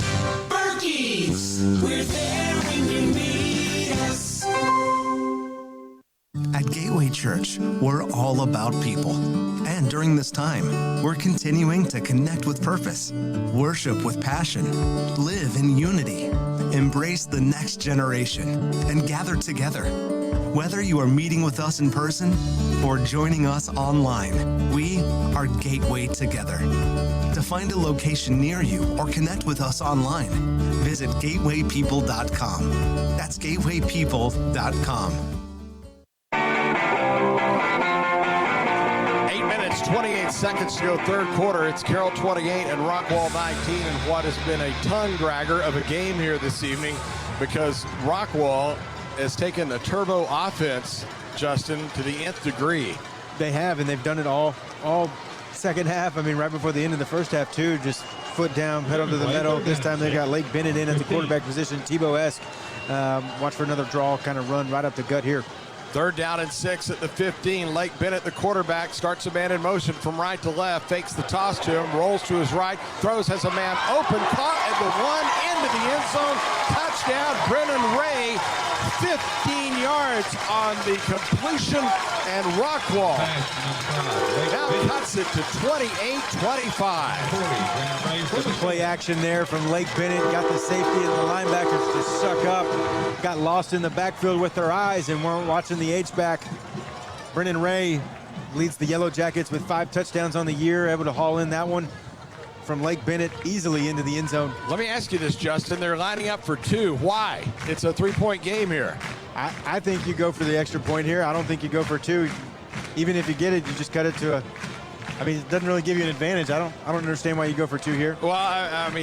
K: Berkey's, we're there when you need us.
J: At Gateway Church, we're all about people. And during this time, we're continuing to connect with purpose, worship with passion, live in unity, embrace the next generation, and gather together. Whether you are meeting with us in person or joining us online, we are Gateway Together. To find a location near you or connect with us online, visit gatewaypeople.com. That's gatewaypeople.com.
A: 8 minutes, 28 seconds to go third quarter. It's Carroll 28 and Rockwall 19, and what has been a tongue dragger of a game here this evening because Rockwall has taken the turbo offense, Justin, to the nth degree.
O: They have, and they've done it all second half. I mean, right before the end of the first half, too, just foot down, pedal to the metal. This time they've got Lake Bennett in at the quarterback position, Tebow-esque. Watch for another draw, kind of run right up the gut here.
A: Third down and 6 at the 15. Lake Bennett, the quarterback, starts a man in motion from right to left, fakes the toss to him, rolls to his right, throws, has a man open, caught at the 1, into the end zone. Touchdown, Brennan Ray, 15 yards on the completion, and Rockwall now cuts it to 28-25.
O: Play action there from Lake Bennett. Got the safety and the linebackers to suck up. Got lost in the backfield with their eyes and weren't watching the H-back. Brennan Ray leads the Yellowjackets with 5 touchdowns on the year, able to haul in that one from Lake Bennett easily into the end zone.
A: Let me ask you this, Justin. They're lining up for 2. Why? It's a 3-point game here.
O: I think you go for the extra point here. I don't think you go for 2. Even if you get it, you just cut it to a... I mean, it doesn't really give you an advantage. I don't understand why you go for 2 here.
A: Well,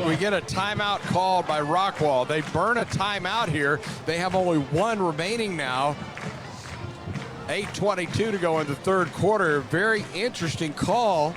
A: we get a timeout called by Rockwall. They burn a timeout here. They have only 1 remaining now. 8:22 to go in the third quarter. Very interesting call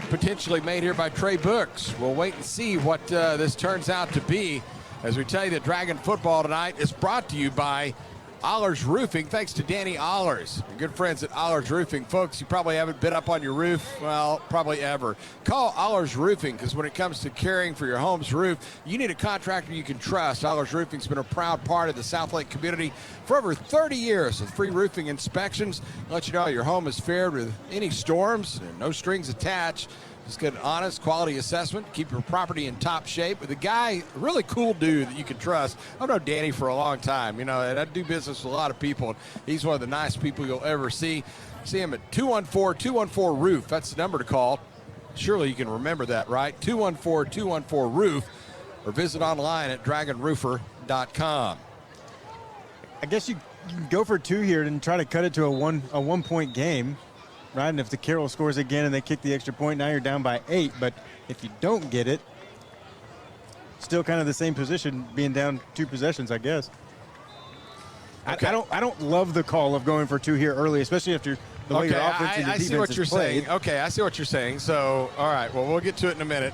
A: potentially made here by Trey Brooks. We'll wait and see what this turns out to be. As we tell you that Dragon Football tonight is brought to you by Allers Roofing. Thanks to Danny Allers, good friends at Allers Roofing. Folks, you probably haven't been up on your roof, well, probably ever. Call Allers Roofing, because when it comes to caring for your home's roof, you need a contractor you can trust. Allers Roofing's been a proud part of the Southlake community for over 30 years with free roofing inspections. Let you know your home is fared with any storms and no strings attached. Just get an honest quality assessment, keep your property in top shape with a guy, a really cool dude that you can trust. I've known Danny for a long time, and I do business with a lot of people, and he's one of the nicest people you'll ever see. See him at 214-214-ROOF. That's the number to call. Surely you can remember that, right? 214-214-ROOF, or visit online at dragonroofer.com.
O: I guess you can go for 2 here and try to cut it to a one-point game. Right, and if the Carroll scores again and they kick the extra point, now you're down by 8. But if you don't get it, still kind of the same position, being down 2 possessions, I guess. Okay. I don't love the call of going for 2 here early, especially after the way your offense and your defense
A: I see what you're
O: played.
A: saying. Okay, I see what you're saying. So, all right, well, we'll get to it in a minute.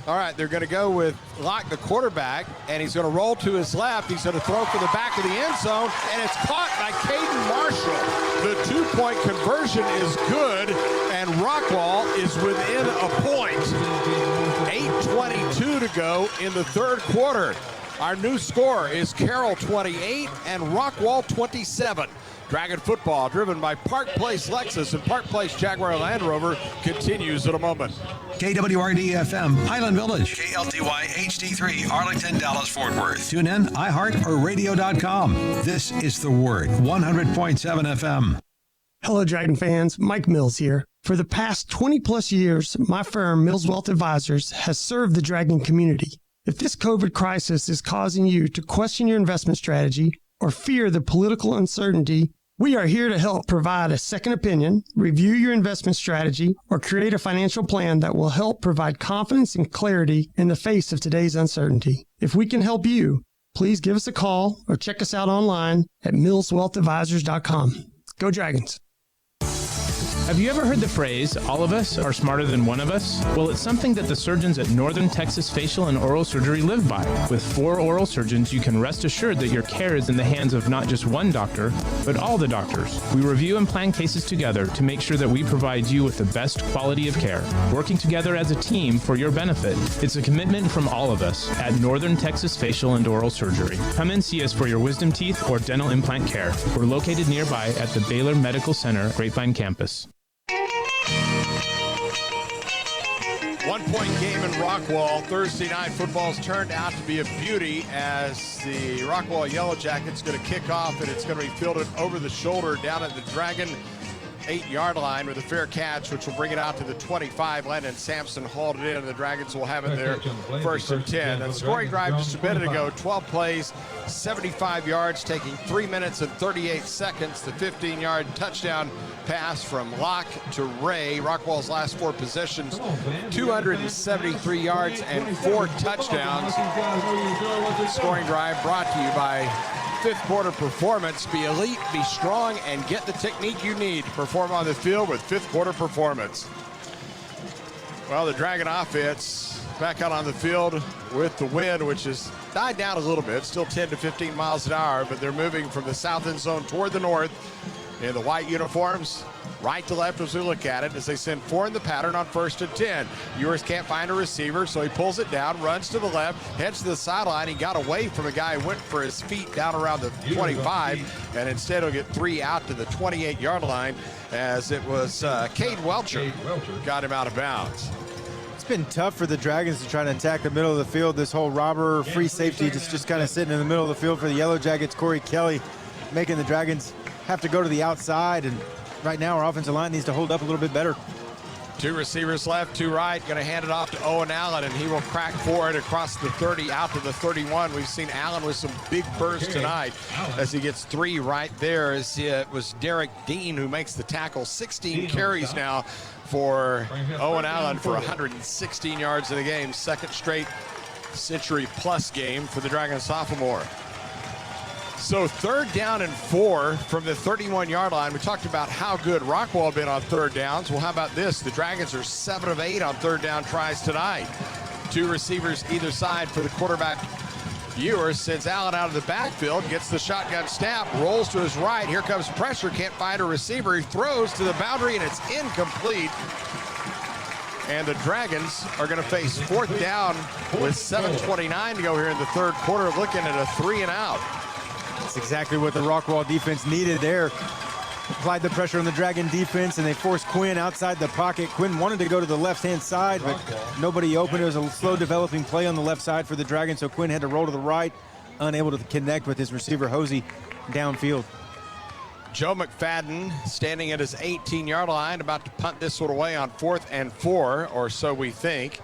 A: All right, they're going to go with Locke, the quarterback, and he's going to roll to his left. He's going to throw for the back of the end zone, and it's caught by Caden Marshall. The 2-point conversion is good, and Rockwall is within a point. 8:22 to go in the third quarter. Our new score is Carroll 28 and Rockwall 27. Dragon Football, driven by Park Place Lexus and Park Place Jaguar Land Rover, continues in a moment.
N: KWRD-FM, Highland Village. KLTY HD3, Arlington, Dallas, Fort Worth. Tune in, iHeart, or radio.com. This is The Word, 100.7 FM.
S: Hello, Dragon fans. Mike Mills here. For the past 20-plus years, my firm, Mills Wealth Advisors, has served the Dragon community. If this COVID crisis is causing you to question your investment strategy or fear the political uncertainty, we are here to help provide a second opinion, review your investment strategy, or create a financial plan that will help provide confidence and clarity in the face of today's uncertainty. If we can help you, please give us a call or check us out online at millswealthadvisors.com. Go Dragons.
T: Have you ever heard the phrase, all of us are smarter than one of us? Well, it's something that the surgeons at Northern Texas Facial and Oral Surgery live by. With 4 oral surgeons, you can rest assured that your care is in the hands of not just one doctor, but all the doctors. We review and plan cases together to make sure that we provide you with the best quality of care, working together as a team for your benefit. It's a commitment from all of us at Northern Texas Facial and Oral Surgery. Come and see us for your wisdom teeth or dental implant care. We're located nearby at the Baylor Medical Center, Grapevine Campus.
A: 1-point game in Rockwall. Thursday night football's turned out to be a beauty as the Rockwall Yellowjackets going to kick off, and it's going to be fielded over the shoulder down at the Dragon 8-yard line with a fair catch, which will bring it out to the 25. Landon Sampson hauled it in, and the Dragons will have it there first and 10. And scoring drive just a minute ago, 12 plays, 75 yards, taking 3 minutes and 38 seconds. The 15-yard touchdown pass from Locke to Ray. Rockwall's last 4 possessions, 273 yards and 4 touchdowns. Scoring drive brought to you by fifth quarter performance. Be elite, be strong, and get the technique you need to perform on the field with fifth quarter performance. Well, the Dragon offense back out on the field with the wind, which has died down a little bit, still 10 to 15 miles an hour, but they're moving from the south end zone toward the north in the white uniforms, right to left as we look at it, as they send 4 in the pattern on first and 10. Ewers can't find a receiver, so he pulls it down, runs to the left, heads to the sideline. He got away from a guy who went for his feet down around the 25, and instead he'll get 3 out to the 28-yard line, as it was Cade Welcher got him out of bounds.
O: It's been tough for the Dragons to try to attack the middle of the field. This whole robber free safety just kind of sitting in the middle of the field for the Yellowjackets. Corey Kelly making the Dragons have to go to the outside, and right now our offensive line needs to hold up a little bit better.
A: 2 receivers left, 2 right. Going to hand it off to Owen Allen, and he will crack for it across the 30 out to the 31. We've seen Allen with some big bursts tonight as he gets 3 right there. As it was Derek Dean who makes the tackle. 16 carries now for Owen Allen for 116 yards in the game. Second straight century-plus game for the Dragon sophomore. So 3rd down and 4 from the 31-yard line. We talked about how good Rockwall had been on 3rd downs. Well, how about this? The Dragons are 7 of 8 on 3rd down tries tonight. 2 receivers either side for the quarterback. Ewers sends Allen out of the backfield, gets the shotgun snap, rolls to his right. Here comes pressure, can't find a receiver. He throws to the boundary, and it's incomplete. And the Dragons are going to face 4th down with 7:29 to go here in the 3rd quarter, looking at a 3-and-out.
O: That's exactly what the Rockwall defense needed there. Applied the pressure on the Dragon defense, and they forced Quinn outside the pocket. Quinn wanted to go to the left-hand side, but nobody opened. It was a slow-developing play on the left side for the Dragon, so Quinn had to roll to the right, unable to connect with his receiver, Hosey, downfield.
A: Joe McFadden standing at his 18-yard line, about to punt this one away on 4th and 4, or so we think.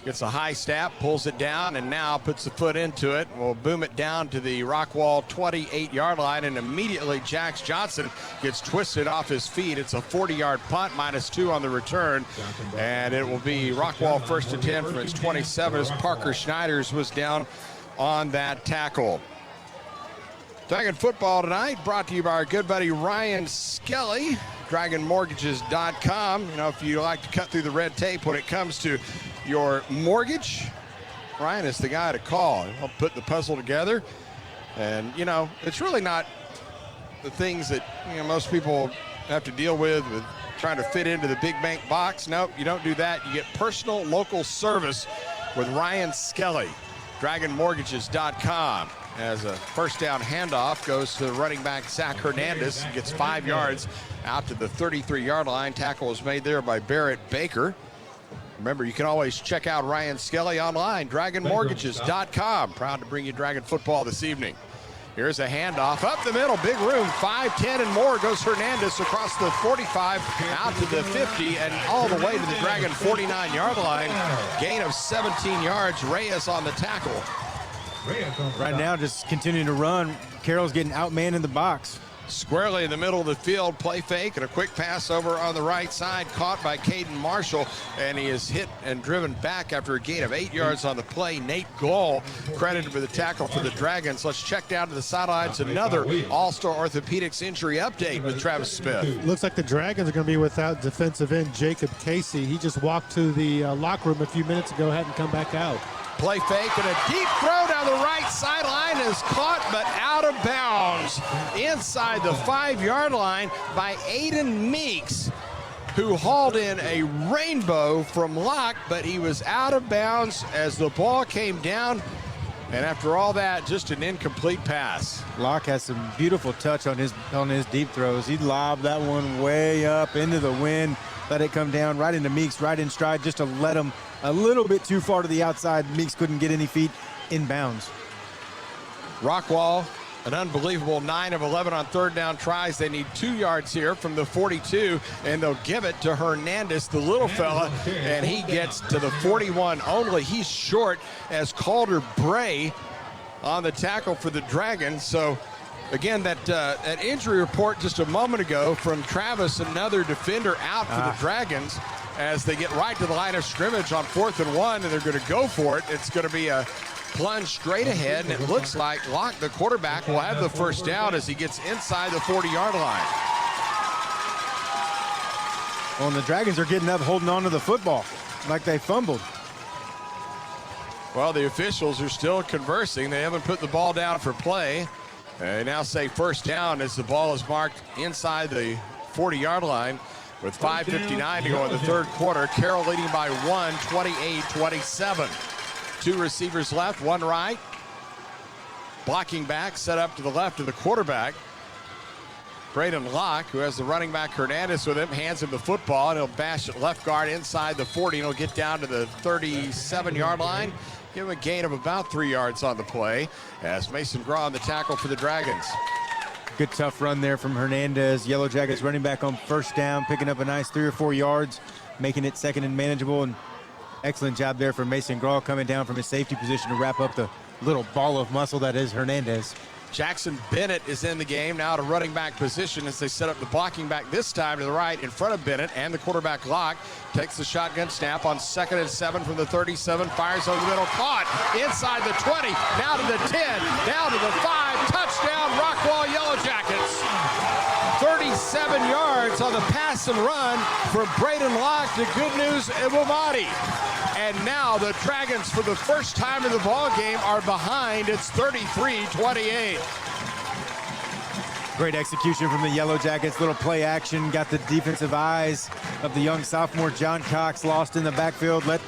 A: Gets a high snap, pulls it down, and now puts the foot into it. We'll boom it down to the Rockwall 28-yard line, and immediately Jax Johnson gets twisted off his feet. It's a 40-yard punt, -2 on the return, and it will be Rockwall 1st and 10 from its 27 as Parker Schneiders was down on that tackle. Dragon football tonight brought to you by our good buddy Ryan Skelly, DragonMortgages.com. You know, if you like to cut through the red tape when it comes to your mortgage, Ryan is the guy to call. He'll put the puzzle together. And, you know, it's really not the things that, you know, most people have to deal with trying to fit into the big bank box. Nope, you don't do that. You get personal local service with Ryan Skelly, DragonMortgages.com. As a first down handoff goes to running back Zach Hernandez. He gets 5 yards out to the 33-yard line. Tackle was made there by Barrett Baker. Remember, you can always check out Ryan Skelly online, DragonMortgages.com. Proud to bring you Dragon football this evening. Here's a handoff up the middle, big room, 5, 10, and more goes Hernandez across the 45, out to the 50, and all the way to the Dragon 49-yard line. Gain of 17 yards, Reyes on the tackle.
O: Right now, just continuing to run. Carroll's getting outmanned in the box.
A: Squarely in the middle of the field, play fake and a quick pass over on the right side, caught by Caden Marshall, and he is hit and driven back after a gain of 8 yards on the play. Nate Gall credited with the tackle for the Dragons. Let's check down to the sidelines. Another All-Star Orthopedics injury update with Travis Smith.
C: Looks like the Dragons are going to be without defensive end Jacob Casey. He just walked to the locker room a few minutes ago, hadn't come back out.
A: Play fake and a deep throw down the right sideline is caught but out of bounds inside the 5-yard line by Aiden Meeks, who hauled in a rainbow from Locke, but he was out of bounds as the ball came down. And after all that, just an incomplete pass.
O: Locke has some beautiful touch on his deep throws. He lobbed that one way up into the wind, let it come down right into Meeks, right in stride, just to let him a little bit too far to the outside. Meeks couldn't get any feet in bounds.
A: Rockwall, an unbelievable 9 of 11 on third down tries. They need 2 yards here from the 42, and they'll give it to Hernandez, the little fella, and he gets to the 41 only. He's short as Calder Bray on the tackle for the Dragons. So again, that injury report just a moment ago from Travis, another defender out for the Dragons, as they get right to the line of scrimmage on 4th and 1, and they're going to go for it. It's going to be a plunge straight ahead, and it looks like Locke, the quarterback, will have the first down as he gets inside the 40-yard line.
O: Well, and the Dragons are getting up, holding on to the football like they fumbled.
A: Well, the officials are still conversing. They haven't put the ball down for play. They now say first down as the ball is marked inside the 40-yard line with 5:59 to go in the third quarter. Carroll leading by 1, 28-27. 2 receivers left, 1 right. Blocking back, set up to the left of the quarterback. Braden Locke, who has the running back Hernandez with him, hands him the football, and he'll bash it left guard inside the 40, and he'll get down to the 37-yard line. Give him a gain of about 3 yards on the play as Mason Graw on the tackle for the Dragons.
O: Good tough run there from Hernandez. Yellowjackets running back on first down, picking up a nice 3 or 4 yards, making it second and manageable. And excellent job there from Mason Graw coming down from his safety position to wrap up the little ball of muscle that is Hernandez.
A: Jackson Bennett is in the game now at a running back position as they set up the blocking back this time to the right in front of Bennett, and the quarterback Locke takes the shotgun snap on 2nd and 7 from the 37, fires over the middle, caught inside the 20, now to the 10, down to the 5, touchdown Rockwall Yellowjackets. 37 yards on the pass and run from Braden Locke to Good News Iwamadi. And now the Dragons, for the first time in the ball game, are behind. It's 33-28.
O: Great execution from the Yellowjackets. Little play action. Got the defensive eyes of the young sophomore John Cox lost in the backfield. Let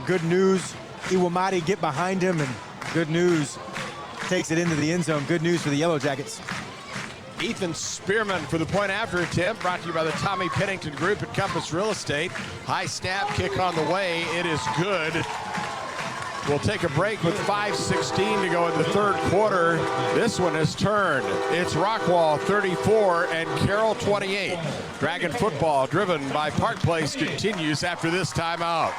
O: Good News Iwamadi get behind him, and Good News takes it into the end zone. Good news for the Yellowjackets.
A: Ethan Spearman for the point after attempt, brought to you by the Tommy Pennington Group at Compass Real Estate. High snap, kick on the way. It is good. We'll take a break with 5:16 to go in the third quarter. This one is turned. It's Rockwall 34 and Carroll 28. Dragon football driven by Park Place continues after this timeout.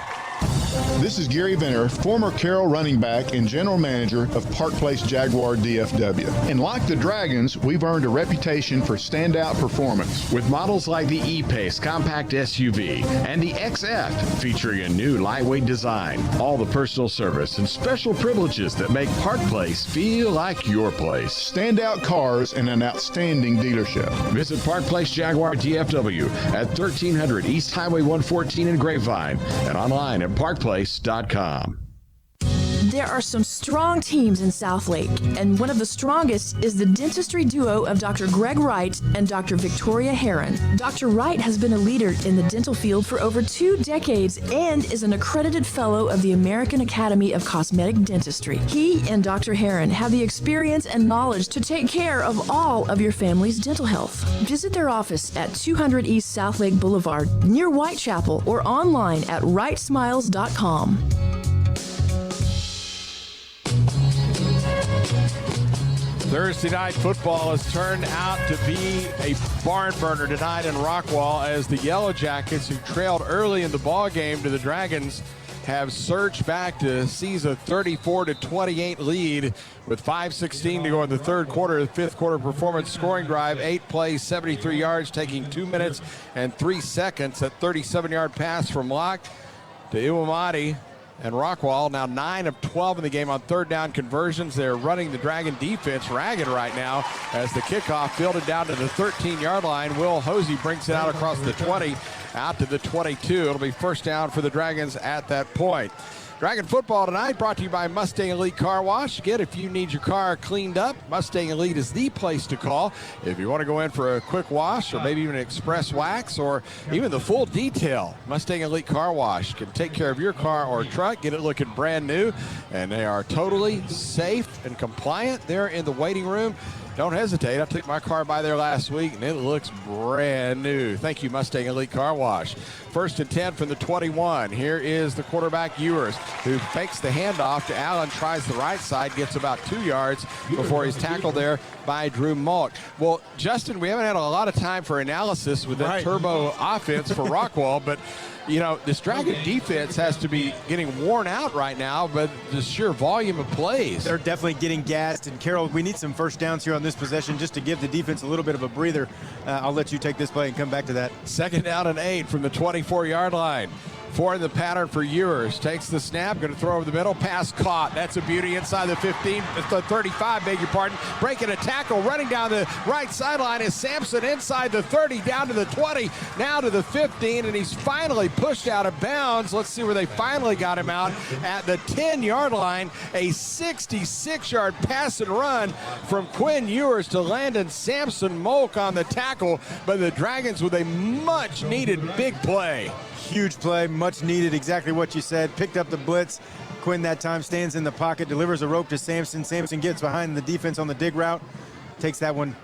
G: This is Gary Venner, former Carroll running back and general manager of Park Place Jaguar DFW. And like the Dragons, we've earned a reputation for standout performance.
Q: With models like the E-Pace compact SUV and the XF featuring a new lightweight design, all the personal service and special privileges that make Park Place feel like your place.
G: Standout cars and an outstanding dealership.
Q: Visit Park Place Jaguar DFW at 1300 East Highway 114 in Grapevine and online at parkplace.com.
E: There are some strong teams in Southlake, and one of the strongest is the dentistry duo of Dr. Greg Wright and Dr. Victoria Herron. Dr. Wright has been a leader in the dental field for over 2 decades and is an accredited fellow of the American Academy of Cosmetic Dentistry. He and Dr. Herron have the experience and knowledge to take care of all of your family's dental health. Visit their office at 200 East Southlake Boulevard near Whitechapel or online at wrightsmiles.com.
A: Thursday night football has turned out to be a barn burner tonight in Rockwall as the Yellowjackets, who trailed early in the ball game to the Dragons, have surged back to seize a 34-28 lead with 5:16 to go in the third quarter. The fifth quarter performance scoring drive, 8 plays, 73 yards, taking 2 minutes and 3 seconds. That 37-yard pass from Locke to Iwamadi. And Rockwall now 9 of 12 in the game on third down conversions. They're running the Dragon defense ragged right now as the kickoff fielded down to the 13-yard line. Will Hosey brings it out across the 20, out to the 22. It'll be first down for the Dragons at that point. Dragon football tonight brought to you by Mustang Elite Car Wash. Again, if you need your car cleaned up, Mustang Elite is the place to call. If you want to go in for a quick wash or maybe even an express wax or even the full detail, Mustang Elite Car Wash can take care of your car or truck, get it looking brand new, and they are totally safe and compliant there in the waiting room. Don't hesitate. I took my car by there last week, and it looks brand new. Thank you, Mustang Elite Car Wash. First and 10 from the 21. Here is the quarterback, Ewers, who fakes the handoff to Allen, tries the right side, gets about 2 yards before he's tackled there by Drew Mulk. Well, Justin, we haven't had a lot of time for analysis with that turbo offense for Rockwall, but you know, this Dragon defense has to be getting worn out right now, but the sheer volume of plays.
O: They're definitely getting gassed. And, Carroll, we need some first downs here on this possession just to give the defense a little bit of a breather. I'll let you take this play and come back to that.
A: Second down and 8 from the 24-yard line. For the pattern for Ewers. Takes the snap, going to throw over the middle. Pass caught. That's a beauty inside the 15, the 35, beg your pardon. Breaking a tackle, running down the right sideline is Sampson inside the 30, down to the 20, now to the 15, and he's finally pushed out of bounds. Let's see where they finally got him out at the 10-yard line. A 66-yard pass and run from Quinn Ewers to Landon Sampson Molk on the tackle, but the Dragons with a much-needed big play.
O: Huge play, much needed, exactly what you said. Picked up the blitz. Quinn that time stands in the pocket, delivers a rope to Sampson. Sampson gets behind the defense on the dig route, takes that one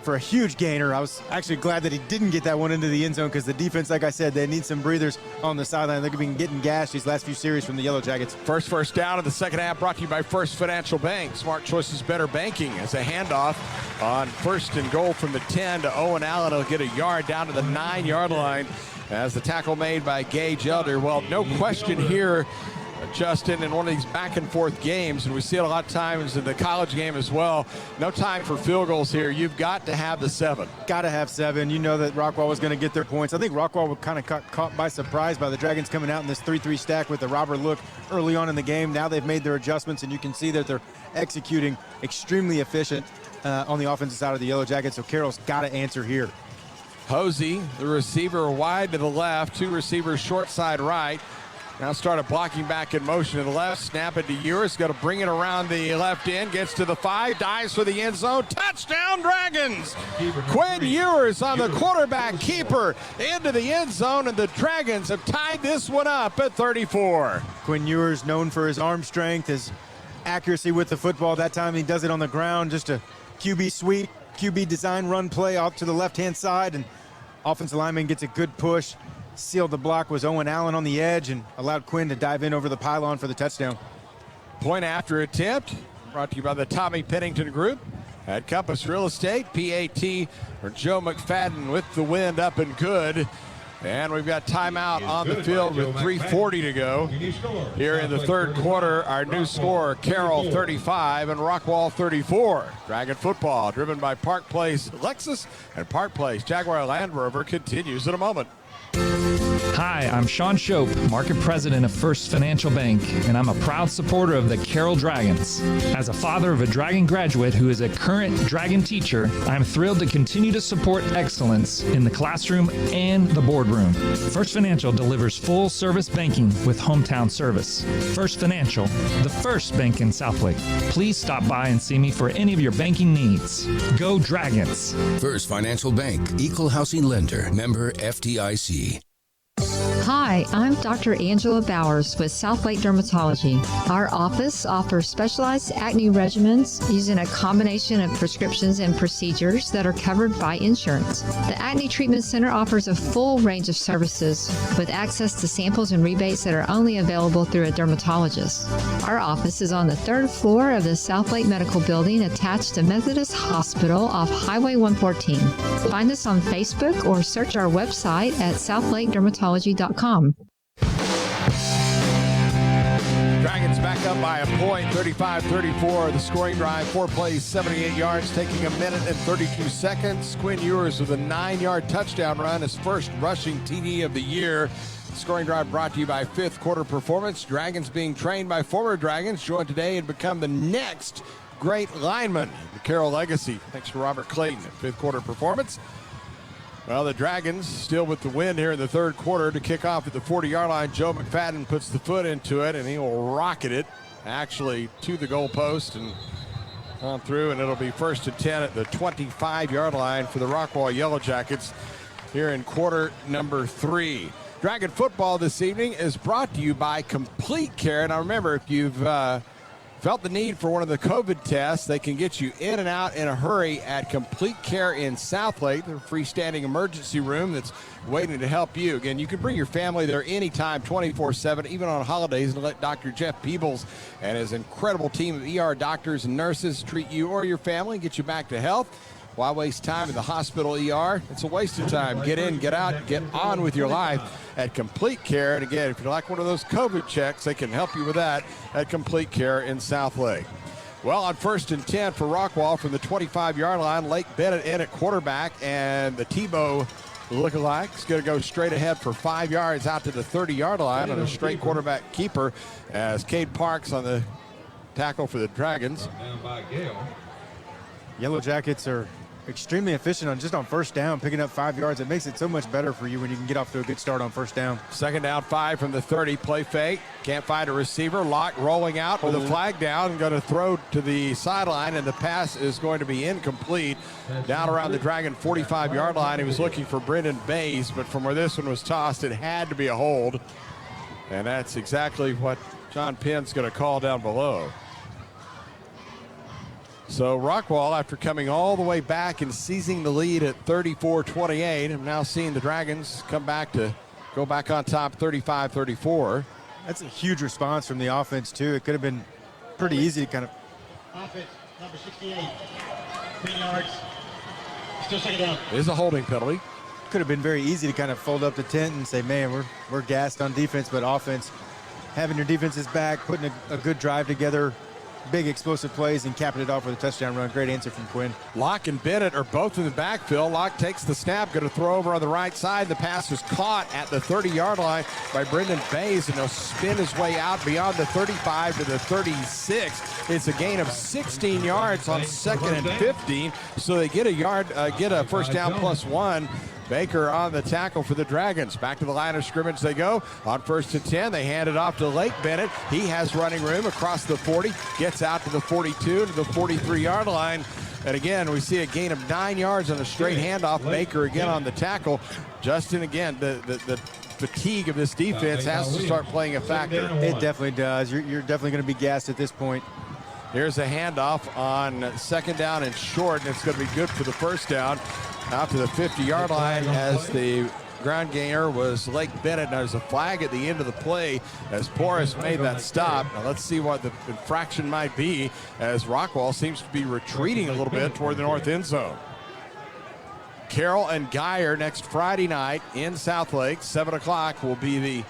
O: for a huge gainer. I was actually glad that he didn't get that one into the end zone because the defense, like I said, they need some breathers on the sideline. They've been getting gashed these last few series from the Yellowjackets.
A: First down in the second half brought to you by First Financial Bank. Smart choices, better banking. As a handoff on first and goal from the 10 to Owen Allen. He'll get a yard down to the 9-yard line. As the tackle made by Gage Elder. Well, no question here, Justin, in one of these back and forth games, and we see it a lot of times in the college game as well, no time for field goals here. You've got to have the 7.
O: Got to have 7. You know that Rockwall was going to get their points. I think Rockwall was kind of caught by surprise by the Dragons coming out in this 3-3 stack with the robber look early on in the game. Now they've made their adjustments, and you can see that they're executing extremely efficient on the offensive side of the Yellowjackets, so Carroll's got to answer here.
A: Hosey, the receiver, wide to the left, 2 receivers short side right. Now started blocking back in motion to the left, snap it to Ewers, got to bring it around the left end, gets to the 5, dives for the end zone, touchdown Dragons! Quinn Ewers on the quarterback keeper into the end zone, and the Dragons have tied this one up at 34.
O: Quinn Ewers known for his arm strength, his accuracy with the football. That time he does it on the ground, just a QB sweep, QB design run play out to the left-hand side, and offensive lineman gets a good push. Sealed the block was Owen Allen on the edge and allowed Quinn to dive in over the pylon for the touchdown.
A: Point after attempt brought to you by the Tommy Pennington Group at Compass Real Estate. PAT or Joe McFadden with the wind up and good. And we've got timeout on the field with 3:40 to go. Here in the third quarter, our new score, Carroll 35 and Rockwall 34. Dragon football, driven by Park Place Lexus and Park Place Jaguar Land Rover, continues in a moment.
F: Hi, I'm Sean Shope, Market President of First Financial Bank, and I'm a proud supporter of the Carroll Dragons. As a father of a Dragon graduate who is a current Dragon teacher, I'm thrilled to continue to support excellence in the classroom and the boardroom. First Financial delivers full-service banking with hometown service. First Financial, the first bank in Southlake. Please stop by and see me for any of your banking needs. Go Dragons!
U: First Financial Bank, Equal Housing Lender, member FDIC.
V: Hi, I'm Dr. Angela Bowers with Southlake Dermatology. Our office offers specialized acne regimens using a combination of prescriptions and procedures that are covered by insurance. The Acne Treatment Center offers a full range of services with access to samples and rebates that are only available through a dermatologist. Our office is on the 3rd floor of the Southlake Medical Building attached to Methodist Hospital off Highway 114. Find us on Facebook or search our website at southlakedermatology.com.
A: up by a point, 35-34. The scoring drive, 4 plays, 78 yards, taking a minute and 32 seconds. Quinn Ewers with a 9-yard touchdown run, his first rushing TD of the year. The scoring drive brought to you by Fifth Quarter Performance. Dragons being trained by former Dragons, joined today and become the next great lineman. The Carroll legacy. Thanks to Robert Clayton at Fifth Quarter Performance. Well, the Dragons still with the win here in the third quarter to kick off at the 40-yard line. Joe McFadden puts the foot into it, and he will rocket it actually to the goal post and on through, and it'll be 1st and 10 at the 25-yard line for the Rockwall Yellowjackets here in quarter number 3. Dragon football this evening is brought to you by Complete Care. Now remember, if you've felt the need for one of the COVID tests, they can get you in and out in a hurry at Complete Care in Southlake, their freestanding emergency room that's waiting to help you. Again, you can bring your family there anytime, 24/7, even on holidays, and let Dr. Jeff Peebles and his incredible team of ER doctors and nurses treat you or your family and get you back to health. Why waste time in the hospital ER? It's a waste of time. Get in, get out, get on with your life at Complete Care. And again, if you like one of those COVID checks, they can help you with that at Complete Care in Southlake. Well, on 1st and 10 for Rockwall from the 25-yard line, Lake Bennett in at quarterback, and the Tebow lookalike is going to go straight ahead for 5 yards out to the 30-yard line on a straight quarterback keeper as Cade Parks on the tackle for the Dragons.
O: Yellowjackets are extremely efficient on first down, picking up 5 yards. It makes it so much better for you when you can get off to a good start on first down.
A: 2nd down, 5 from the 30. Play fake. Can't find a receiver. Locke rolling out with a flag down and going to throw to the sideline, and the pass is going to be incomplete. Down around the Dragon 45-yard line. He was looking for Brendan Bays, but from where this one was tossed, it had to be a hold. And that's exactly what John Penn's going to call down below. So Rockwall, after coming all the way back and seizing the lead at 34-28, I'm now seeing the Dragons go back on top 35-34.
O: That's a huge response from the offense, too. It could have been pretty easy to kind of...
M: Offense, number 68, 10 yards, still 2nd down.
A: It is a holding penalty.
O: Could have been very easy to kind of fold up the tent and say, man, we're gassed on defense, but offense, having your defenses back, putting a good drive together, big explosive plays, and capping it off with a touchdown run. Great answer from Quinn.
A: Locke and Bennett are both in the backfield. Locke takes the snap, going to throw over on the right side. The pass is caught at the 30-yard line by Brendan Bays, and he'll spin his way out beyond the 35 to the 36. It's a gain of 16 yards on 2nd and 15, so they get a first down +1. Baker on the tackle for the Dragons. Back to the line of scrimmage they go. On 1st and 10, they hand it off to Lake Bennett. He has running room across the 40, gets out to the 42, to the 43-yard line. And again, we see a gain of 9 yards on a straight handoff. Baker again on the tackle. Justin, again, the fatigue of this defense has to start playing a factor.
O: It definitely does. You're definitely going to be gassed at this point.
A: Here's a handoff on 2nd down and short, and it's going to be good for the first down. Out to the 50-yard line as the ground gainer was Lake Bennett. Now there's a flag at the end of the play as Porras made that stop. Now let's see what the infraction might be as Rockwall seems to be retreating a little bit toward the north end zone. Carroll and Geyer next Friday night in Southlake. 7 o'clock will be the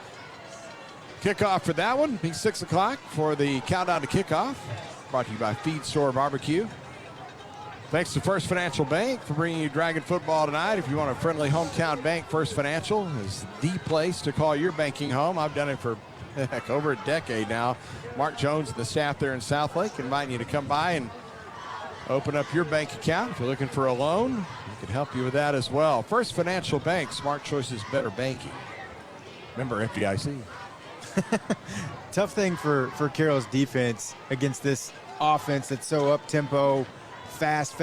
A: kickoff for that one. Be 6 o'clock for the countdown to kickoff. Brought to you by Feed Store Barbecue. Thanks to First Financial Bank for bringing you Dragon football tonight. If you want a friendly hometown bank, First Financial is the place to call your banking home. I've done it for over a decade now. Mark Jones and the staff there in Southlake inviting you to come by and open up your bank account. If you're looking for a loan, we can help you with that as well. First Financial Bank, smart choices, better banking. Remember FDIC.
O: Tough thing for Carroll's defense against this offense that's so up-tempo, fast.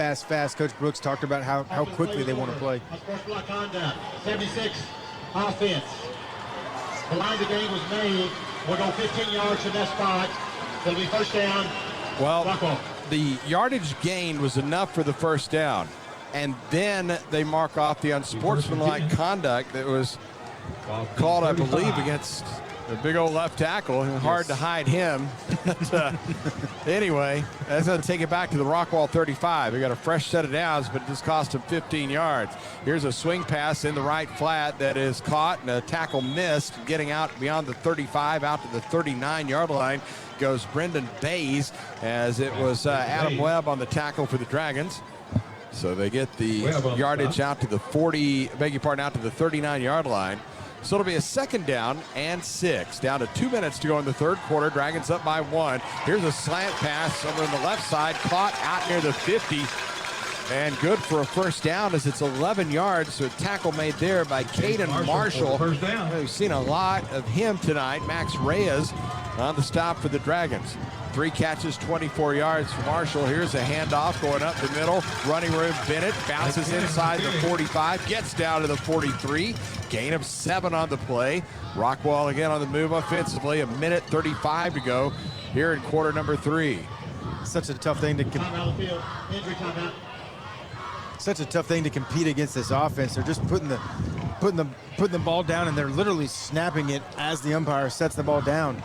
O: Coach Brooks talked about how quickly they want to play.
M: First block conduct, 76 offense. The line the game was made. We'll go 15 yards from that spot. It'll be first down.
A: Well, the yardage gain was enough for the first down. And then they mark off the unsportsmanlike conduct that was called, I believe, against the big old left tackle. Hard to hide him. But, anyway, that's going to take it back to the Rockwall 35. They got a fresh set of downs, but it just cost him 15 yards. Here's a swing pass in the right flat that is caught, and a tackle missed, getting out beyond the 35, out to the 39-yard line. goes Brendan Bays, as it was Adam Webb on the tackle for the Dragons. So they get the yardage out to the 39-yard line. So it'll be a 2nd down and 6. Down to 2 minutes to go in the third quarter. Dragons up by 1. Here's a slant pass over on the left side, caught out near the 50. And good for a first down, as it's 11 yards. So a tackle made there by Caden Marshall. We've seen a lot of him tonight. Max Reyes on the stop for the Dragons. 3 catches, 24 yards for Marshall. Here's a handoff going up the middle. Running room, Bennett bounces inside the 45, gets down to the 43. Gain of 7 on the play. Rockwall again on the move offensively. 1:35 to go here in quarter number 3.
O: Such a tough thing to compete against this offense. They're just putting the ball down, and they're literally snapping it as the umpire sets the ball down.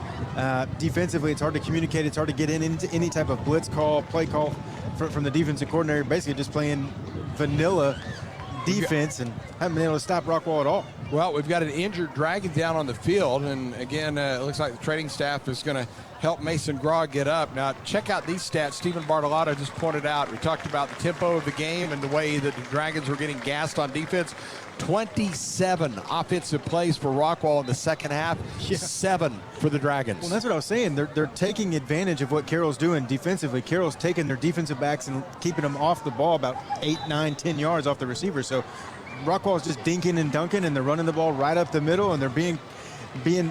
O: Defensively, it's hard to communicate. It's hard to get into any type of blitz call, play call from the defensive coordinator. Basically, just playing vanilla defense and haven't been able to stop Rockwall at all.
A: Well, we've got an injured Dragon down on the field, and again, it looks like the training staff is going to help Mason Graw get up. Now, check out these stats Stephen Bartolotto just pointed out. We talked about the tempo of the game and the way that the Dragons were getting gassed on defense. 27 offensive plays for Rockwall in the second half, 7 for the Dragons.
O: Well, that's what I was saying. They're taking advantage of what Carroll's doing defensively. Carroll's taking their defensive backs and keeping them off the ball about 8, 9, 10 yards off the receiver. So Rockwall's just dinking and dunking, and they're running the ball right up the middle, and they're being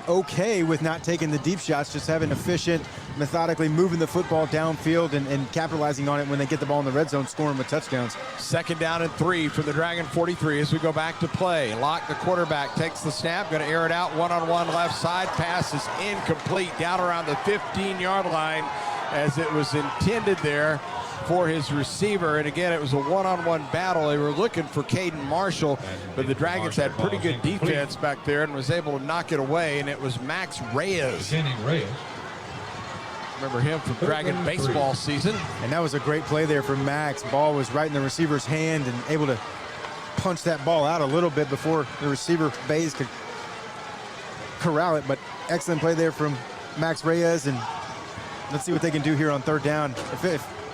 O: okay with not taking the deep shots, just having efficient, methodically moving the football downfield and capitalizing on it when they get the ball in the red zone, scoring with touchdowns.
A: 2nd down and 3 from the Dragon 43 as we go back to play. Locke, the quarterback, takes the snap, going to air it out, one-on-one left side. Pass is incomplete, down around the 15-yard line, as it was intended there for his receiver. And again, it was a one-on-one battle. They were looking for Caden Marshall, but the Dragons had pretty good defense back there and was able to knock it away, and it was Max Reyes. Remember him from Dragon baseball season.
O: And that was a great play there for Max. Ball was right in the receiver's hand and able to punch that ball out a little bit before the receiver, Bays, could corral it. But excellent play there from Max Reyes, and let's see what they can do here on 3rd down.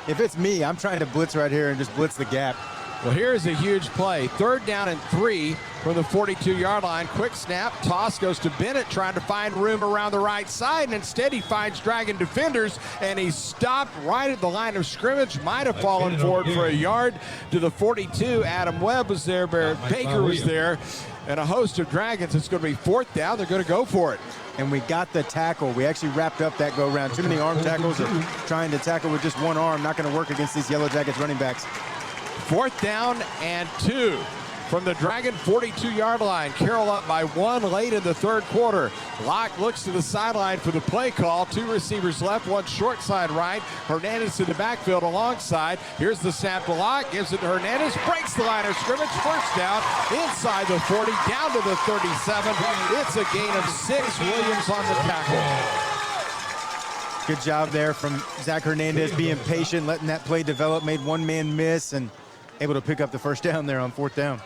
O: If it's me, I'm trying to blitz right here and just blitz the gap.
A: Well, here's a huge play. 3rd down and 3 from the 42-yard line. Quick snap. Toss goes to Bennett, trying to find room around the right side, and instead he finds Dragon defenders, and he's stopped right at the line of scrimmage. Might have fallen forward for a yard to the 42. Adam Webb was there. Barrett Baker was there. And a host of Dragons. It's going to be 4th down. They're going to go for it.
O: And we got the tackle. We actually wrapped up that go-round. Too many arm tackles, or trying to tackle with just one arm. Not going to work against these Yellowjackets running backs.
A: 4th down and 2 from the Dragon 42-yard line. Carroll up by 1 late in the 3rd quarter. Locke looks to the sideline for the play call. 2 receivers left, 1 short side right. Hernandez in the backfield alongside. Here's the snap to Locke, gives it to Hernandez, breaks the line of scrimmage. 1st down inside the 40, down to the 37. It's a gain of 6. Williams on the tackle.
O: Good job there from Zach Hernandez, being patient, letting that play develop, made one man miss, and able to pick up the 1st down there on 4th down.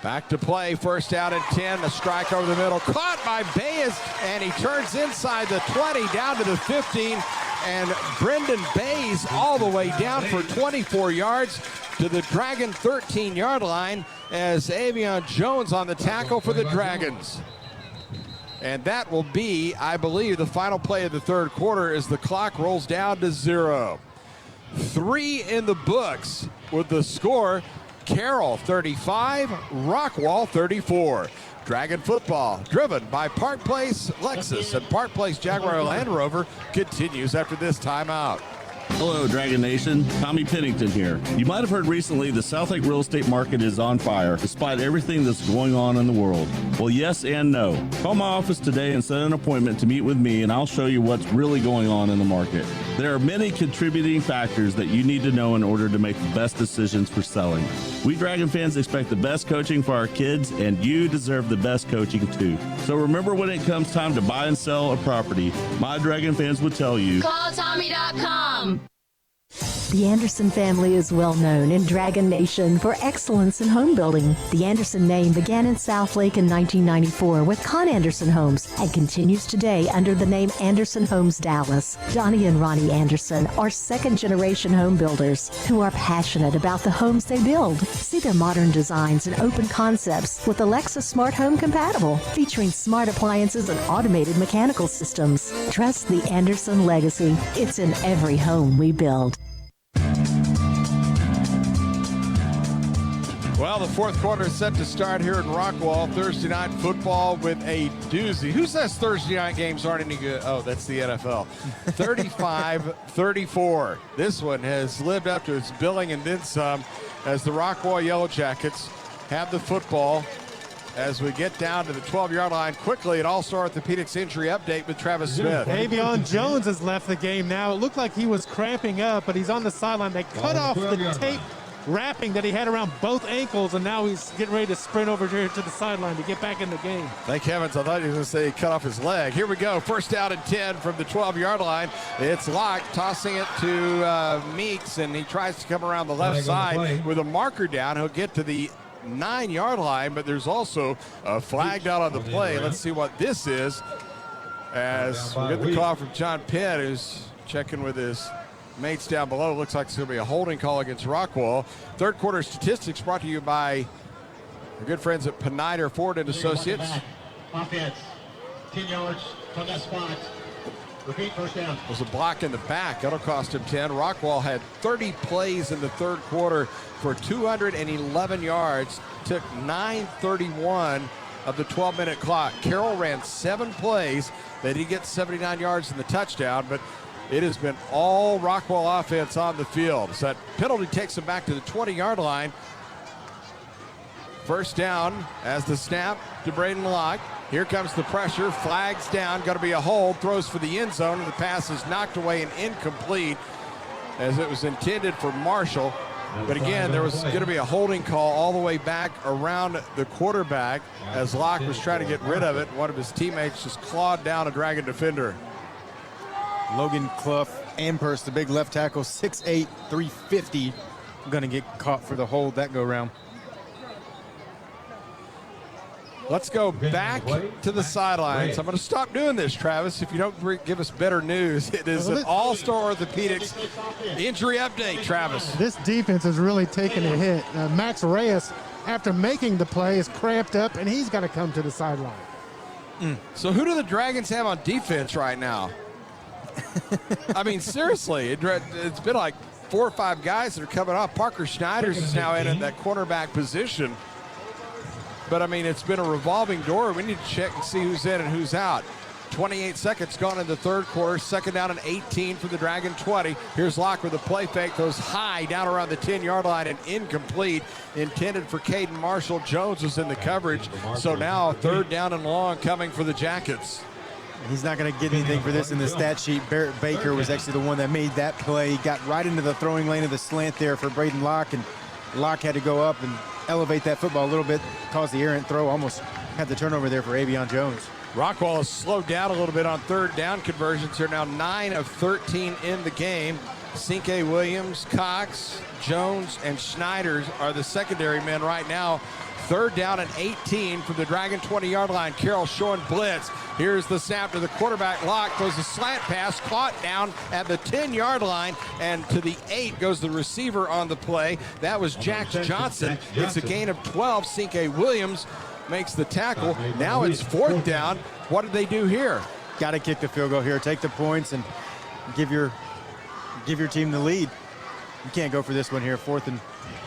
A: Back to play, 1st down and 10, a strike over the middle, caught by Baez, and he turns inside the 20, down to the 15, and Brendan Bays all the way down for 24 yards to the Dragon 13-yard line, as Avion Jones on the tackle for the Dragons. And that will be, I believe, the final play of the 3rd quarter as the clock rolls down to 0. 3 in the books with the score. Carroll 35, Rockwall 34. Dragon football, driven by Park Place Lexus and Park Place Jaguar Land Rover, continues after this timeout.
D: Hello, Dragon Nation. Tommy Pennington here. You might have heard recently the Southlake real estate market is on fire, despite everything that's going on in the world. Well, yes and no. Call my office today and set an appointment to meet with me, and I'll show you what's really going on in the market. There are many contributing factors that you need to know in order to make the best decisions for selling. We Dragon fans expect the best coaching for our kids, and you deserve the best coaching too. So remember, when it comes time to buy and sell a property, my Dragon fans would tell you,
K: Call Tommy.com.
P: The Anderson family is well known in Dragon Nation for excellence in home building. The Anderson name began in Southlake in 1994 with Con Anderson Homes and continues today under the name Anderson Homes Dallas. Donnie and Ronnie Anderson are second-generation home builders who are passionate about the homes they build. See their modern designs and open concepts with Alexa Smart Home Compatible, featuring smart appliances and automated mechanical systems. Trust the Anderson legacy. It's in every home we build.
A: Well, the fourth quarter is set to start here in Rockwall. Thursday night football with a doozy. Who says Thursday night games aren't any good? Oh, that's the NFL. 35-34. This one has lived up to its billing and then some as the Rockwall Yellowjackets have the football as we get down to the 12-yard line. Quickly, an All-Star Orthopedics injury update with Travis Smith.
C: Avion Jones has left the game now. It looked like he was cramping up, but he's on the sideline. They cut off the tape wrapping that he had around both ankles, and now he's getting ready to sprint over here to the sideline to get back in the game.
A: Thank heavens. I thought he was going to say he cut off his leg. Here we go. First down and 10 from the 12-yard line. It's Locke tossing it to Meeks, and he tries to come around the left side with a marker down. He'll get to the 9-yard line, but there's also a flag down on the play. Let's see what this is as we get the call from John Penn, who's checking with his mates down below. Looks like it's going to be a holding call against Rockwall. Third quarter statistics brought to you by our good friends at Pennider Ford and Associates.
M: Offense, 10 yards from that spot. Repeat, first down.
A: Was a block in the back. That'll cost him 10. Rockwall had 30 plays in the third quarter for 211 yards. Took 9:31 of the 12-minute clock. Carroll ran 7 plays. They did get 79 yards in the touchdown, but it has been all Rockwall offense on the field. So that penalty takes them back to the 20-yard line. First down as the snap to Braden Locke. Here comes the pressure. Flags down. Got to be a hold. Throws for the end zone, and the pass is knocked away and incomplete as it was intended for Marshall. But again, there was going to be a holding call all the way back around the quarterback as Locke was trying to get rid of it. One of his teammates just clawed down a Dragon defender.
O: Logan Clough Amherst, the big left tackle, 6'8", 350. Going to get caught for the hold that go round.
A: Let's go back to the sidelines. I'm going to stop doing this, Travis, if you don't give us better news. It is an All-Star Orthopedics injury update, Travis.
C: This defense is really taking a hit. Max Reyes, after making the play, is cramped up, and he's got to come to the sideline.
A: So who do the Dragons have on defense right now? I mean, seriously, it's been like 4 or 5 guys that are coming off. Parker Schneiders is now in at that cornerback position. But, I mean, it's been a revolving door. We need to check and see who's in and who's out. 28 seconds gone in the third quarter. Second down and 18 for the Dragon 20. Here's Locke with a play fake. Goes high down around the 10-yard line and incomplete. Intended for Caden Marshall. Jones was in the coverage. So now third down and long coming for the Jackets.
O: He's not going to get anything for this in the stat sheet. Barrett Baker was actually the one that made that play. He got right into the throwing lane of the slant there for Braden Locke, and Locke had to go up and elevate that football a little bit, cause the errant throw, almost had the turnover there for Avion Jones.
A: Rockwall has slowed down a little bit on third down conversions. They're now 9 of 13 in the game. Cinque Williams, Cox, Jones, and Schneiders are the secondary men right now. Third down and 18 from the Dragon 20-yard line. Carroll showing blitz. Here's the snap to the quarterback. Locke throws a slant pass, caught down at the 10-yard line, and to the 8 goes the receiver on the play. That was Jax Johnson. It's a gain of 12. Cinque Williams makes the tackle. Now it's fourth down. What did they do here?
O: Got to kick the field goal here. Take the points and give your team the lead. You can't go for this one here. 4th and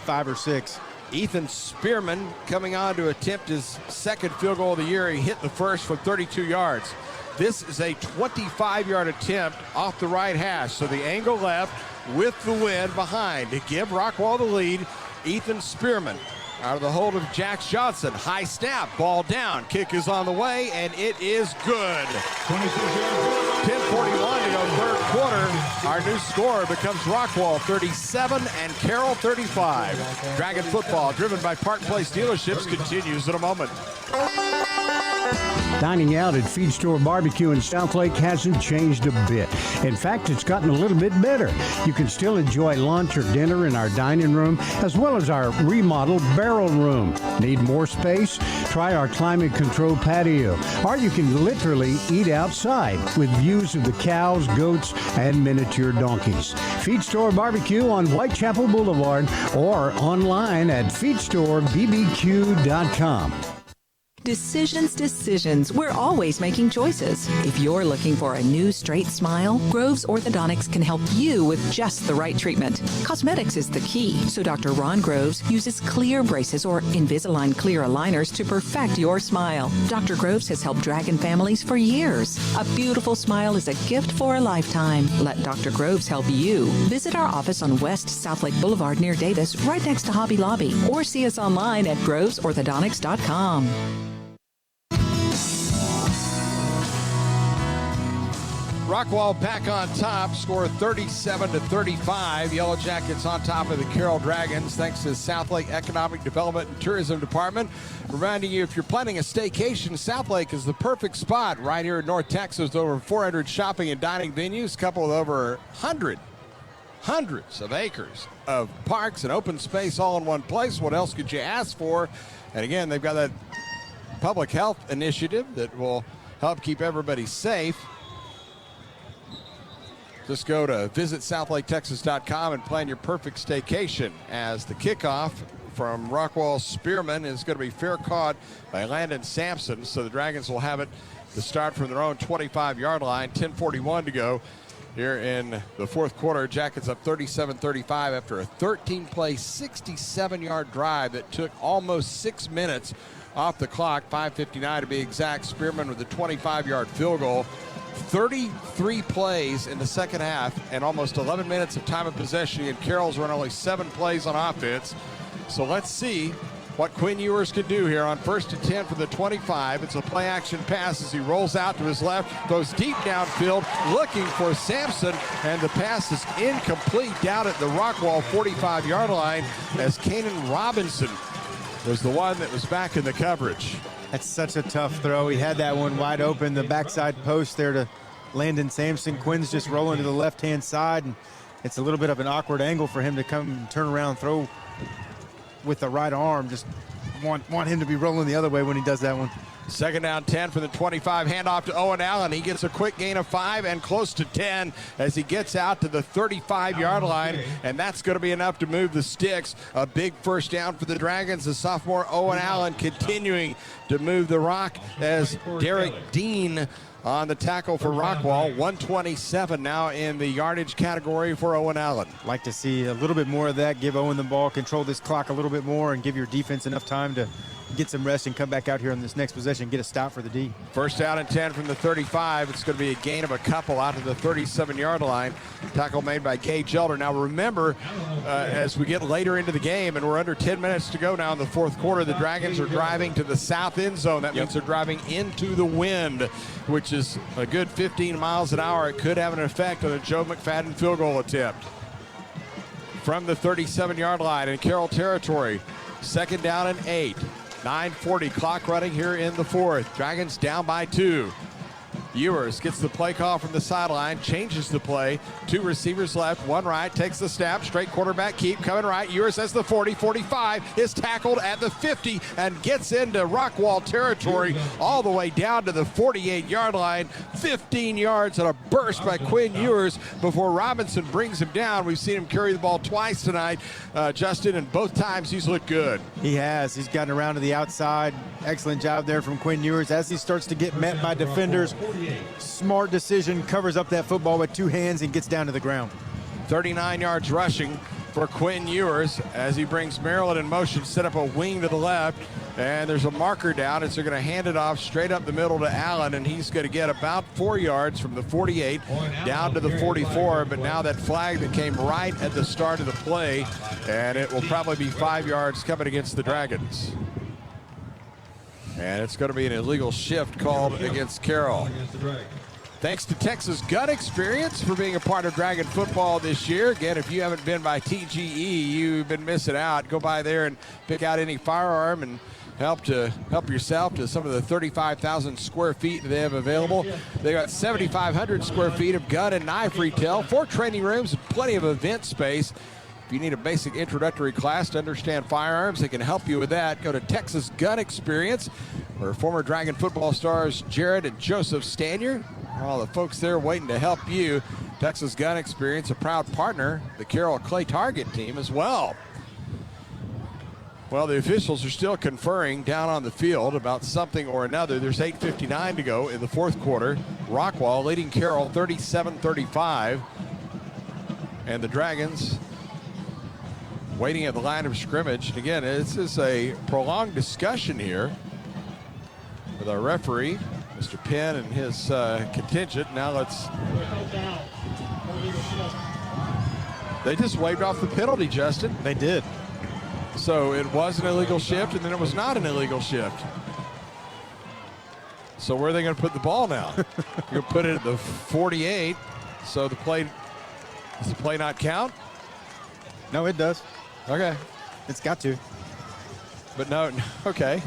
O: 5 or 6.
A: Ethan Spearman coming on to attempt his second field goal of the year. He hit the first from 32 yards. This is a 25-yard attempt off the right hash. So the angle left with the wind behind to give Rockwall the lead. Ethan Spearman out of the hold of Jax Johnson. High snap, ball down. Kick is on the way, and it is good. 10:41 to go third quarter. Our new score becomes Rockwall 37 and Carroll 35. Dragon football, driven by Park Place Dealerships, continues in a moment.
B: Dining out at Feed Store Barbecue in Southlake hasn't changed a bit. In fact, it's gotten a little bit better. You can still enjoy lunch or dinner in our dining room, as well as our remodeled barrel room. Need more space? Try our climate-controlled patio. Or you can literally eat outside with views of the cows, goats, and miniature donkeys. Feed Store Barbecue on Whitechapel Boulevard or online at feedstorebbq.com.
R: Decisions. We're always making choices. If you're looking for a new straight smile, Groves Orthodontics can help you with just the right treatment. Cosmetics is the key, so Dr. Ron Groves uses clear braces or Invisalign clear aligners to perfect your smile. Dr. Groves has helped Dragon families for years. A beautiful smile is a gift for a lifetime. Let Dr. Groves help you. Visit our office on West Southlake Boulevard near Davis, right next to Hobby Lobby, or see us online at grovesorthodontics.com.
A: Rockwall back on top, score 37-35. Yellowjackets on top of the Carroll Dragons, thanks to Southlake Economic Development and Tourism Department. Reminding you, if you're planning a staycation, Southlake is the perfect spot right here in North Texas. Over 400 shopping and dining venues, coupled with over hundreds of acres of parks and open space all in one place. What else could you ask for? And again, they've got that public health initiative that will help keep everybody safe. Just go to visitsouthlaketexas.com and plan your perfect staycation, as the kickoff from Rockwall Spearman is going to be fair caught by Landon Sampson. So the Dragons will have it to start from their own 25-yard line. 10:41 to go here in the fourth quarter. Jackets up 37-35 after a 13-play, 67-yard drive that took almost 6 minutes off the clock. 5:59 to be exact. Spearman with a 25-yard field goal. 33 plays in the second half and almost 11 minutes of time of possession, and Carroll's run only 7 plays on offense. So let's see what Quinn Ewers can do here on 1st and 10 for the 25. It's a play action pass as he rolls out to his left, goes deep downfield looking for Sampson, and the pass is incomplete down at the Rockwall 45-yard line, as Kanan Robinson was the one that was back in the coverage.
O: That's such a tough throw. He had that one wide open, the backside post there to Landon Sampson. Quinn's just rolling to the left-hand side, and it's a little bit of an awkward angle for him to come and turn around and throw with the right arm. Just want him to be rolling the other way when he does that one.
A: Second down 10 for the 25. Handoff to Owen Allen. He gets a quick gain of 5 and close to 10 as he gets out to the 35-yard line, and that's going to be enough to move the sticks. A big first down for the Dragons. The sophomore Owen Allen continuing to move the rock as Derek Dean on the tackle for Rockwall. 127 now in the yardage category for Owen Allen.
O: Like to see a little bit more of that. Give Owen the ball, control this clock a little bit more, and give your defense enough time to get some rest and come back out here on this next possession, get a stop for the D.
A: First down and 10 from the 35. It's going to be a gain of a couple out to the 37-yard line. Tackle made by Gage Elder. Now remember, as we get later into the game, and we're under 10 minutes to go now in the fourth quarter, the Dragons are driving to the south end zone. That means they're driving into the wind, which is a good 15 miles an hour. It could have an effect on a Joe McFadden field goal attempt. From the 37-yard line in Carroll territory, second down and 8. 9:40 clock running here in the fourth. Dragons down by 2. Ewers gets the play call from the sideline, changes the play. 2 receivers left, 1 right, takes the snap, straight quarterback keep, coming right. Ewers has the 40, 45, is tackled at the 50 and gets into Rockwall territory all the way down to the 48-yard line. 15 yards and a burst by Quinn Ewers before Robinson brings him down. We've seen him carry the ball twice tonight, Justin, and both times he's looked good.
O: He has. He's gotten around to the outside. Excellent job there from Quinn Ewers as he starts to get met by defenders. Smart decision, covers up that football with 2 hands and gets down to the ground.
A: 39 yards rushing for Quinn Ewers as he brings Maryland in motion, set up a wing to the left, and there's a marker down, and so they're going to hand it off straight up the middle to Allen, and he's going to get about 4 yards from the 48 down to the 44, but now that flag that came right at the start of the play, and it will probably be 5 yards coming against the Dragons. And it's going to be an illegal shift called against Carroll. Thanks to Texas Gun Experience for being a part of Dragon football this year. Again, if you haven't been by TGE, you've been missing out. Go by there and pick out any firearm and help yourself to some of the 35,000 square feet they have available. They got 7,500 square feet of gun and knife retail, 4 training rooms, and plenty of event space. If you need a basic introductory class to understand firearms, they can help you with that. Go to Texas Gun Experience, where former Dragon football stars Jared and Joseph Stanier, all the folks there waiting to help you. Texas Gun Experience, a proud partner, the Carroll Clay Target team as well. Well, the officials are still conferring down on the field about something or another. There's 8:59 to go in the fourth quarter. Rockwall leading Carroll 37-35. And the Dragons waiting at the line of scrimmage. And again, this is a prolonged discussion here with our referee, Mr. Penn, and his contingent. Now they just waved off the penalty, Justin.
O: They did.
A: So it was an illegal shift, and then it was not an illegal shift. So where are they going to put the ball now? You're going to put it at the 48. So does the play not count?
O: No, it does.
A: Okay.
O: It's got to.
A: But no, okay.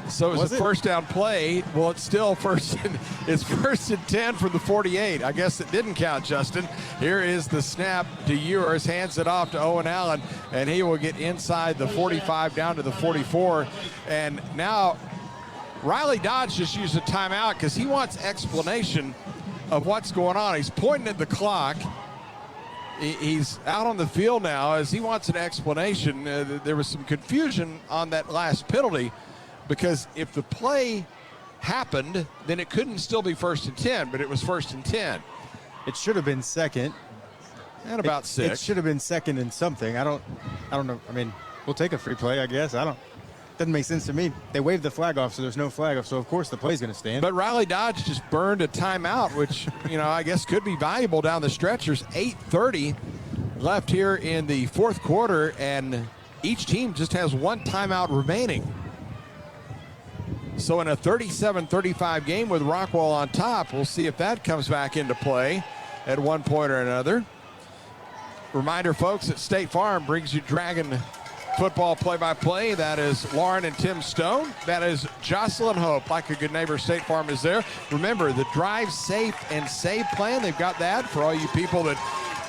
A: So it was a first down play. Well, it's still first and 10 from the 48. I guess it didn't count, Justin. Here is the snap to Ewers, hands it off to Owen Allen, and he will get inside the 45 down to the 44. And now Riley Dodge just used a timeout because he wants explanation of what's going on. He's pointing at the clock. He's out on the field now as he wants an explanation. There was some confusion on that last penalty, because if the play happened, then it couldn't still be first and 10, but it was first and 10.
O: It should have been second.
A: And about 6.
O: It should have been second and something. I don't know. I mean, we'll take a free play, I guess. Doesn't make sense to me. They waved the flag off, so there's no flag off, so of course the play's going to stand.
A: But Riley Dodge just burned a timeout, which, I guess could be valuable down the stretch. There's 8:30 left here in the fourth quarter, and each team just has one timeout remaining. So in a 37-35 game with Rockwall on top, we'll see if that comes back into play at one point or another. Reminder, folks, that State Farm brings you Dragon football play-by-play. That is Lauren and Tim Stone. That is Jocelyn Hope. Like a good neighbor, State Farm is there. Remember, the Drive Safe and Save plan, they've got that for all you people that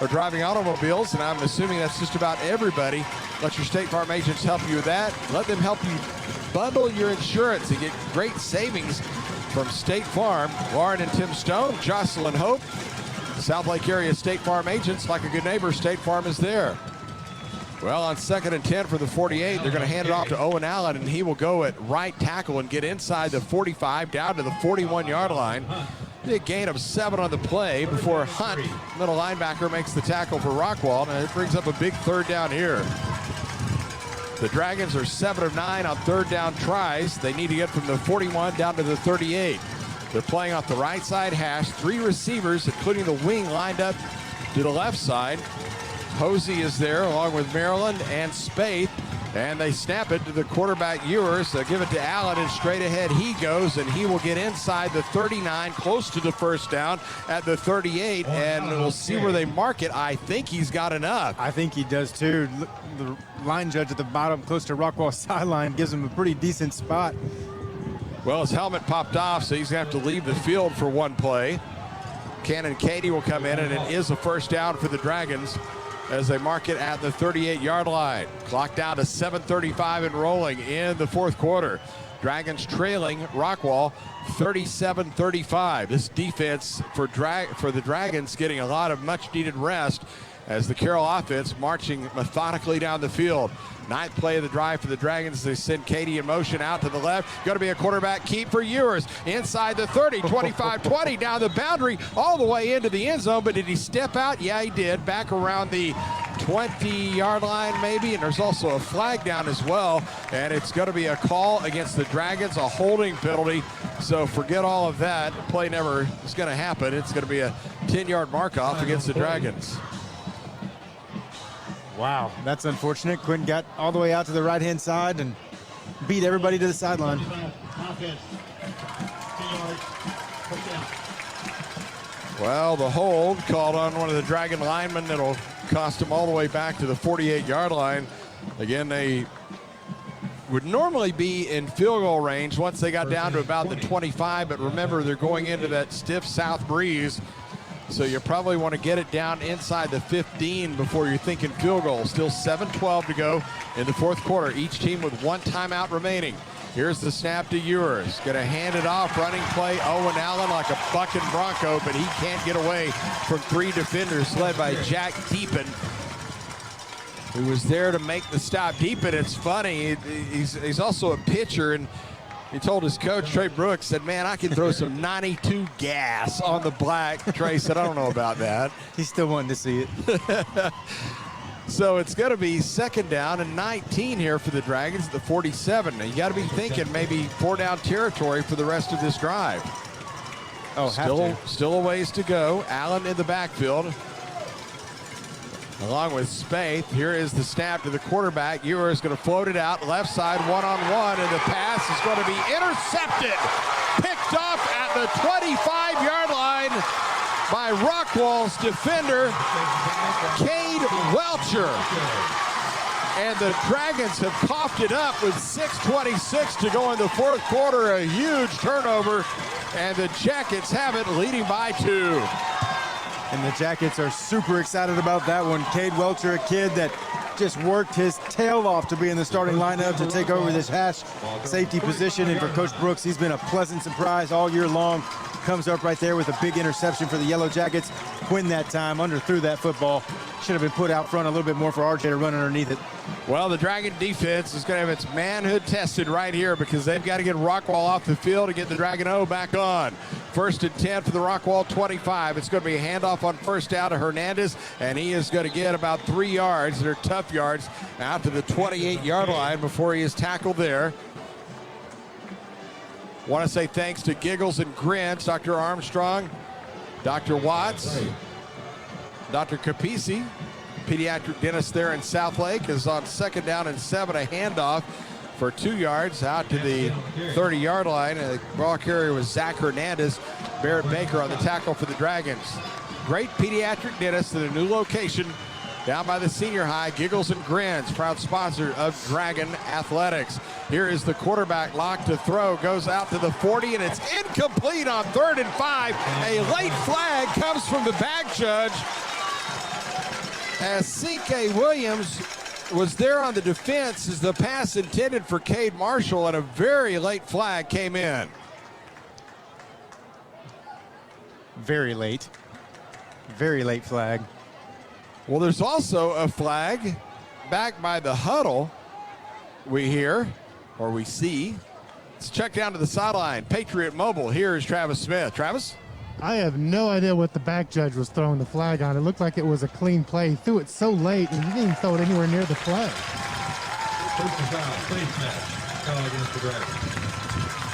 A: are driving automobiles, and I'm assuming that's just about everybody. Let your State Farm agents help you with that. Let them help you bundle your insurance and get great savings from State Farm. Lauren and Tim Stone, Jocelyn Hope, Southlake area State Farm agents. Like a good neighbor, State Farm is there. Well, on 2nd and 10 for the 48, they're going to hand it off to Owen Allen, and he will go at right tackle and get inside the 45 down to the 41-yard line. Big gain of 7 on the play before Hunt, middle linebacker, makes the tackle for Rockwall, and it brings up a big third down here. The Dragons are 7 of 9 on third down tries. They need to get from the 41 down to the 38. They're playing off the right side hash. 3 receivers, including the wing, lined up to the left side. Posey is there along with Maryland and Spaeth. And they snap it to the quarterback Ewers. They'll give it to Allen, and straight ahead he goes, and he will get inside the 39, close to the first down at the 38, and we'll see where they mark it. I think he's got enough.
O: I think he does too. The line judge at the bottom, close to Rockwall's sideline, gives him a pretty decent spot.
A: Well, his helmet popped off, so he's going to have to leave the field for one play. Cannon Katie will come in, and it is a first down for the Dragons as they mark it at the 38-yard line. Clock down to 7:35 and rolling in the fourth quarter. Dragons trailing Rockwall 37-35. This defense for the Dragons getting a lot of much-needed rest as the Carroll offense marching methodically down the field. 9th play of the drive for the Dragons. They send Katie in motion out to the left. Going to be a quarterback keep for Ewers. Inside the 30, 25, 20, down the boundary, all the way into the end zone. But did he step out? Yeah, he did. Back around the 20-yard line maybe. And there's also a flag down as well. And it's going to be a call against the Dragons, a holding penalty. So forget all of that. Play never is going to happen. It's going to be a 10-yard mark-off against the Dragons.
O: Wow, that's unfortunate. Quinn got all the way out to the right-hand side and beat everybody to the sideline.
A: Well, the hold called on one of the Dragon linemen that'll cost him all the way back to the 48-yard line. Again, they would normally be in field goal range once they got down to about the 25, but remember, they're going into that stiff south breeze, so you probably want to get it down inside the 15 before you're thinking field goal. Still 7:12 to go in the fourth quarter, each team with one timeout remaining. Here's the snap to Ewers. Going to hand it off, running play. Owen Allen like a bucking Bronco, but he can't get away from three defenders led by Jack Deepin, who was there to make the stop. Deepin, it's funny, he's also a pitcher, and he told his coach, Trey Brooks, said, man, I can throw some 92 gas on the black. Trey said, I don't know about that.
O: He's still wanting to see it.
A: So it's going to be second down and 19 here for the Dragons at the 47. Now you got to be thinking maybe 4-down territory for the rest of this drive.
O: Oh,
A: still a ways to go. Allen in the backfield, along with Spaeth. Here is the snap to the quarterback. Ewer is going to float it out left side, one-on-one, and the pass is going to be intercepted. Picked off at the 25-yard line by Rockwall's defender, Cade Welcher. And the Dragons have coughed it up with 6:26 to go in the fourth quarter. A huge turnover, and the Jackets have it, leading by 2.
O: And the Jackets are super excited about that one. Cade Welcher, a kid that just worked his tail off to be in the starting lineup to take over this hash safety position. And for Coach Brooks, he's been a pleasant surprise all year long. Comes up right there with a big interception for the Yellowjackets. Quinn that time underthrew that football. Should have been put out front a little bit more for RJ to run underneath it.
A: Well, the Dragon defense is going to have its manhood tested right here because they've got to get Rockwall off the field to get the Dragon O back on. First and 10 for the Rockwall 25. It's going to be a handoff on first down to Hernandez, and he is going to get about 3 yards. They're tough yards out to the 28-yard line before he is tackled there. Want to say thanks to Giggles and Grins, Dr. Armstrong, Dr. Watts, Dr. Capisi, pediatric dentist there in Southlake, is on second down and 7, a handoff for 2 yards out to the 30-yard line. And the ball carrier was Zach Hernandez. Barrett Baker on the tackle for the Dragons. Great pediatric dentist at a new location down by the senior high. Giggles and Grins, proud sponsor of Dragon Athletics. Here is the quarterback locked to throw, goes out to the 40, and it's incomplete on 3rd and 5. A late flag comes from the back judge as C.K. Williams was there on the defense as the pass intended for Cade Marshall, and a very late flag came in.
O: Very late flag.
A: Well, there's also a flag back by the huddle we hear, or we see. Let's check down to the sideline. Patriot Mobile, here is Travis Smith. Travis?
C: I have no idea what the back judge was throwing the flag on. It looked like it was a clean play. He threw it so late, and he didn't even throw it anywhere near the play.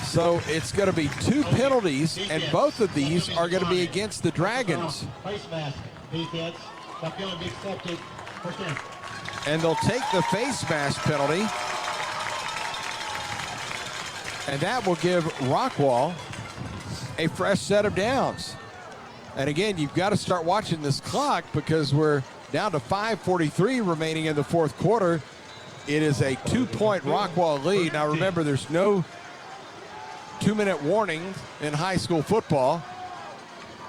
A: So it's going to be 2 penalties, and both of these are going to be against the Dragons.
M: Face mask defense. That penalty accepted. First down.
A: And they'll take the face mask penalty. And that will give Rockwall a fresh set of downs. And again, you've got to start watching this clock because we're down to 5:43 remaining in the fourth quarter. It is a 2-point Rockwall lead. Now remember, there's no 2-minute warning in high school football.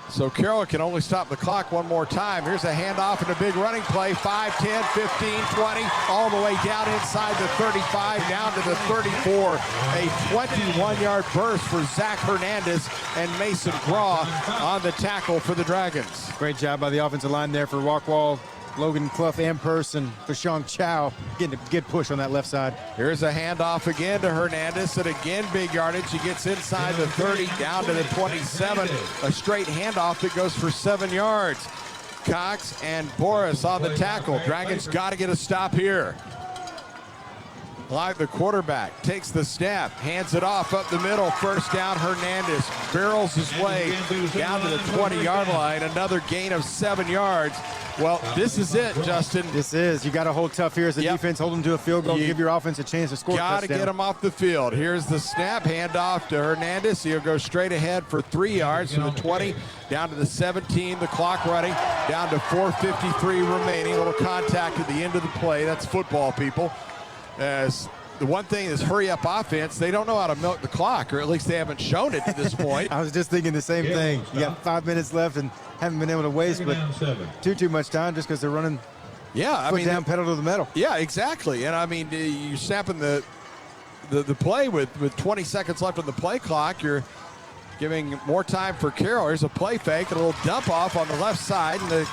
A: So Carroll can only stop the clock one more time. Here's a handoff and a big running play. 5, 10, 15, 20, all the way down inside the 35, down to the 34. A 21-yard burst for Zach Hernandez and Mason Graw on the tackle for the Dragons.
O: Great job by the offensive line there for Rockwall. Logan Clough and Person for Sean Chow getting a good push on that left side.
A: Here's a handoff again to Hernandez, and again big yardage. He gets inside the 30, down to the 27. A straight handoff that goes for 7 yards. Cox and Boris on the tackle. Dragons got to get a stop here. Live, the quarterback takes the snap, hands it off up the middle. First down, Hernandez barrels his way down to the 20-yard line. Another gain of 7 yards. Well, this is it, Justin.
O: This is. You got to hold tough here as a defense. Hold them to a field goal. Give your offense a chance to score.
A: Got to get them off the field. Here's the snap. Hand off to Hernandez. He'll go straight ahead for 3 yards from the 20 down to the 17. The clock running down to 4:53 remaining. A little contact at the end of the play. That's football, people. As the one thing is hurry-up offense, they don't know how to milk the clock, or at least they haven't shown it to this point.
O: I was just thinking the same thing. You got 5 minutes left and haven't been able to waste, but too much time just because they're running foot down, pedal to the metal.
A: Yeah, exactly. And, I mean, you're snapping the play with 20 seconds left on the play clock. You're giving more time for Carroll. Here's a play fake, a little dump off on the left side, and the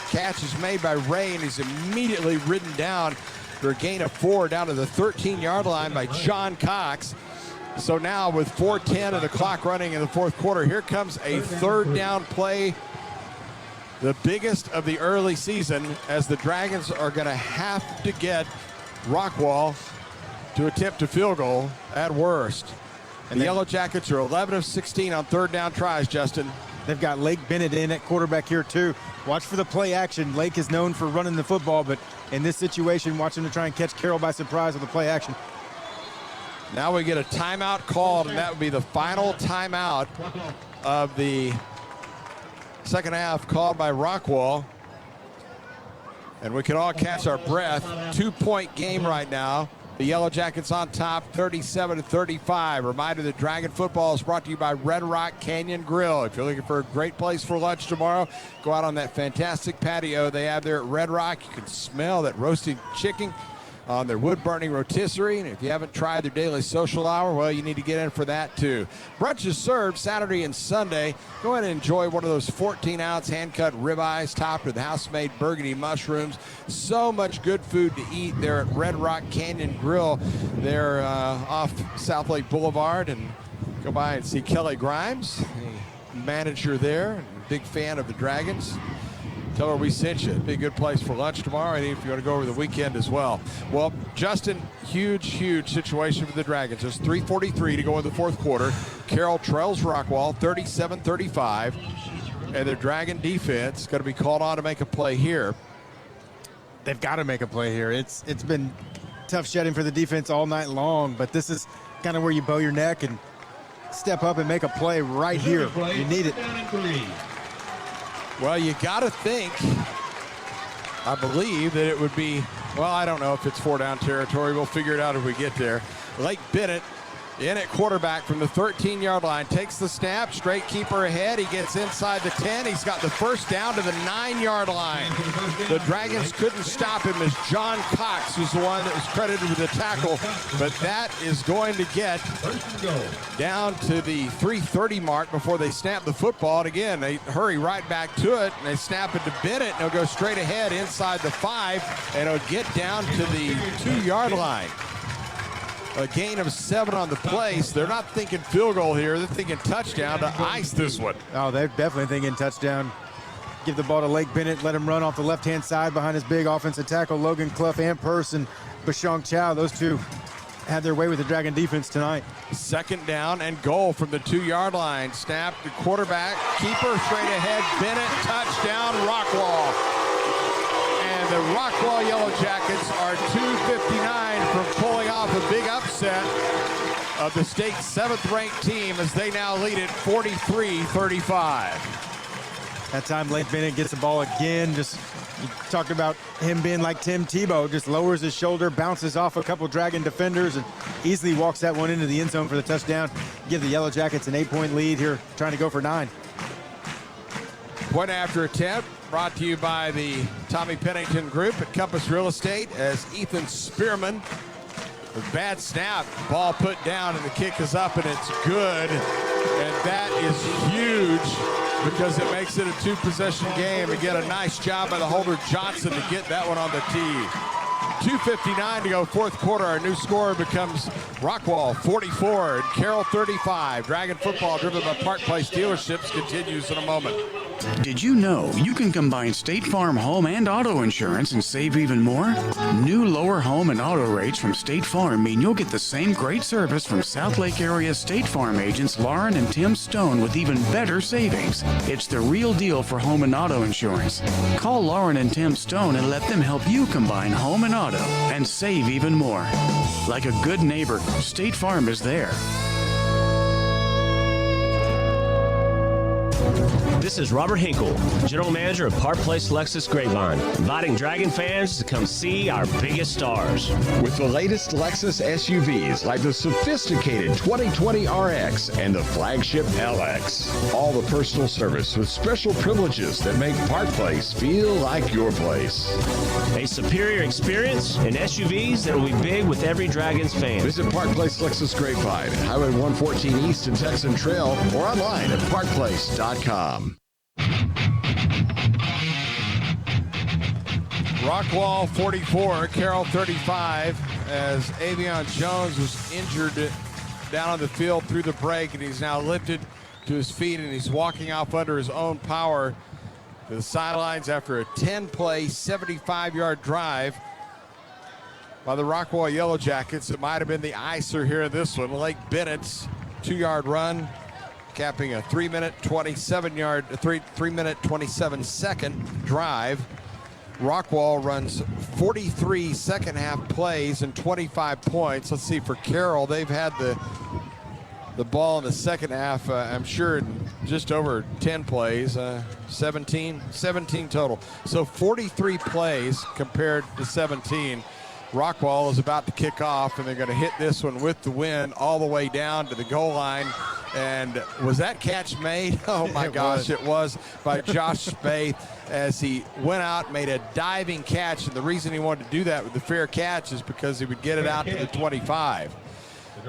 A: catch is made by Ray, and he's immediately ridden down for a gain of 4 down to the 13-yard line by John Cox. So now with 4:10 and the clock running in the fourth quarter, here comes a third down play, the biggest of the early season, as the Dragons are going to have to get Rockwall to attempt a field goal at worst. And the Yellowjackets are 11 of 16 on third down tries, Justin.
O: They've got Lake Bennett in at quarterback here too. Watch for the play action. Lake is known for running the football, but in this situation, watch him to try and catch Carroll by surprise with the play action.
A: Now we get a timeout called, and that would be the final timeout of the second half, called by Rockwall. And we can all catch our breath. 2-point game right now. The Yellowjackets on top, 37-35. Reminder that Dragon Football is brought to you by Red Rock Canyon Grill. If you're looking for a great place for lunch tomorrow, go out on that fantastic patio they have there at Red Rock. You can smell that roasted chicken on their wood-burning rotisserie. And if you haven't tried their daily social hour, well, you need to get in for that too. Brunch is served Saturday and Sunday. Go ahead and enjoy one of those 14-ounce hand-cut ribeyes topped with house-made burgundy mushrooms. So much good food to eat there at Red Rock Canyon Grill. They're off Southlake Boulevard, and go by and see Kelly Grimes, the manager there, and a big fan of the Dragons. Tell her we sent you. It'd be a good place for lunch tomorrow, and if you want to go over the weekend as well. Well, Justin, huge situation for the Dragons. There's 3:43 to go in the fourth quarter. Carroll trails Rockwall 37-35, and their Dragon defense got to be called on to make a play here.
O: They've got to make a play here. It's been tough shedding for the defense all night long, but this is kind of where you bow your neck and step up and make a play right here. You need it.
A: Well, you got to think, I believe, that it would be, well, I don't know if it's 4-down territory. We'll figure it out if we get there. Lake Bennett in at quarterback from the 13-yard line. Takes the snap, straight keeper ahead. He gets inside the 10. He's got the first down to the 9-yard line. The Dragons couldn't stop him as John Cox was the one that was credited with the tackle. But that is going to get down to the 3:30 mark before they snap the football. And again, they hurry right back to it, and they snap it to Bennett, and he'll go straight ahead inside the 5, and he'll get down to the 2-yard line. A gain of 7 on the play, so they're not thinking field goal here. They're thinking touchdown to ice this one.
O: Oh, they're definitely thinking touchdown. Give the ball to Lake Bennett, let him run off the left-hand side behind his big offensive tackle, Logan Clough and Person, Bashong Chow. Those two had their way with the Dragon defense tonight.
A: Second down and goal from the 2-yard line. Snap to quarterback, keeper straight ahead, Bennett, touchdown, Rockwall. And the Rockwall Yellowjackets are 2:59 from pulling off a big upset of the state's 7th-ranked team as they now lead it 43-35.
O: That time Lake Bennett gets the ball again. Just you talked about him being like Tim Tebow, just lowers his shoulder, bounces off a couple Dragon defenders, and easily walks that one into the end zone for the touchdown. Give the Yellowjackets an 8-point lead here, trying to go for 9.
A: Point after attempt brought to you by the Tommy Pennington Group at Compass Real Estate as Ethan Spearman with bad snap, ball put down, and the kick is up, and it's good. And that is huge because it makes it a 2-possession game. Again, a nice job by the holder Johnson to get that one on the tee. 2:59 to go fourth quarter. Our new score becomes Rockwall 44 and Carroll 35. Dragon football driven by Park Place Dealerships continues in a moment.
I: Did you know you can combine State Farm home and auto insurance and save even more? New lower home and auto rates from State Farm mean you'll get the same great service from Southlake area State Farm agents Lauren and Tim Stone with even better savings. It's the real deal for home and auto insurance. Call Lauren and Tim Stone and let them help you combine home and auto and save even more. Like a good neighbor, State Farm is there.
L: This is Robert Hinkle, General Manager of Park Place Lexus Grapevine, inviting Dragon fans to come see our biggest stars.
Q: With the latest Lexus SUVs like the sophisticated 2020 RX and the flagship LX. All the personal service with special privileges that make Park Place feel like your place.
L: A superior experience and SUVs that will be big with every Dragons fan.
Q: Visit Park Place Lexus Grapevine at Highway 114 East and Texan Trail or online at parkplace.com.
A: Rockwall 44, Carroll 35, as Avion Jones was injured down on the field through the break, and he's now lifted to his feet, and he's walking off under his own power to the sidelines after a 10-play, 75-yard drive by the Rockwall Yellowjackets. It might have been the icer here in this one. Lake Bennett's 2-yard run, capping a 3-minute 27-second drive. Rockwall runs 43 second-half plays and 25 points. Let's see, for Carroll, they've had the ball in the second half, I'm sure, just over 10 plays, 17 total. So 43 plays compared to 17. Rockwall is about to kick off, and they're going to hit this one with the wind all the way down to the goal line. And was that catch made? Oh, my gosh, it was by Josh Spaeth as he went out, made a diving catch. And the reason he wanted to do that with the fair catch is because he would get it out to the 25.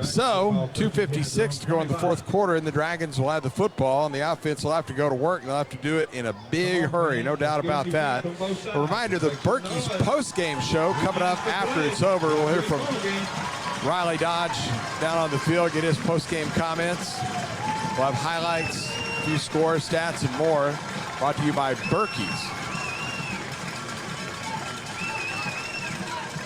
A: So, 2:56 to go in the fourth quarter, and the Dragons will have the football, and the offense will have to go to work, and they'll have to do it in a big hurry, no doubt about that. A reminder, the Berkey's postgame show coming up after it's over. We'll hear from Riley Dodge down on the field, get his postgame comments. We'll have highlights, a few scores, stats, and more, brought to you by Berkey's.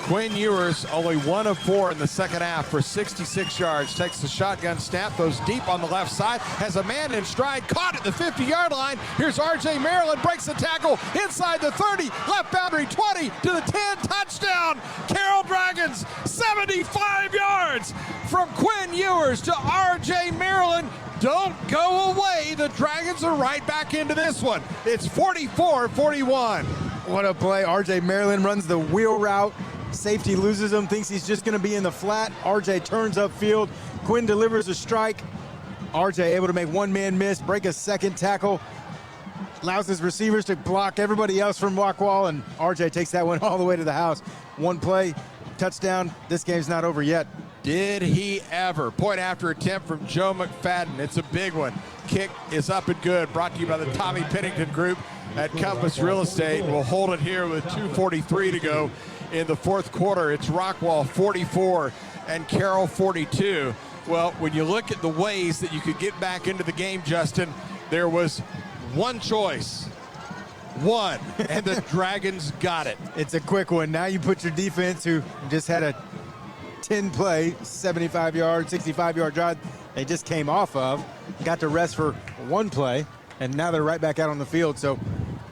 A: Quinn Ewers, only 1 of 4 in the second half for 66 yards. Takes the shotgun snap, goes deep on the left side, has a man in stride, caught at the 50-yard line. Here's R.J. Maryland, breaks the tackle inside the 30, left boundary 20 to the 10, touchdown. Carroll Dragons, 75 yards from Quinn Ewers to R.J. Maryland. Don't go away. The Dragons are right back into this one. It's 44-41.
O: What a play. R.J. Maryland runs the wheel route. Safety loses him, thinks he's just going to be in the flat. RJ turns upfield. Quinn delivers a strike. RJ able to make one man miss, break a second tackle, allows his receivers to block everybody else from Rockwall, and RJ takes that one all the way to the house. One play, touchdown. This game's not over yet.
A: Did he ever? Point after attempt from Joe McFadden. It's a big one. Kick is up and good. Brought to you by the Tommy Pennington Group at Compass Real Estate. We'll hold it here with 2:43 to go in the fourth quarter. It's Rockwall 44 and Carroll 42. Well, when you look at the ways that you could get back into the game, Justin, there was one choice. One, and the Dragons got it.
O: It's a quick one. Now you put your defense, who just had a 10-play, 75-yard, 65-yard drive they just came off of, got to rest for one play, and now they're right back out on the field. So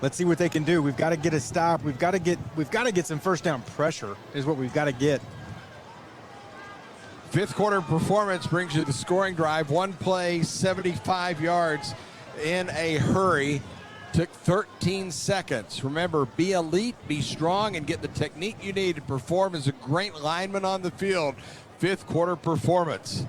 O: let's see what they can do. We've got to get a stop. We've got to get some first down pressure is what we've got to get.
A: Fifth quarter performance brings you the scoring drive. One play, 75 yards in a hurry. Took 13 seconds. Remember, be elite, be strong, and get the technique you need to perform as a great lineman on the field. Fifth quarter performance.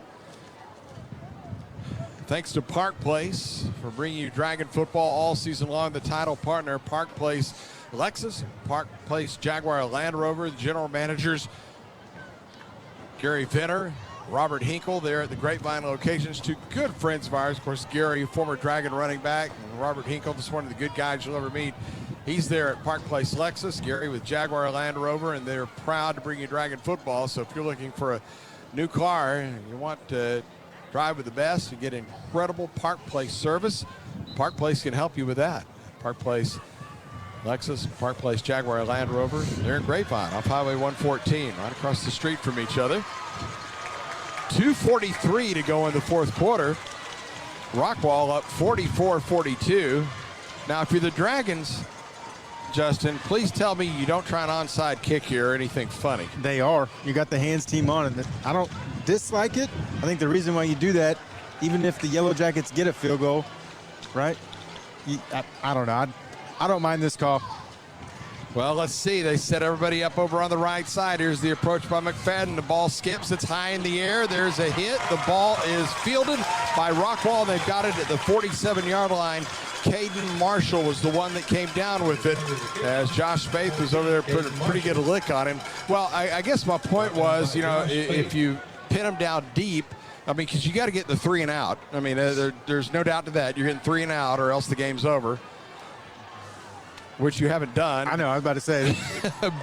A: Thanks to Park Place for bringing you Dragon football all season long. The title partner, Park Place Lexus, Park Place Jaguar Land Rover. The general managers, Gary Venner, Robert Hinkle, there at the Grapevine locations. Two good friends of ours. Of course, Gary, former Dragon running back, and Robert Hinkle, just one of the good guys you'll ever meet. He's there at Park Place Lexus, Gary with Jaguar Land Rover, and they're proud to bring you Dragon football. So if you're looking for a new car and you want to drive with the best, you get incredible Park Place service. Park Place can help you with that. Park Place Lexus, Park Place Jaguar Land Rover. They're in Grapevine off Highway 114, right across the street from each other. 2:43 to go in the fourth quarter. Rockwall up 44-42. Now, if you're the Dragons, Justin, please tell me you don't try an onside kick here or anything funny.
O: They are. You got the hands team on, and I don't dislike it. I think the reason why you do that, even if the Yellowjackets get a field goal, right? I don't know. I don't mind this call.
A: Well, let's see. They set everybody up over on the right side. Here's the approach by McFadden. The ball skips. It's high in the air. There's a hit. The ball is fielded by Rockwall. They've got it at the 47-yard line. Caden Marshall was the one that came down with it as Josh Faith was over there putting a pretty good lick on him. Well, I guess my point was, you know, if you pin him down deep, I mean, because you got to get the 3 and out. I mean, there's no doubt to that. You're getting 3 and out or else the game's over, which you haven't done.
O: I know, I was about to say.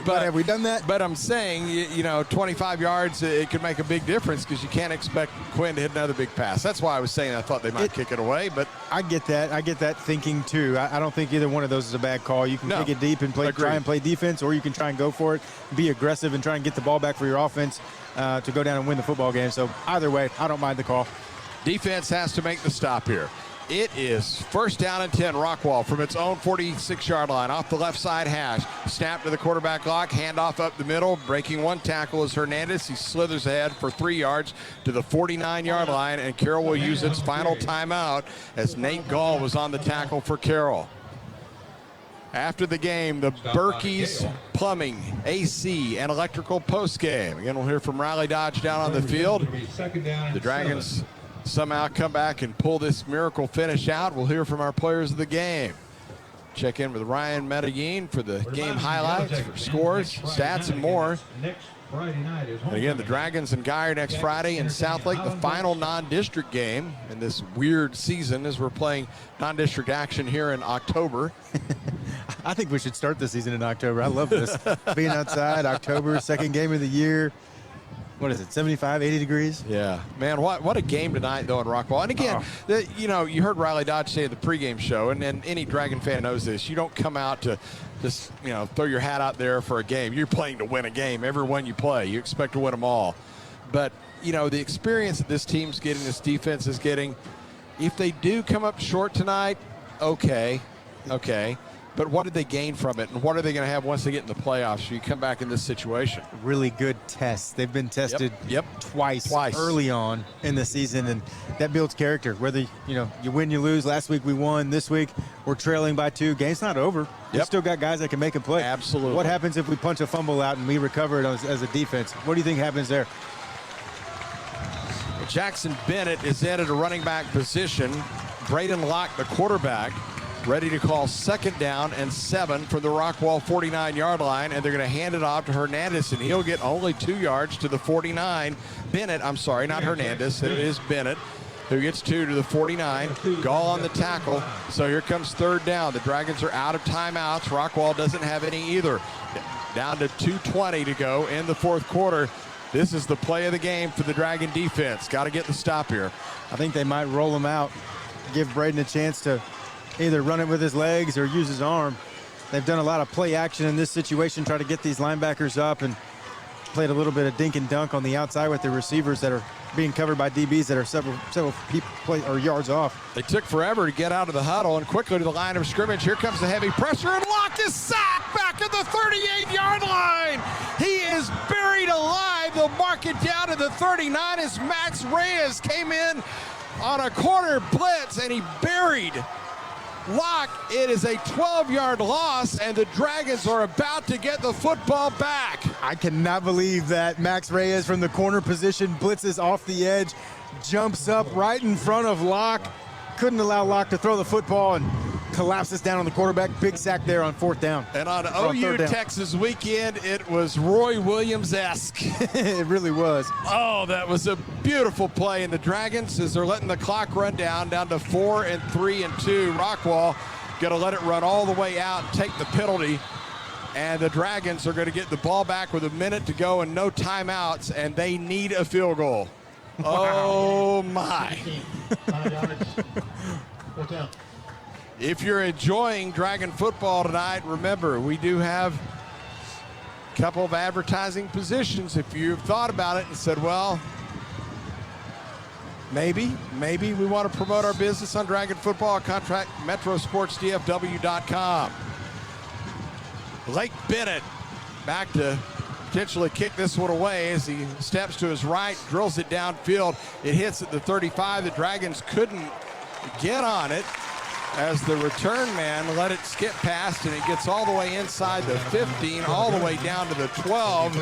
O: but have we done that?
A: But I'm saying, you know, 25 yards, it could make a big difference because you can't expect Quinn to hit another big pass. That's why I was saying I thought they might kick it away. But
O: I get that. I get that thinking, too. I don't think either one of those is a bad call. You can kick it deep and try and play defense, or you can try and go for it, be aggressive, and try and get the ball back for your offense to go down and win the football game. So either way, I don't mind the call.
A: Defense has to make the stop here. It is first down and 10. Rockwall from its own 46-yard line off the left side hash. Snap to the quarterback lock. Handoff up the middle. Breaking one tackle is Hernandez. He slithers ahead for 3 yards to the 49-yard line, and Carroll will use its final timeout as Nate Gall was on the tackle for Carroll. After the game, the Berkey's Plumbing, AC, and Electrical postgame. Again, we'll hear from Riley Dodge down on the field. The Dragons somehow come back and pull this miracle finish out. We'll hear from our players of the game. Check in with Ryan Medellin for the game highlights, for scores, stats, and more. And again, the Dragons and Guy are next Friday in Southlake, the final non-district game in this weird season as we're playing non-district action here in October.
O: I think we should start the season in October. I love this. Being outside, October, second game of the year. What is it, 75, 80 degrees?
A: Yeah. Man, what a game tonight, though, in Rockwall. And again, you know, you heard Riley Dodge say at the pregame show, and any Dragon fan knows this, you don't come out to just, you know, throw your hat out there for a game. You're playing to win a game. Every one you play, you expect to win them all. But, you know, the experience that this team's getting, this defense is getting, if they do come up short tonight, okay. But what did they gain from it, and what are they going to have once they get in the playoffs? So you come back in this situation.
O: Really good test. They've been tested twice early on in the season, and that builds character. Whether you win, you lose. Last week we won. This week we're trailing by 2. Game's not over. We still got guys that can make a play.
A: Absolutely.
O: What happens if we punch a fumble out and we recover it as a defense? What do you think happens there?
A: Jackson Bennett is in at a running back position. Braden Locke, the quarterback, ready to call second down and 7 for the Rockwall 49-yard line, and they're going to hand it off to Hernandez, and he'll get only 2 yards to the 49. Bennett, I'm sorry, not Hernandez, it is Bennett, who gets 2 to the 49. Gall on the tackle, so here comes third down. The Dragons are out of timeouts. Rockwall doesn't have any either. Down to 2:20 to go in the fourth quarter. This is the play of the game for the Dragon defense. Got to get the stop here.
O: I think they might roll him out, give Braden a chance to either run it with his legs or use his arm. They've done a lot of play action in this situation, try to get these linebackers up, and played a little bit of dink and dunk on the outside with the receivers that are being covered by DBs that are several yards off.
A: They took forever to get out of the huddle and quickly to the line of scrimmage. Here comes the heavy pressure, and Locke is sacked back at the 38-yard line. He is buried alive. They'll mark it down to the 39 as Max Reyes came in on a corner blitz, and he buried Locke. It is a 12-yard loss, and the Dragons are about to get the football back.
O: I cannot believe that. Max Reyes from the corner position blitzes off the edge, jumps up right in front of Locke. Couldn't allow Locke to throw the football and collapses down on the quarterback. Big sack there on fourth down.
A: And on OU Texas weekend, it was Roy Williams-esque.
O: It really was.
A: Oh, that was a beautiful play. And the Dragons, as they're letting the clock run down to 4 and 3 and 2. Rockwall going to let it run all the way out and take the penalty. And the Dragons are going to get the ball back with a minute to go and no timeouts, and they need a field goal. Wow. Oh, my. If you're enjoying Dragon football tonight, remember, we do have a couple of advertising positions. If you've thought about it and said, well, maybe we want to promote our business on Dragon football, contract metrosportsdfw.com. Lake Bennett back to potentially kick this one away as he steps to his right, drills it downfield. It hits at the 35. The Dragons couldn't get on it as the return man let it skip past, and it gets all the way inside the 15, all the way down to the 12.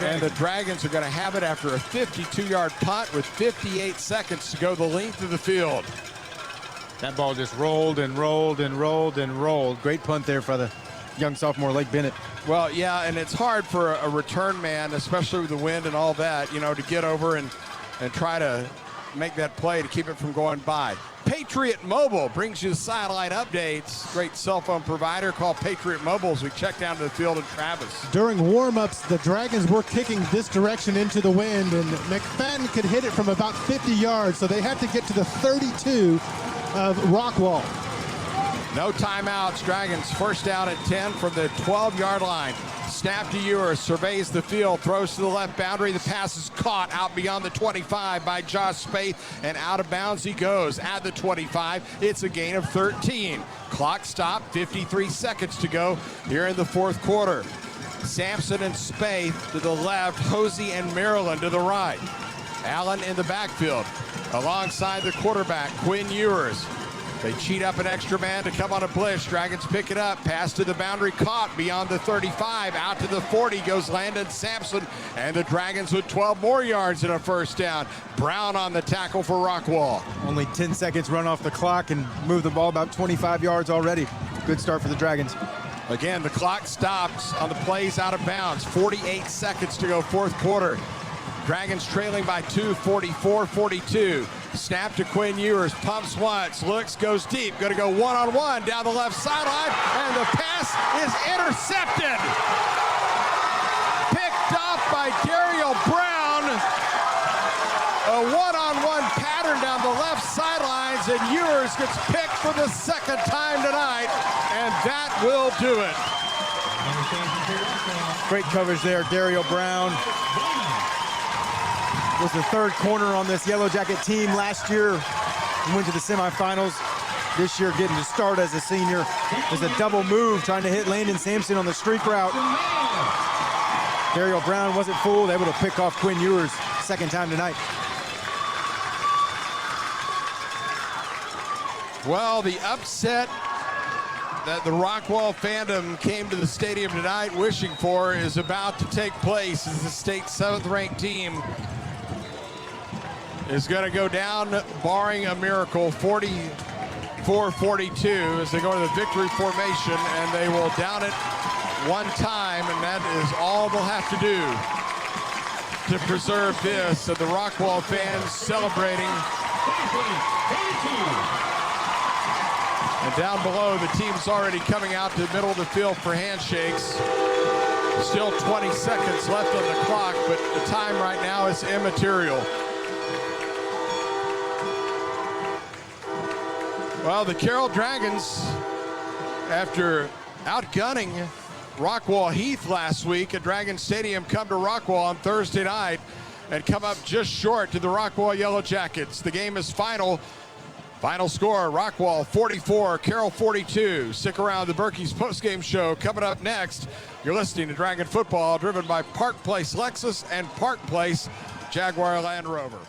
A: And the Dragons are going to have it after a 52-yard punt with 58 seconds to go the length of the field.
O: That ball just rolled and rolled and rolled and rolled. Great punt there for the young sophomore Lake Bennett.
A: Well, yeah, and it's hard for a return man, especially with the wind and all that, you know, to get over and try to make that play to keep it from going by. Patriot Mobile brings you sideline updates. Great cell phone provider. Call Patriot Mobile as we check down to the field in Travis.
C: During warm-ups, the Dragons were kicking this direction into the wind, and McFadden could hit it from about 50 yards, so they had to get to the 32 of Rockwall.
A: No timeouts. Dragons first down at 10 from the 12-yard line. Snap to Ewers, surveys the field, throws to the left boundary. The pass is caught out beyond the 25 by Josh Spaeth, and out of bounds he goes at the 25. It's a gain of 13. Clock stopped, 53 seconds to go here in the fourth quarter. Sampson and Spaeth to the left, Hosey and Maryland to the right. Allen in the backfield alongside the quarterback, Quinn Ewers. They cheat up an extra man to come on a blitz. Dragons pick it up. Pass to the boundary, caught beyond the 35. Out to the 40 goes Landon Sampson. And the Dragons with 12 more yards and a first down. Brown on the tackle for Rockwall.
O: Only 10 seconds run off the clock and move the ball about 25 yards already. Good start for the Dragons.
A: Again, the clock stops on the plays out of bounds. 48 seconds to go, fourth quarter. Dragons trailing by 2, 44-42. Snap to Quinn Ewers, pumps once, looks, goes deep, going to go one-on-one down the left sideline, and the pass is intercepted. Picked off by Daryl Brown. A one-on-one pattern down the left sidelines, and Ewers gets picked for the second time tonight, and that will do it.
O: Great coverage there, Daryl Brown. Was the third corner on this Yellowjacket team last year. Went to the semifinals. This year getting to start as a senior. There's a double move trying to hit Landon Sampson on the streak route. Daryl Brown wasn't fooled, able to pick off Quinn Ewers second time tonight.
A: Well, the upset that the Rockwall fandom came to the stadium tonight wishing for is about to take place as the state's 7th-ranked team is going to go down, barring a miracle, 44-42 as they go to the victory formation, and they will down it one time, and that is all they'll have to do to preserve this. And the Rockwall fans celebrating. And down below, the team's already coming out to the middle of the field for handshakes. Still 20 seconds left on the clock, but the time right now is immaterial. Well, the Carroll Dragons, after outgunning Rockwall Heath last week at Dragon Stadium, come to Rockwall on Thursday night and come up just short to the Rockwall Yellowjackets. The game is final. Final score, Rockwall 44, Carroll 42. Stick around, the Berkey's postgame show coming up next. You're listening to Dragon Football, driven by Park Place Lexus and Park Place Jaguar Land Rover.